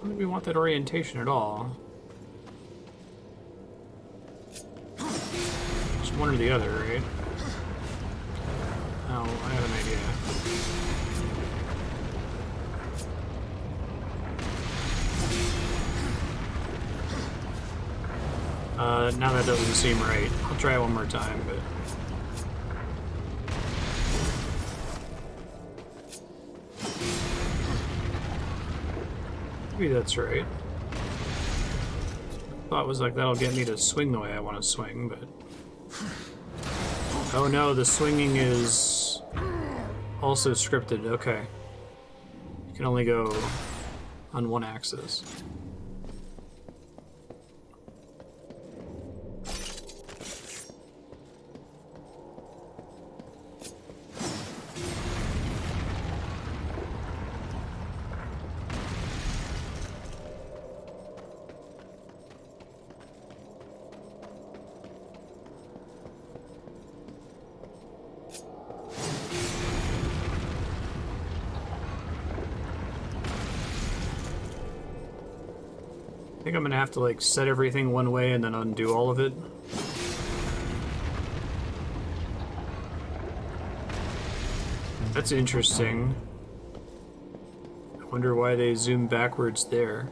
don't think we want that orientation at all. Just one or the other, right? Oh, I have an idea. Now that doesn't seem right. I'll try it one more time, but... maybe that's right. Thought it was like that'll get me to swing the way I want to swing, but... oh no, the swinging is also scripted. Okay. You can only go on one axis. I think I'm gonna have to like set everything one way and then undo all of it. That's interesting. I wonder why they zoom backwards there.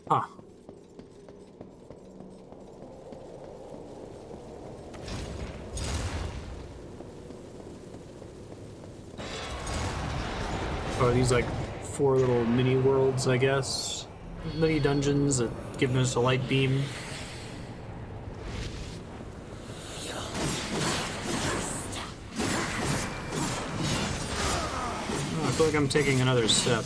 Huh. Oh, these like 4 little mini worlds, I guess. Mini dungeons that give us a light beam. Oh, I feel like I'm taking another step.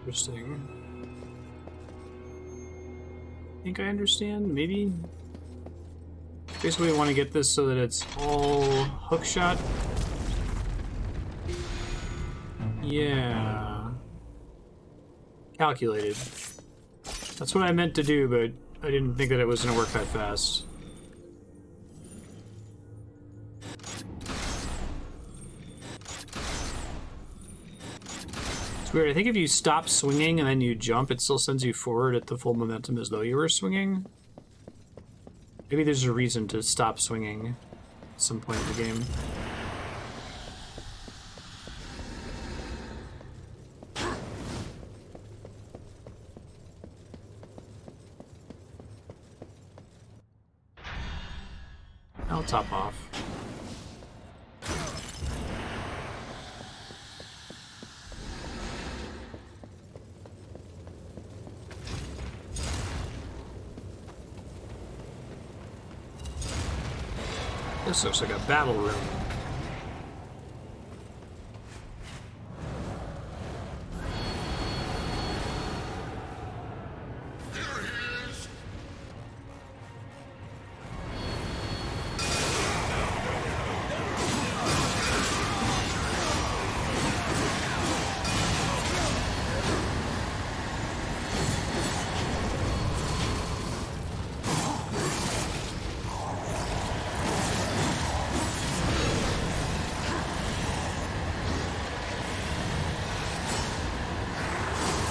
Interesting. I think I understand, maybe? Basically, we want to get this so that it's all hook shot. Yeah. Calculated. That's what I meant to do, but I didn't think that it was going to work that fast. It's weird. I think if you stop swinging and then you jump, it still sends you forward at the full momentum as though you were swinging. Maybe there's a reason to stop swinging at some point in the game. I'll top off. This looks like a battle room.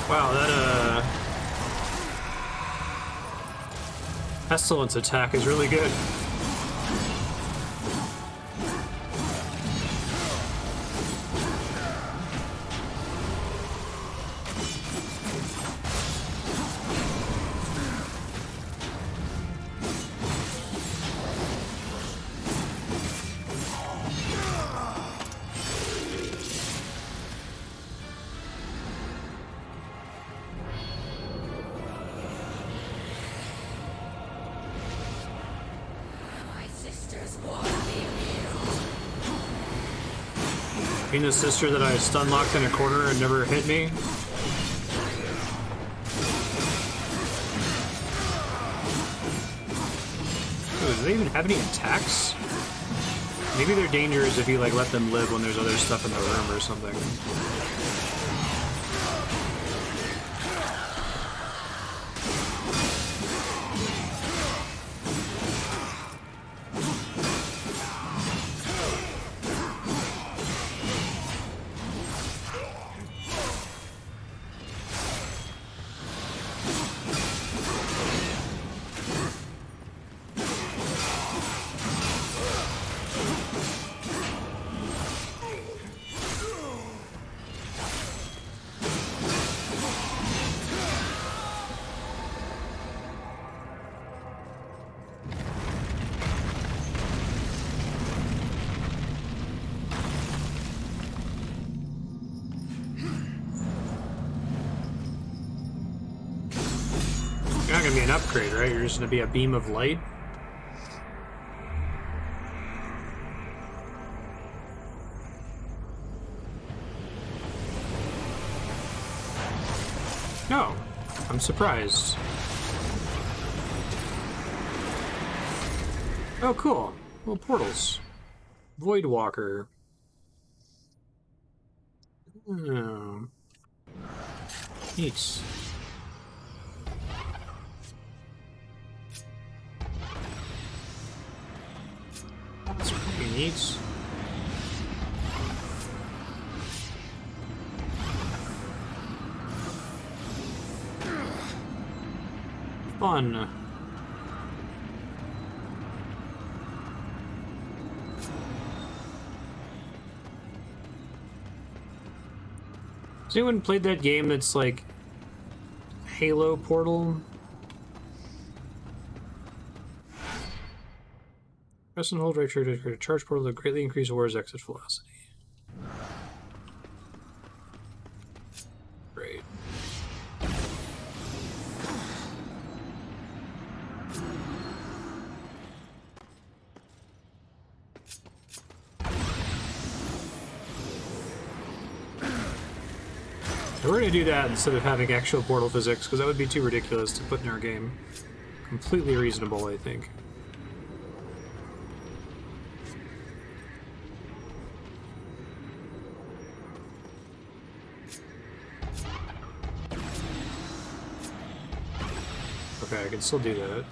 Wow, that pestilence attack is really good. Being the sister that I stun locked in a corner and never hit me. Ooh, do they even have any attacks? Maybe they're dangerous if you like let them live when there's other stuff in the room or something. You're not gonna be an upgrade, right? You're just gonna be a beam of light? No. I'm surprised. Oh, cool. Little portals. Void Walker. Oh. Neat. That's pretty neat. Fun. Has anyone played that game that's like Halo Portal? Press and hold right trigger to create a charge portal to greatly increase Aura's exit velocity. Great. And we're gonna do that instead of having actual portal physics, because that would be too ridiculous to put in our game. Completely reasonable, I think. Okay, I can still do that.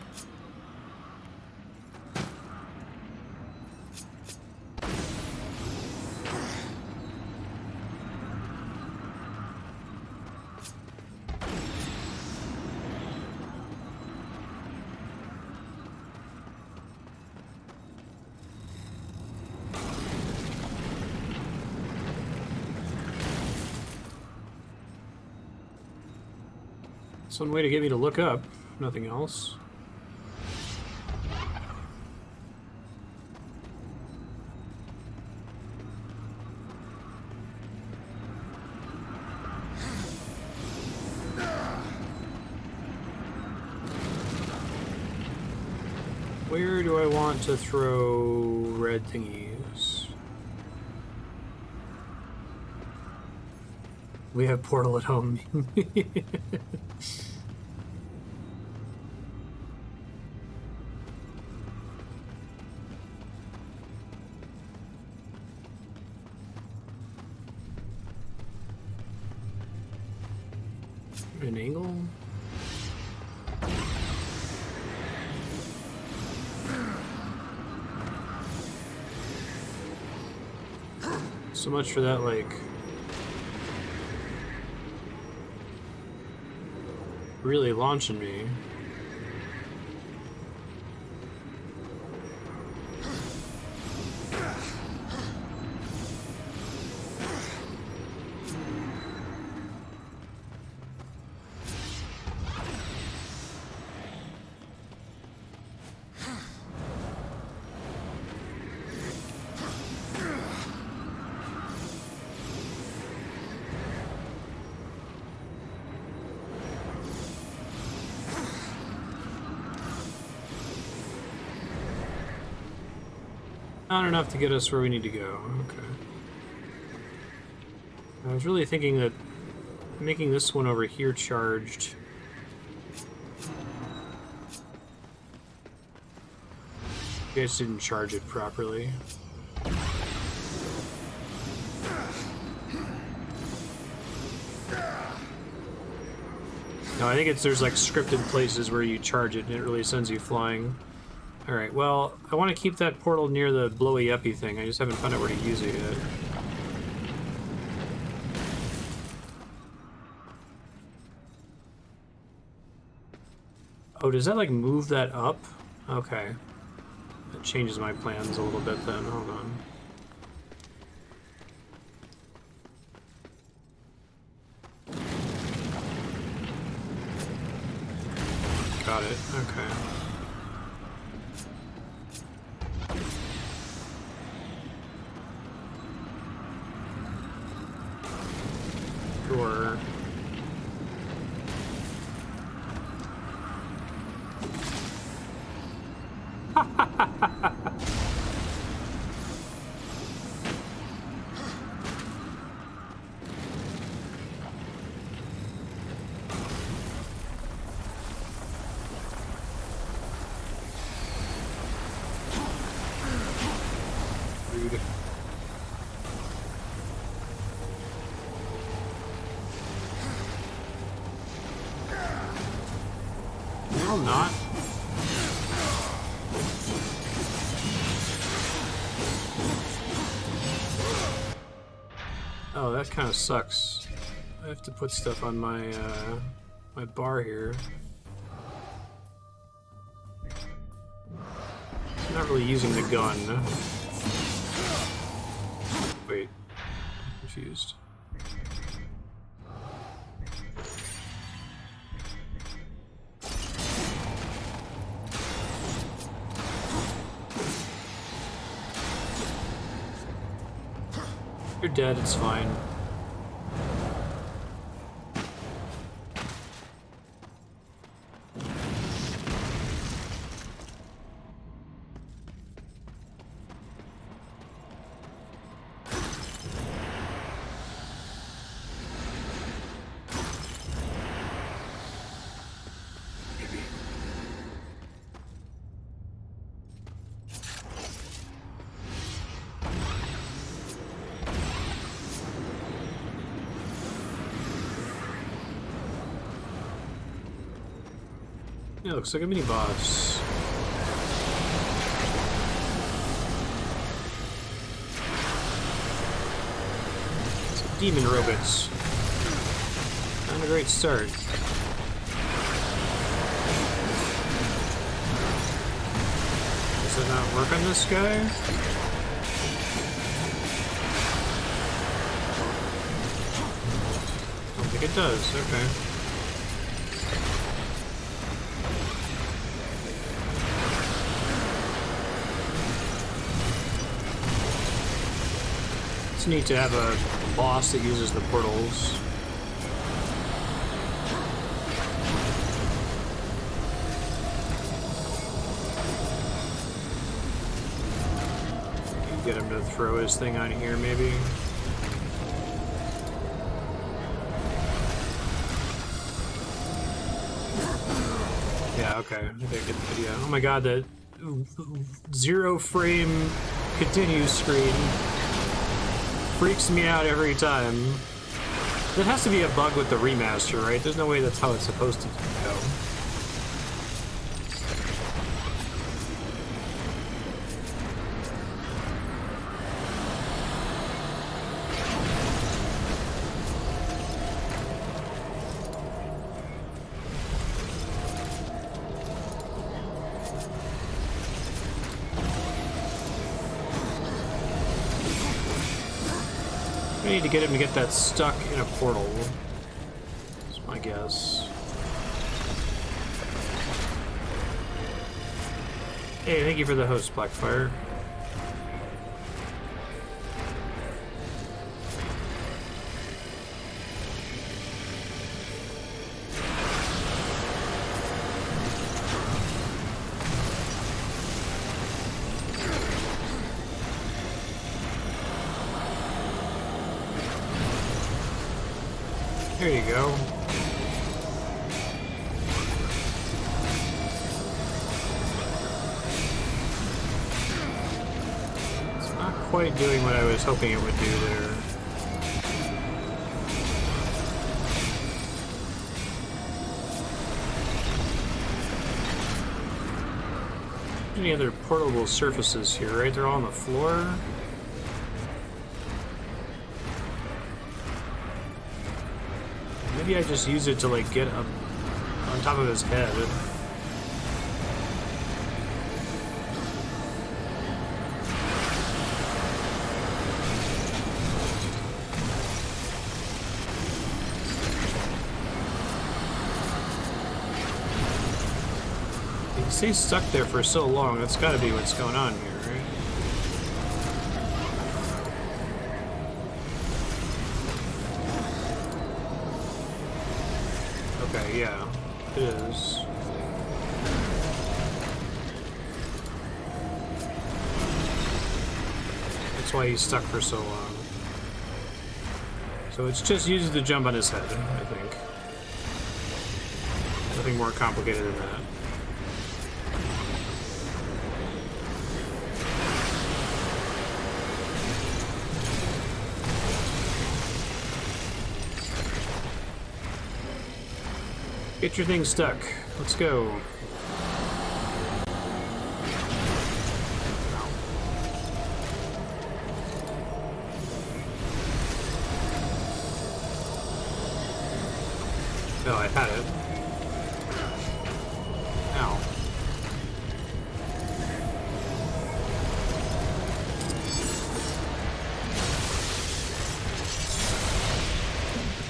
It's one way to get me to look up, nothing else. Where do I want to throw red thingies? We have portal at home. An angle? So much for that, like, really launching me. Not enough to get us where we need to go. Okay. I was really thinking that making this one over here charged. You guys didn't charge it properly. No, I think there's like scripted places where you charge it and it really sends you flying. Alright, well, I want to keep that portal near the blowy uppy thing. I just haven't found out where to use it yet. Oh, does that like move that up? Okay. That changes my plans a little bit then. Hold on. Got it. Okay. Sure. Rude. No, I'm not. Oh, that kind of sucks. I have to put stuff on my my bar here. I'm not really using the gun. Wait, I'm confused. You're dead, it's fine. Yeah, looks like a mini boss. Some demon robots. Not a great start. Does it not work on this guy? I don't think it does. Okay. It's neat to have a boss that uses the portals. Get him to throw his thing on here, maybe. Yeah, okay. I think I get the video. Oh my god, the 0 frame continue screen freaks me out every time. That has to be a bug with the remaster, right? There's no way that's how it's supposed to go. I need to get him to get that stuck in a portal. That's my guess. Hey, thank you for the host, Blackfire. There you go. It's not quite doing what I was hoping it would do there. Any other portable surfaces here, right? They're all on the floor. Maybe I just use it to, like, get up on top of his head. He stays stuck there for so long, that's gotta be what's going on here, right? Okay, yeah, it is. That's why he's stuck for so long. So it's just uses the jump on his head, I think. Nothing more complicated than that. Get your thing stuck. Let's go. Oh, I had it. Ow.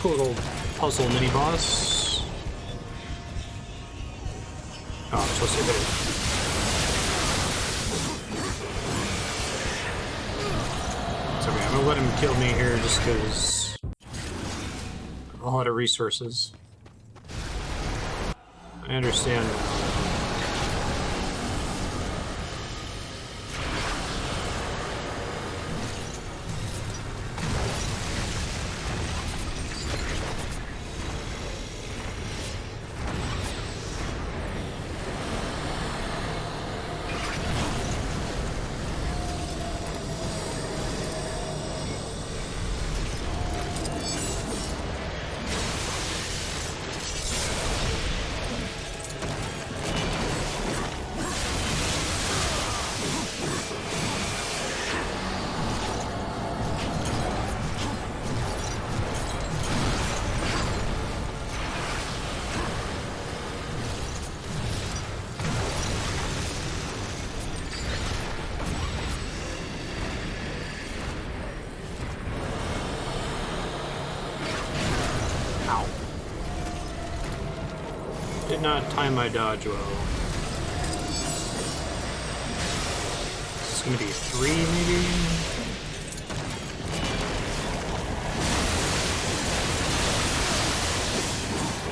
Cool little puzzle mini boss. Oh, I'm supposed to hit it. It's okay, I'm gonna let him kill me here just because I'm all out of resources. I understand. Did not time my dodge well. It's gonna be 3, maybe?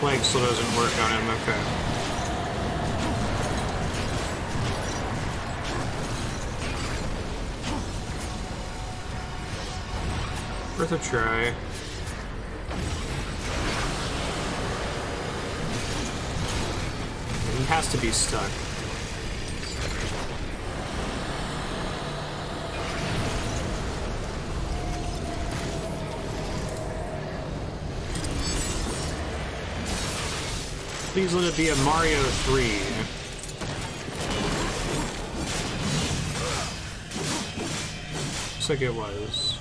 Plank still doesn't work on him, okay. Worth a try. He has to be stuck. Please let it be a Mario 3. Looks like it was.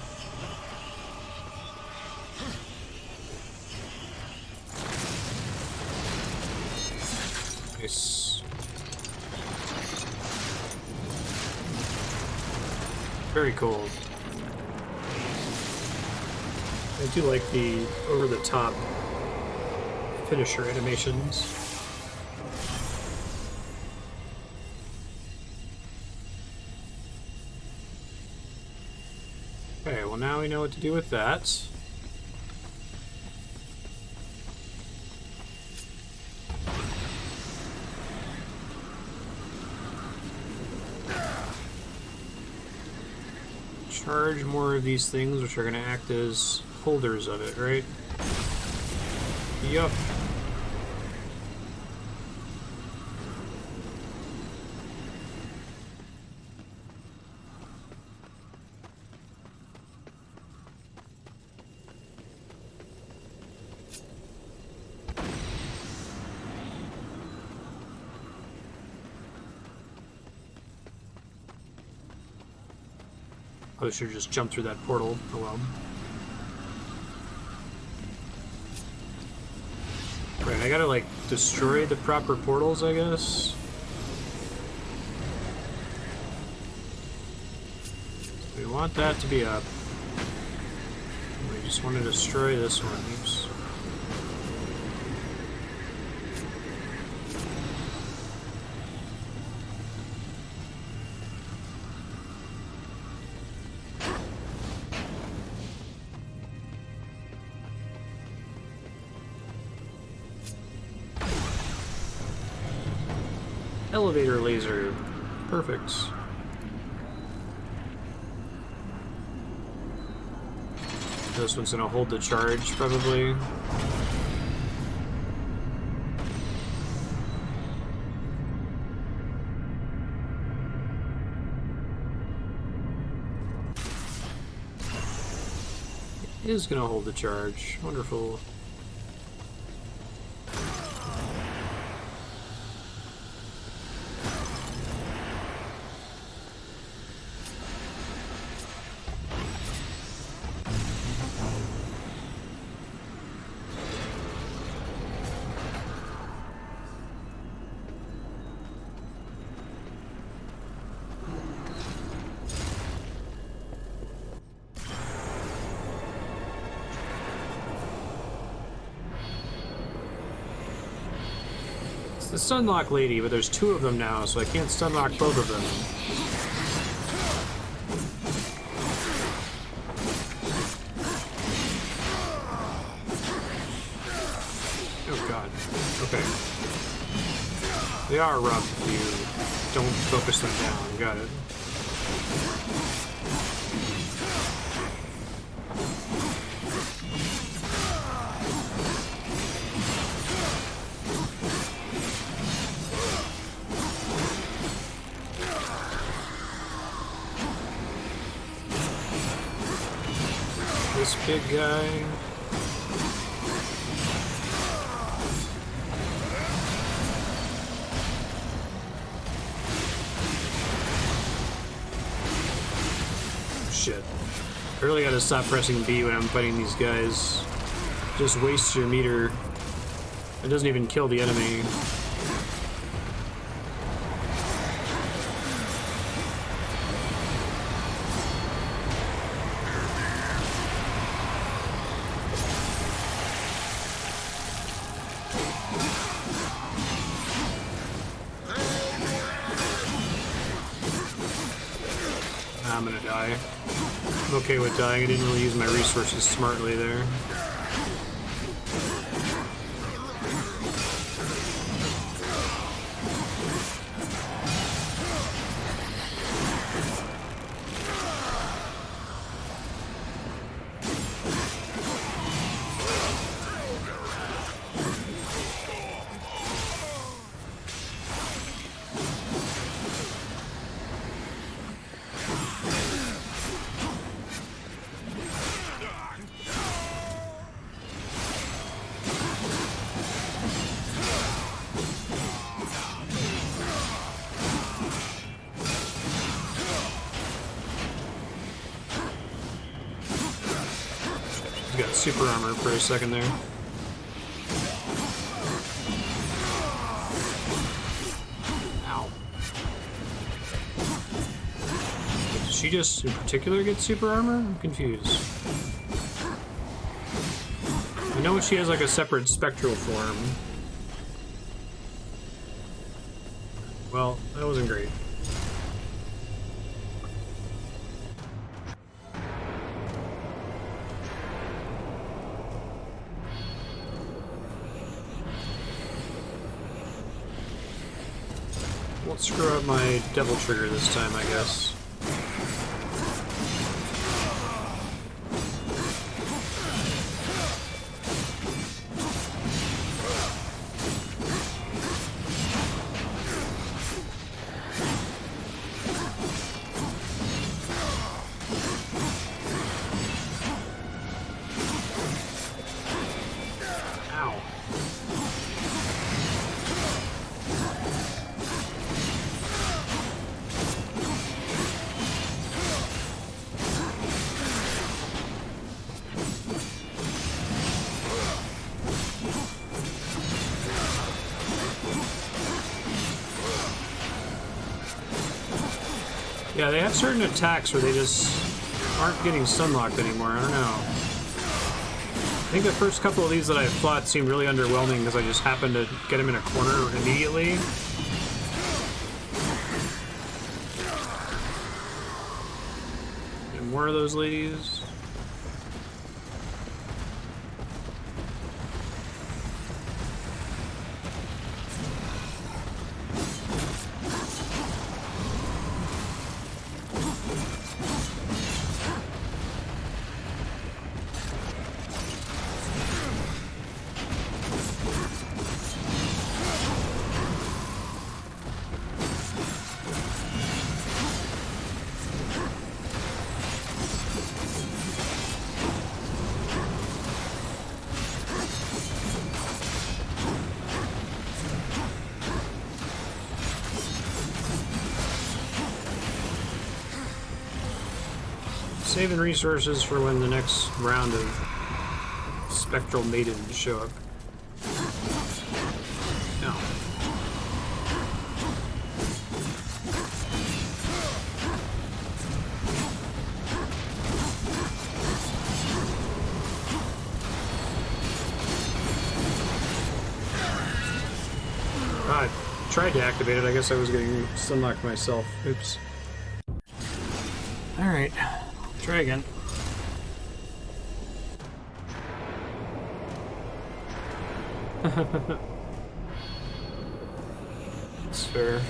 Nice. Very cold. I do like the over-the-top finisher animations. Okay, well now we know what to do with that. Charge more of these things, which are going to act as holders of it, right? Yup. I should have just jumped through that portal. Oh well. Right, I gotta like destroy the proper portals, I guess. We want that to be up. We just want to destroy this one. Oops. Elevator laser. Perfect. This one's gonna hold the charge, probably. It is gonna hold the charge. Wonderful. The Stunlock lady, but there's 2 of them now, so I can't stunlock both of them. Oh god. Okay. They are rough if you don't focus them down. Got it. This big guy. Shit. I really gotta stop pressing B when I'm fighting these guys. Just wastes your meter. It doesn't even kill the enemy. die. I'm okay with dying. I didn't really use my resources smartly there. Got super armor for a second there. Ow. Did she just in particular get super armor? I'm confused. I know she has like a separate spectral form. Well, that wasn't great. Won't screw up my devil trigger this time, I guess. Ow. Yeah, they have certain attacks where they just aren't getting sunlocked anymore. I don't know. I think the first couple of these that I fought seemed really underwhelming because I just happened to get him in a corner immediately. And more of those ladies. Saving resources for when the next round of spectral maidens show up. No. I tried to activate it. I guess I was getting sunlocked myself. Oops. Alright. Try again. That's fair.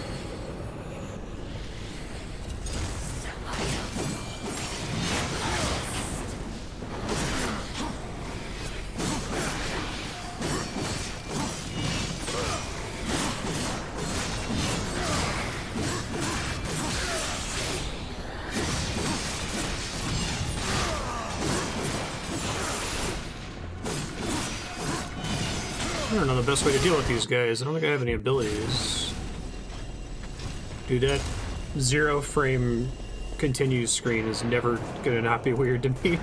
I don't know the best way to deal with these guys. I don't think I have any abilities. Dude, that 0 frame continues screen is never gonna not be weird to me.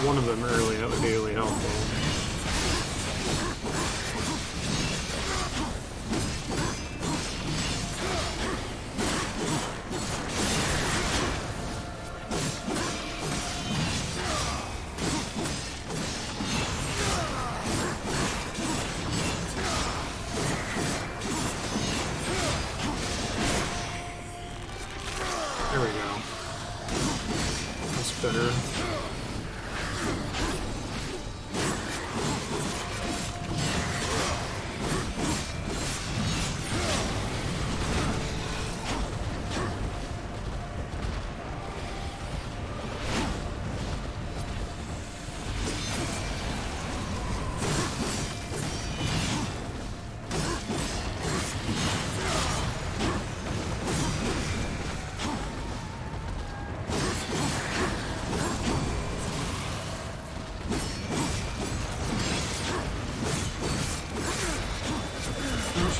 One of them early, that would be really helpful. There we go. That's better.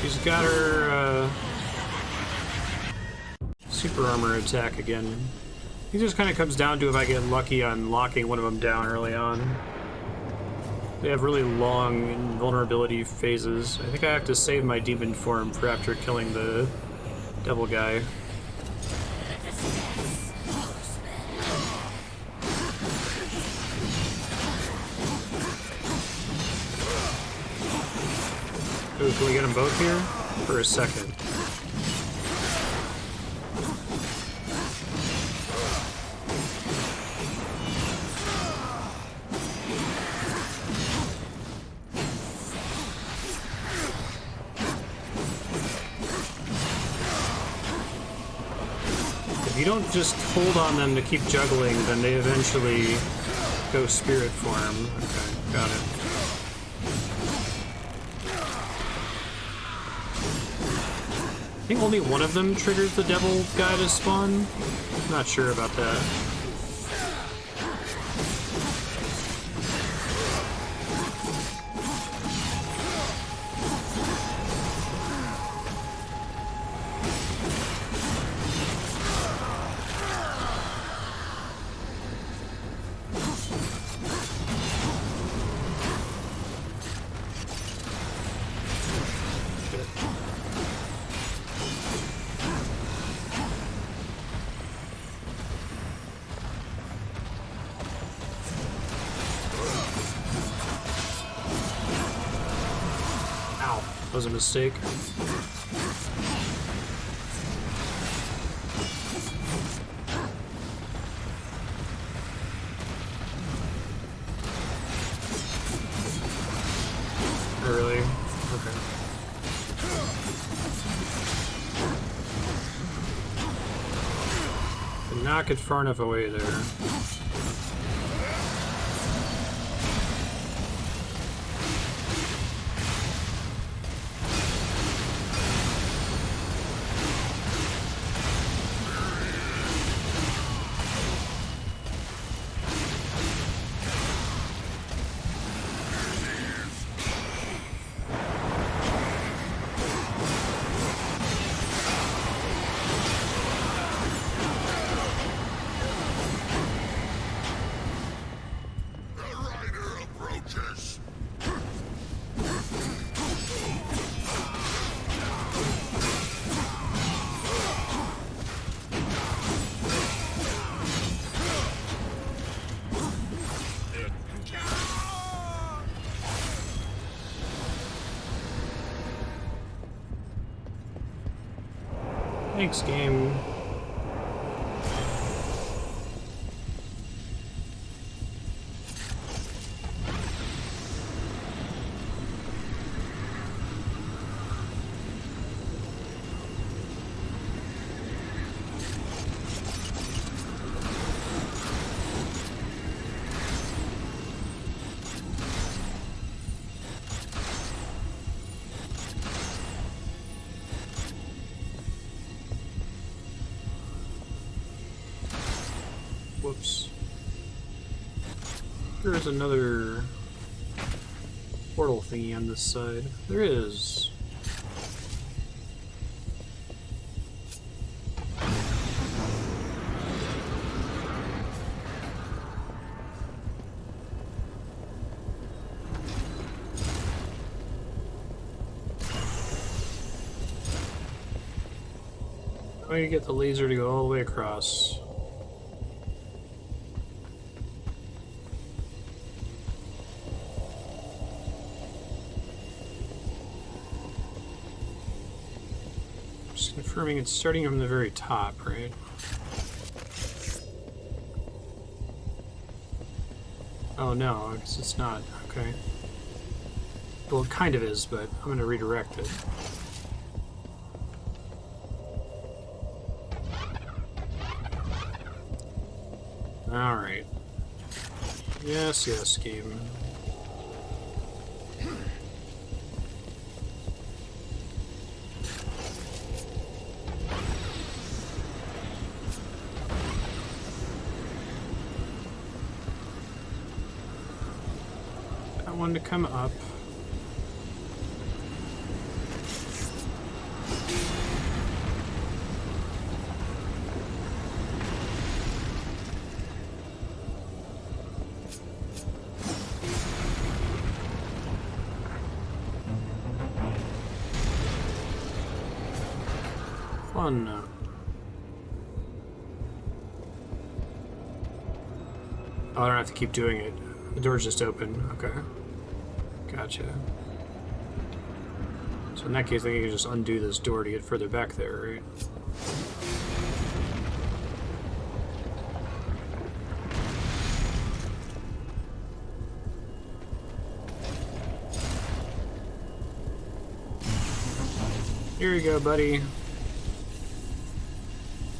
She's got her super armor attack again. It just kind of comes down to if I get lucky on locking one of them down early on. They have really long invulnerability phases. I think I have to save my demon form for after killing the devil guy. Ooh, can we get them both here? For a second. If you don't just hold on them to keep juggling, then they eventually go spirit form. Okay, got it. I think only one of them triggers the devil guy to spawn. Not sure about that. That was a mistake. Oh, really? Okay. Did not get far enough away there. Thanks, game. Whoops. There's another portal thingy on this side. There is. I'm going to get the laser to go all the way across. Confirming it's starting from the very top, right? Oh no, I guess it's not. Okay. Well, it kind of is, but I'm gonna redirect it. Alright. Yes, yes, game. I want to come up. Fun. Oh, I don't have to keep doing it. The door's just open. Okay. Gotcha. So in that case, I think you can just undo this door to get further back there, right? Here you go, buddy.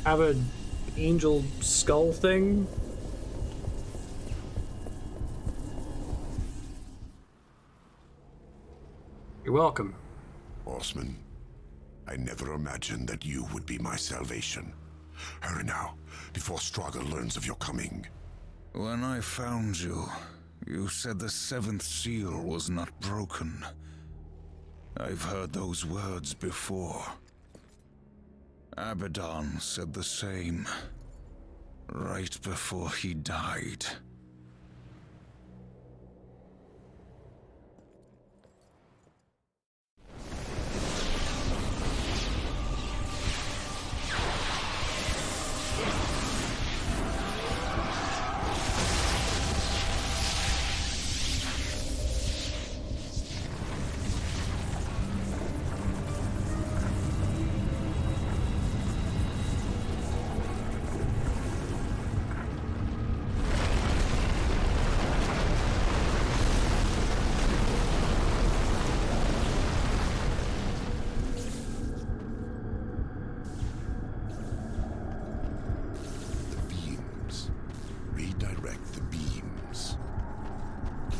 Have a angel skull thing? You're welcome. Horseman, I never imagined that you would be my salvation. Hurry now, before Straga learns of your coming. When I found you, you said the seventh seal was not broken. I've heard those words before. Abaddon said the same, right before he died.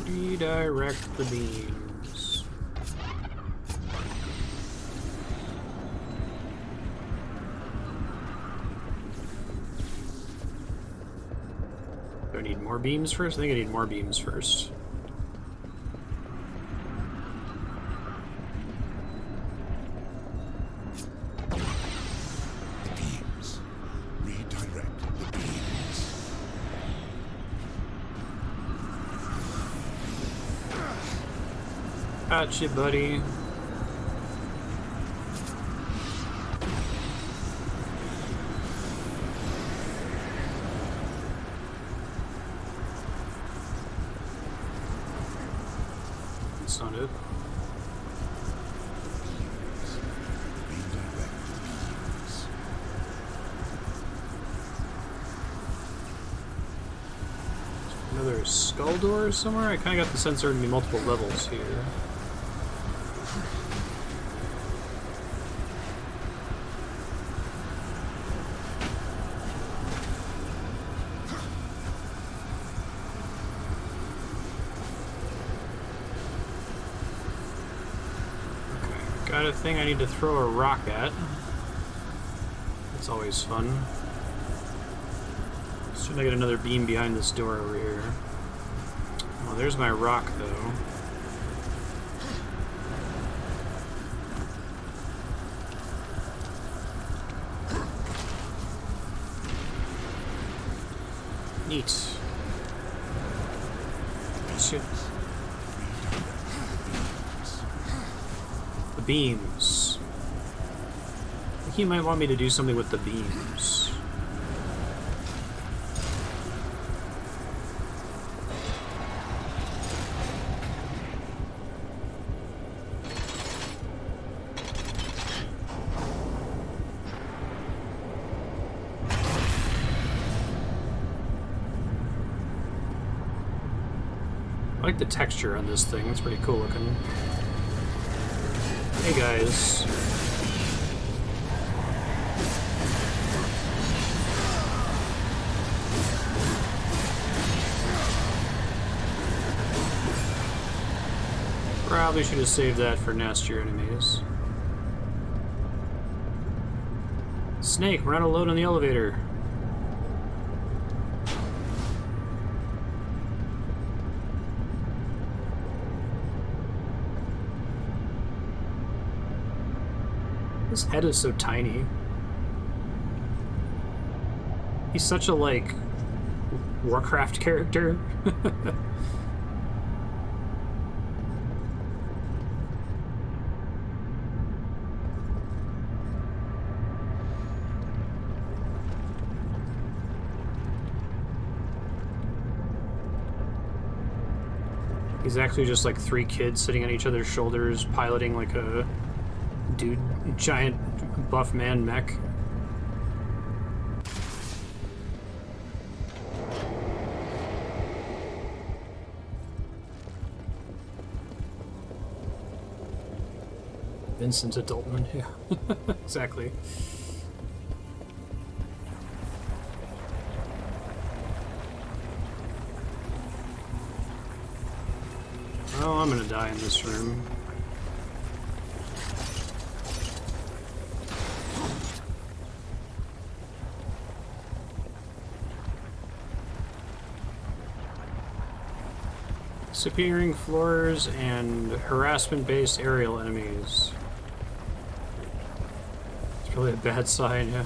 Redirect the beams. Do I need more beams first? I think I need more beams first. Gotcha, buddy. That's not it. Another skull door somewhere? I kind of got the sense there are going to be multiple levels here. Got a thing I need to throw a rock at. That's always fun. As soon as I get another beam behind this door over here. Well, there's my rock, though. Neat. Shit. The beams. I think he might want me to do something with the beams. I like the texture on this thing. It's pretty cool looking. Hey guys. Probably should have saved that for nastier enemies. Snake, we're not alone on the elevator. His head is so tiny. He's such a, like, Warcraft character. He's actually just like 3 kids sitting on each other's shoulders, piloting like a giant buff man mech. Vincent Adultman, yeah, exactly. Oh, I'm gonna die in this room. Disappearing floors and harassment-based aerial enemies. It's really a bad sign, yeah.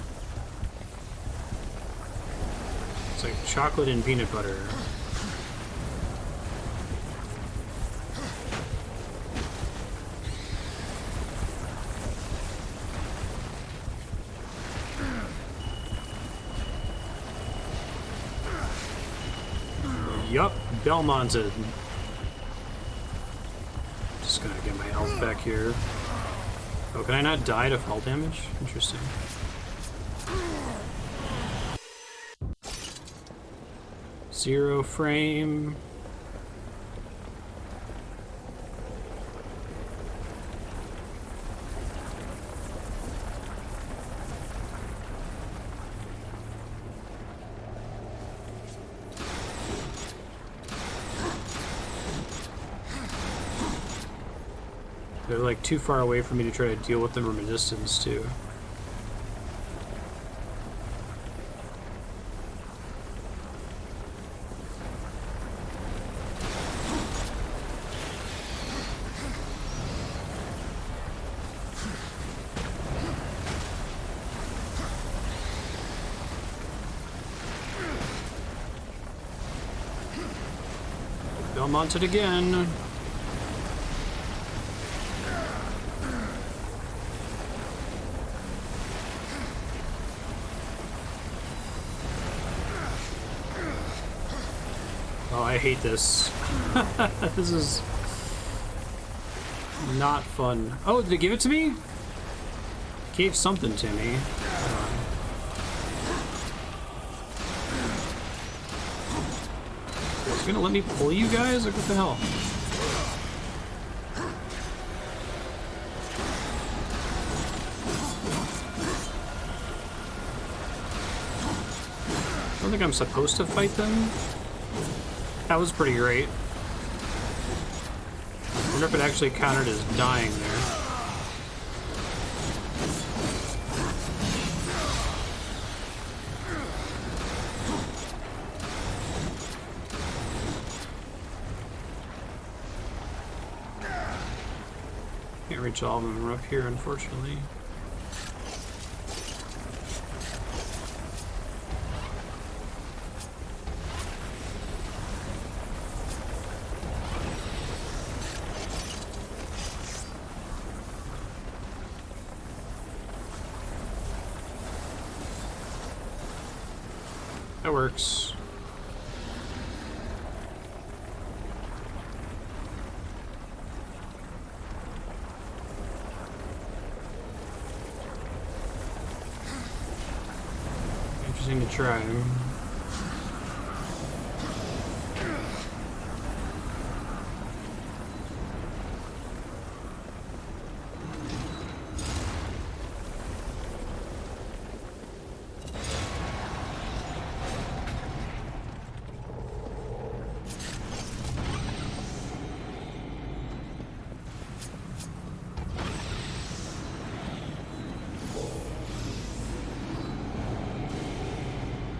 It's like chocolate and peanut butter. Yup, Belmonted. Just gonna get my health back here. Oh, can I not die to fall damage? Interesting. Zero frame. They're like too far away for me to try to deal with them from a distance too. Belmonted again. Oh, I hate this. This is not fun. Oh, did it give it to me? It gave something to me. It's gonna let me pull you guys? Like, what the hell? I don't think I'm supposed to fight them. That was pretty great. I wonder if it actually counted as dying there. Can't reach all of them up here, unfortunately. That works. Interesting to try.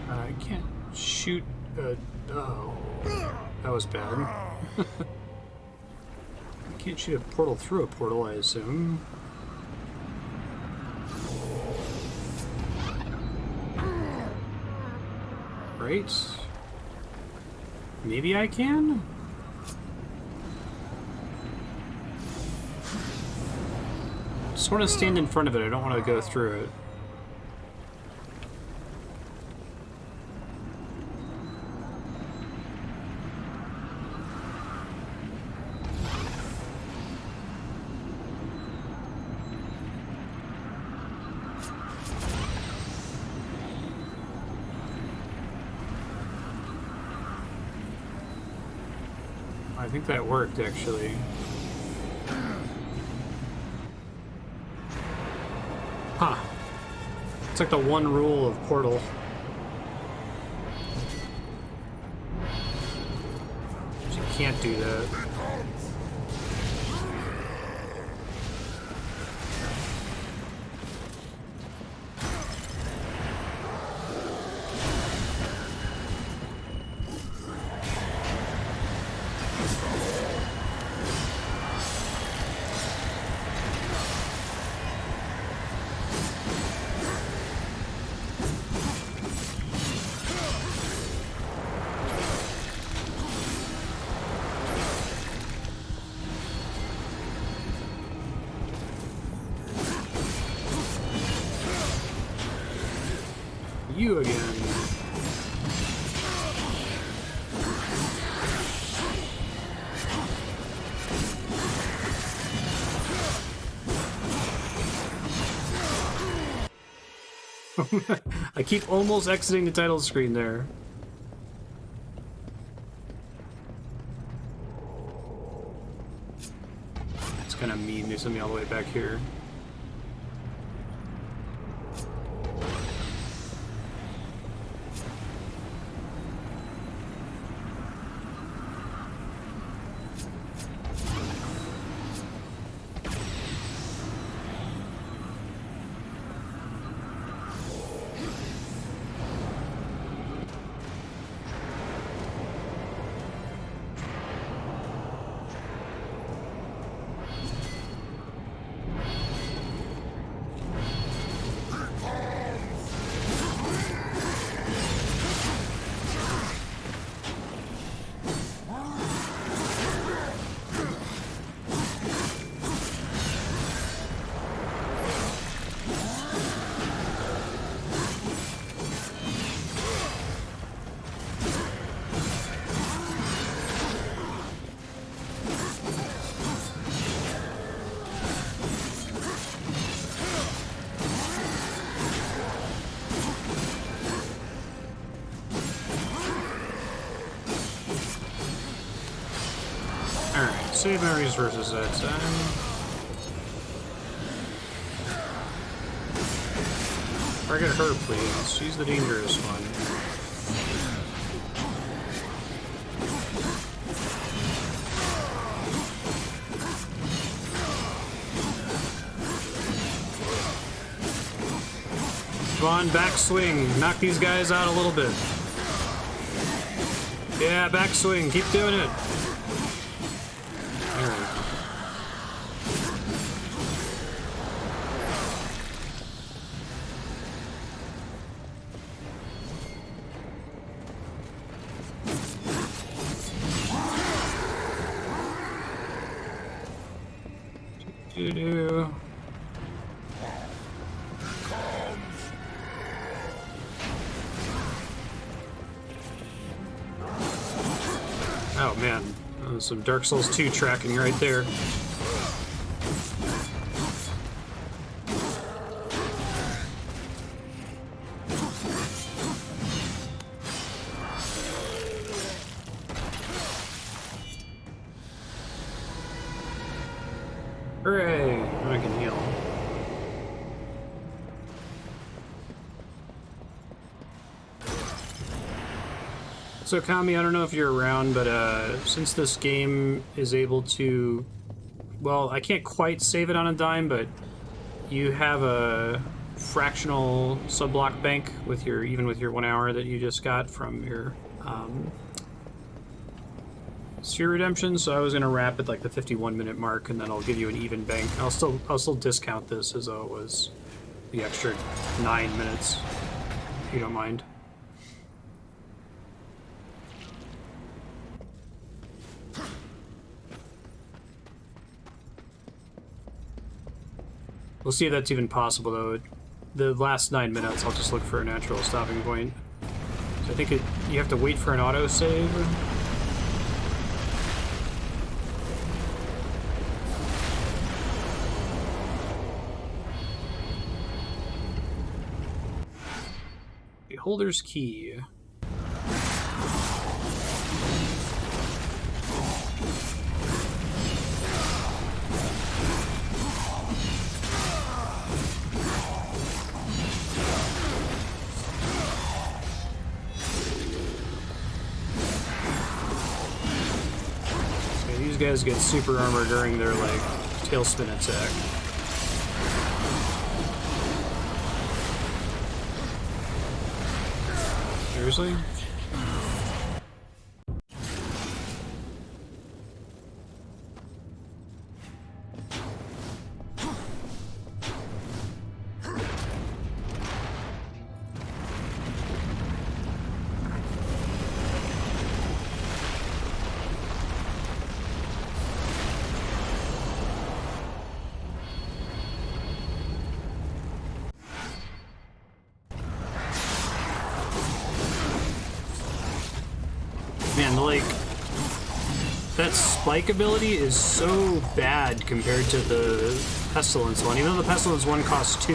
I can't shoot a... Oh. That was bad. I can't shoot a portal through a portal, I assume. Right? Maybe I can? Just want to stand in front of it. I don't want to go through it. I think that worked, actually. Huh. It's like the one rule of Portal. You can't do that. You again. I keep almost exiting the title screen there. It's kind of mean. There's something all the way back here. Save my resources that time. Target her, please. She's the dangerous one. Come on, backswing. Knock these guys out a little bit. Yeah, backswing. Keep doing it. Oh man, some Dark Souls 2 tracking right there. Hooray! I can heal. So Kami, I don't know if you're around, but since this game is able to, well, I can't quite save it on a dime, but you have a fractional subblock bank with your, even with your 1 hour that you just got from your sphere redemption. So I was gonna wrap at like the 51-minute mark, and then I'll give you an even bank. I'll still discount this as though it was the extra 9 minutes, if you don't mind. We'll see if that's even possible, though. The last 9 minutes, I'll just look for a natural stopping point. So I think you have to wait for an autosave. Beholder's Key. These guys get super armor during their, like, tailspin attack. Seriously? Man, like, that spike ability is so bad compared to the Pestilence one. Even though the Pestilence one costs 2,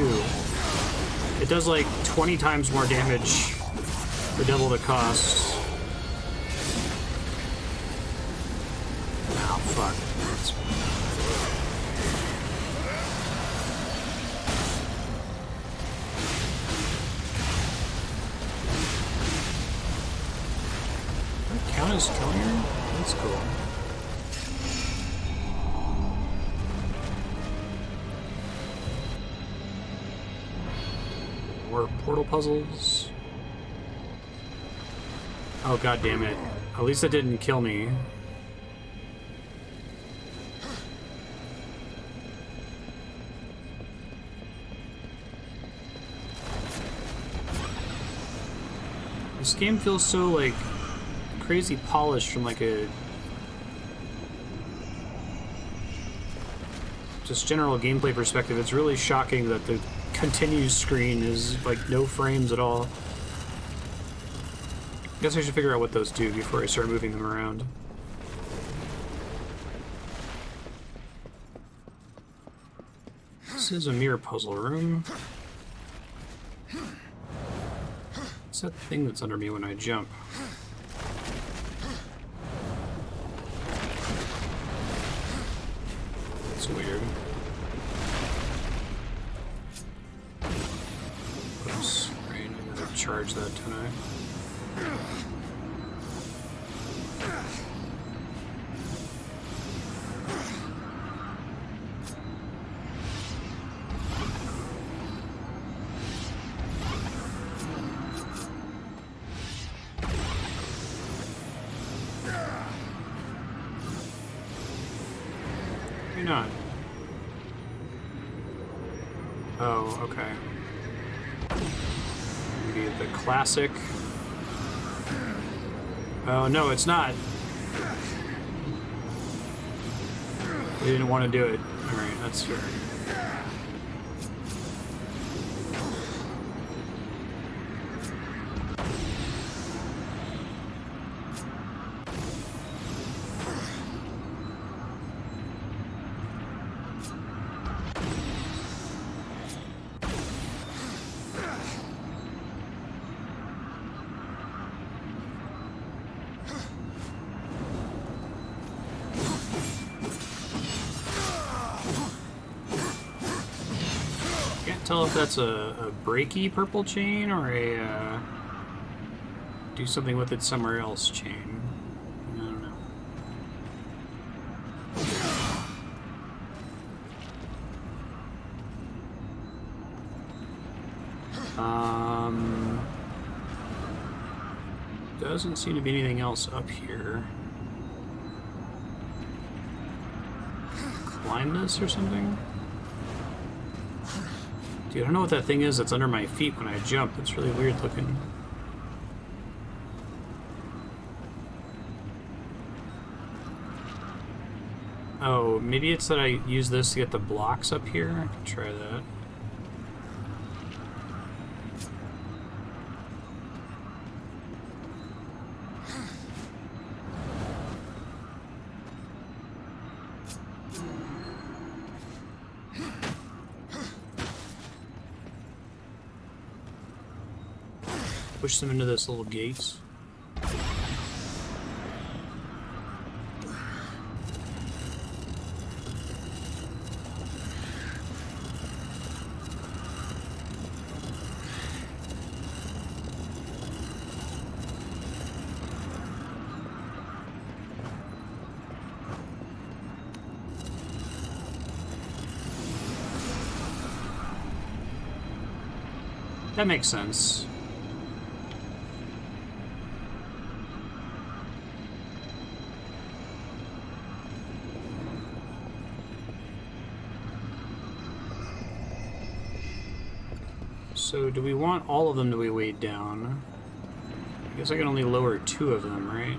it does like 20 times more damage for double the cost. Oh, fuck. Count as killing her? That's cool. More portal puzzles. Oh, god damn it. At least it didn't kill me. This game feels so, like, crazy polished from, like, a just general gameplay perspective. It's really shocking that the continue screen is, like, no frames at all. I guess I should figure out what those do before I start moving them around. This is a mirror puzzle room. What's that thing that's under me when I jump? That's weird. Oops. Right, I'm gonna charge that tonight. You're not. Oh, okay. Maybe the classic. Oh, no, it's not. They didn't want to do it. Alright, that's fair. Tell if that's a breaky purple chain or a do something with it somewhere else chain. I don't know. Doesn't seem to be anything else up here. Climb this or something? Dude, I don't know what that thing is that's under my feet when I jump. It's really weird looking. Oh, maybe it's that I use this to get the blocks up here? I can try that. Push them into this little gate. That makes sense. So do we want all of them to be weighed down? I guess I can only lower 2 of them, right?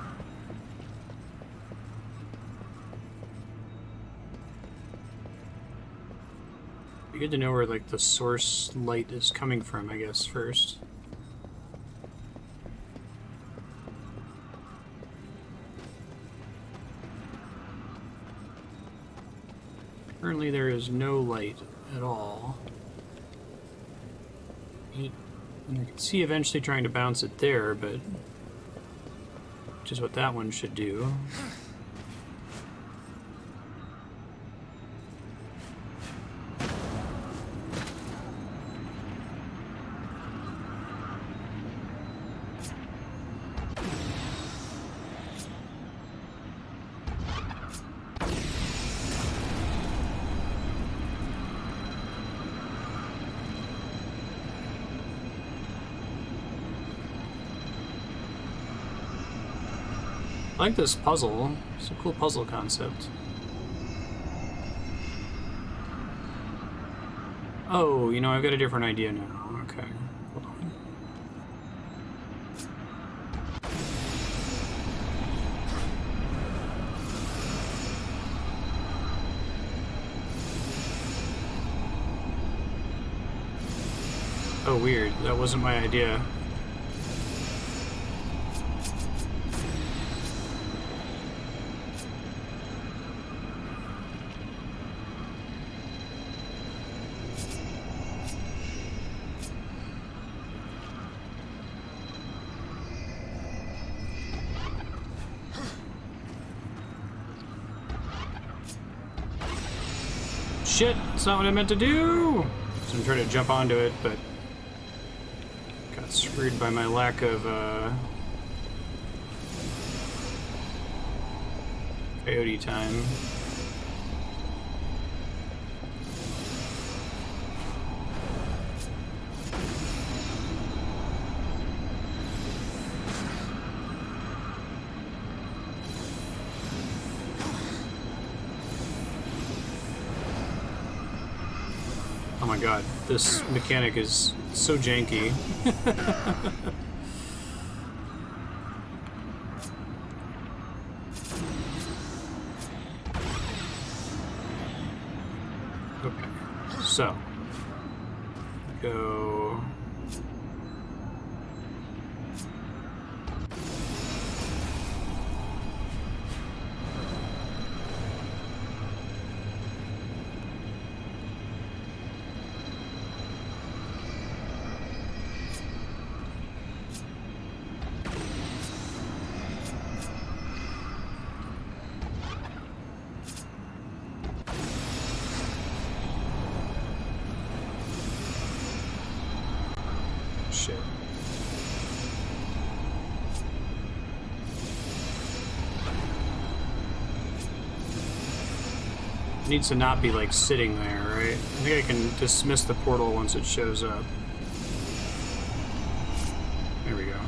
Be good to know where like the source light is coming from, I guess, first. Currently there is no light at all. And I can see eventually trying to bounce it there, but which is what that one should do. I like this puzzle. It's a cool puzzle concept. Oh, you know, I've got a different idea now. Okay, hold on. Oh, weird. That wasn't my idea. Shit, that's not what I meant to do! So I'm trying to jump onto it, but got screwed by my lack of, coyote time. Oh my god, this mechanic is so janky. Okay, so go. Shit. It needs to not be like sitting there, right? I think I can dismiss the portal once it shows up. There we go.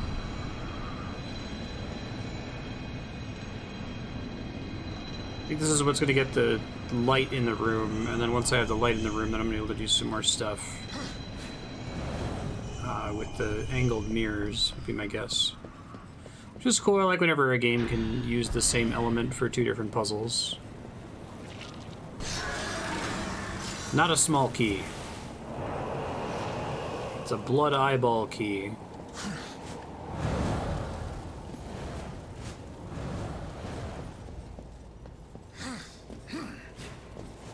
think this is what's going to get the light in the room, and then once I have the light in the room, then I'm going to be able to do some more stuff. With the angled mirrors, would be my guess. Which is cool. I like whenever a game can use the same element for two different puzzles. Not a small key. It's a blood eyeball key.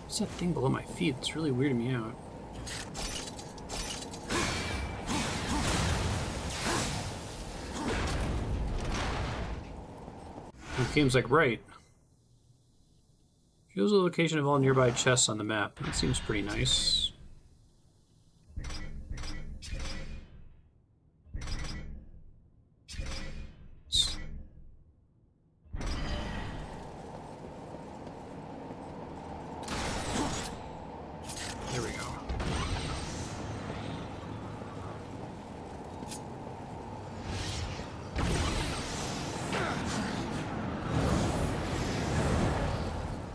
What's that thing below my feet? It's really weirding me out. The game's like, right. Shows the location of all nearby chests on the map. That seems pretty nice. There we go.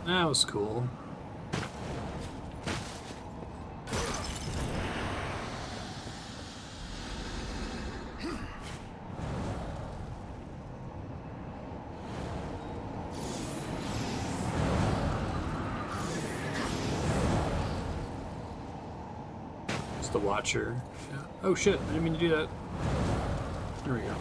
That was cool. It's the Watcher. Yeah. Oh shit, I didn't mean to do that. There we go.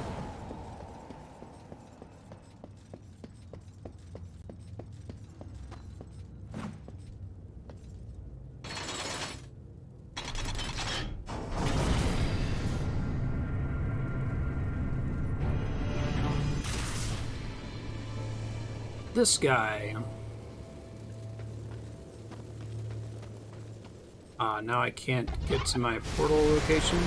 This guy. Now I can't get to my portal location. I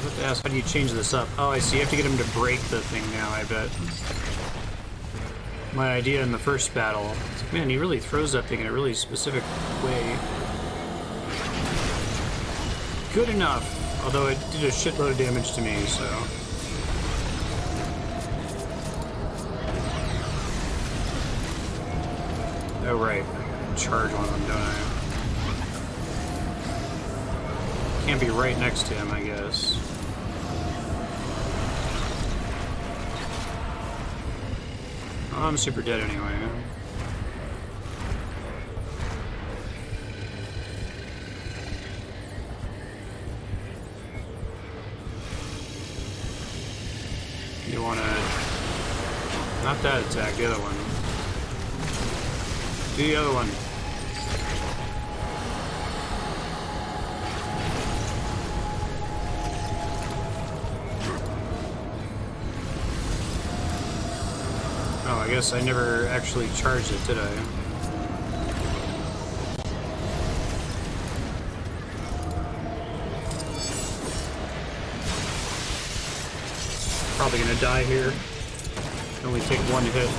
have to ask, how do you change this up? Oh, I see. You have to get him to break the thing now, I bet. My idea in the first battle. It's like, man, he really throws that thing in a really specific way. Good enough. Although it did a shitload of damage to me, so... Oh, right. I gotta charge one of them, don't I? Can't be right next to him, I guess. Oh, I'm super dead anyway. You wanna... Not that attack, the other one. Do the other one. Oh, I guess I never actually charged it, did I? Probably gonna die here. Only take one hit.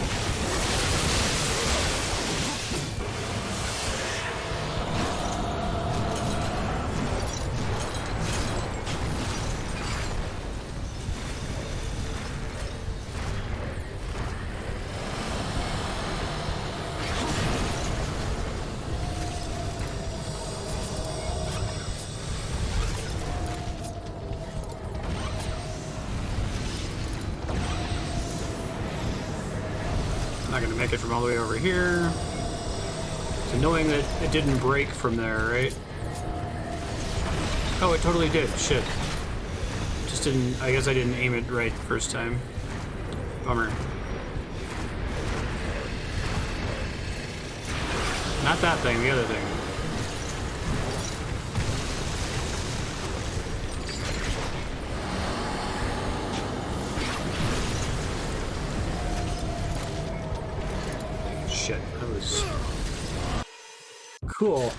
Not gonna make it from all the way over here. It's annoying that it didn't break from there, right? Oh, it totally did. Shit. Just didn't... I guess I didn't aim it right the first time. Bummer. Not that thing, the other thing. Shit, that was... Cool.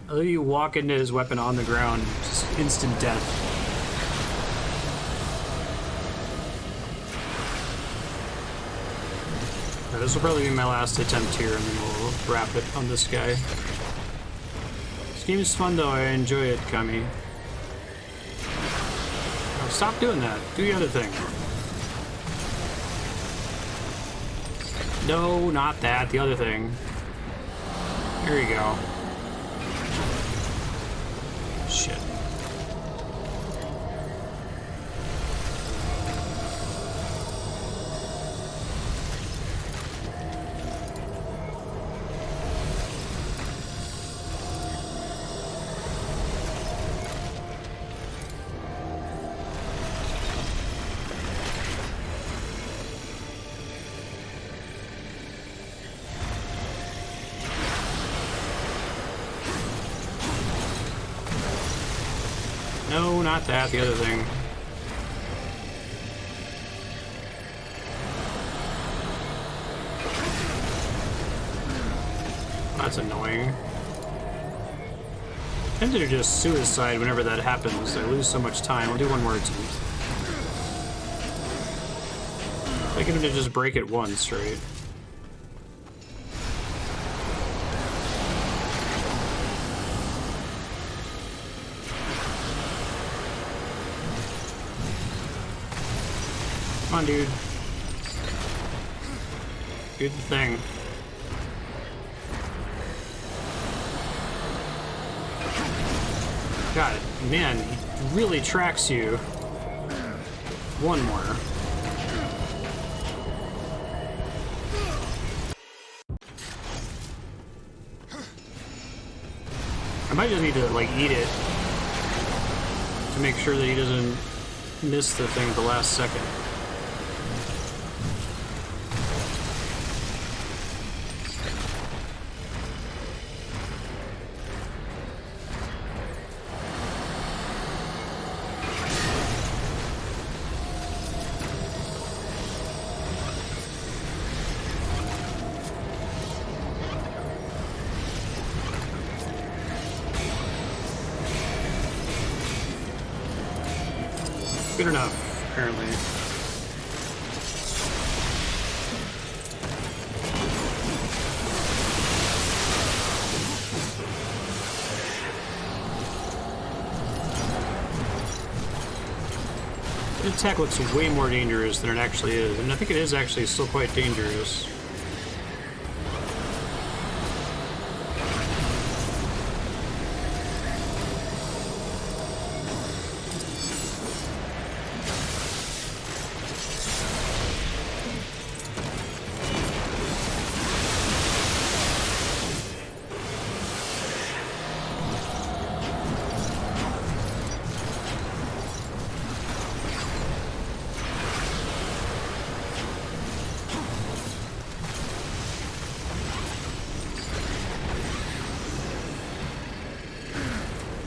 I let you walk into his weapon on the ground, just instant death. This will probably be my last attempt here, and then we'll wrap it on this guy. This game is fun though, I enjoy it, Kami. Stop doing that. Do the other thing. No, not that. The other thing. There you go. Shit. No, not that, the other thing. That's annoying. I tend to just suicide whenever that happens. I lose so much time. I'll do one more attempt. I get him to just break it once, right? Come on, dude. Do the thing. God, man, he really tracks you. One more. I might just need to, like, eat it to make sure that he doesn't miss the thing at the last second. Good enough, apparently. The attack looks way more dangerous than it actually is, and I think it is actually still quite dangerous.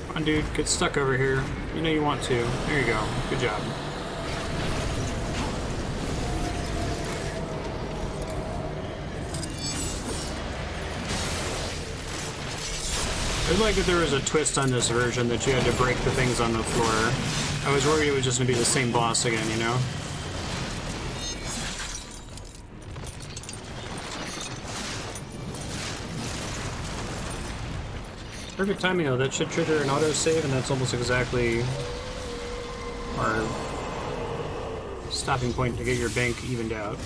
Come on, dude, get stuck over here. You know you want to. There you go. Good job. I'd like that there was a twist on this version that you had to break the things on the floor. I was worried it was just going to be the same boss again, you know? Perfect timing though, that should trigger an autosave, and that's almost exactly our stopping point to get your bank evened out.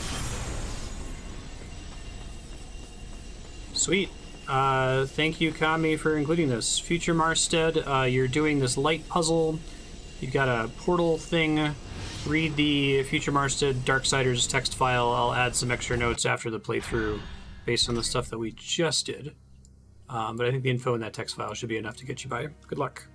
Sweet. Thank you, Kami, for including this. Future Marstead, you're doing this light puzzle. You've got a portal thing. Read the Future Marstead Darksiders text file. I'll add some extra notes after the playthrough based on the stuff that we just did. But I think the info in that text file should be enough to get you by. Good luck.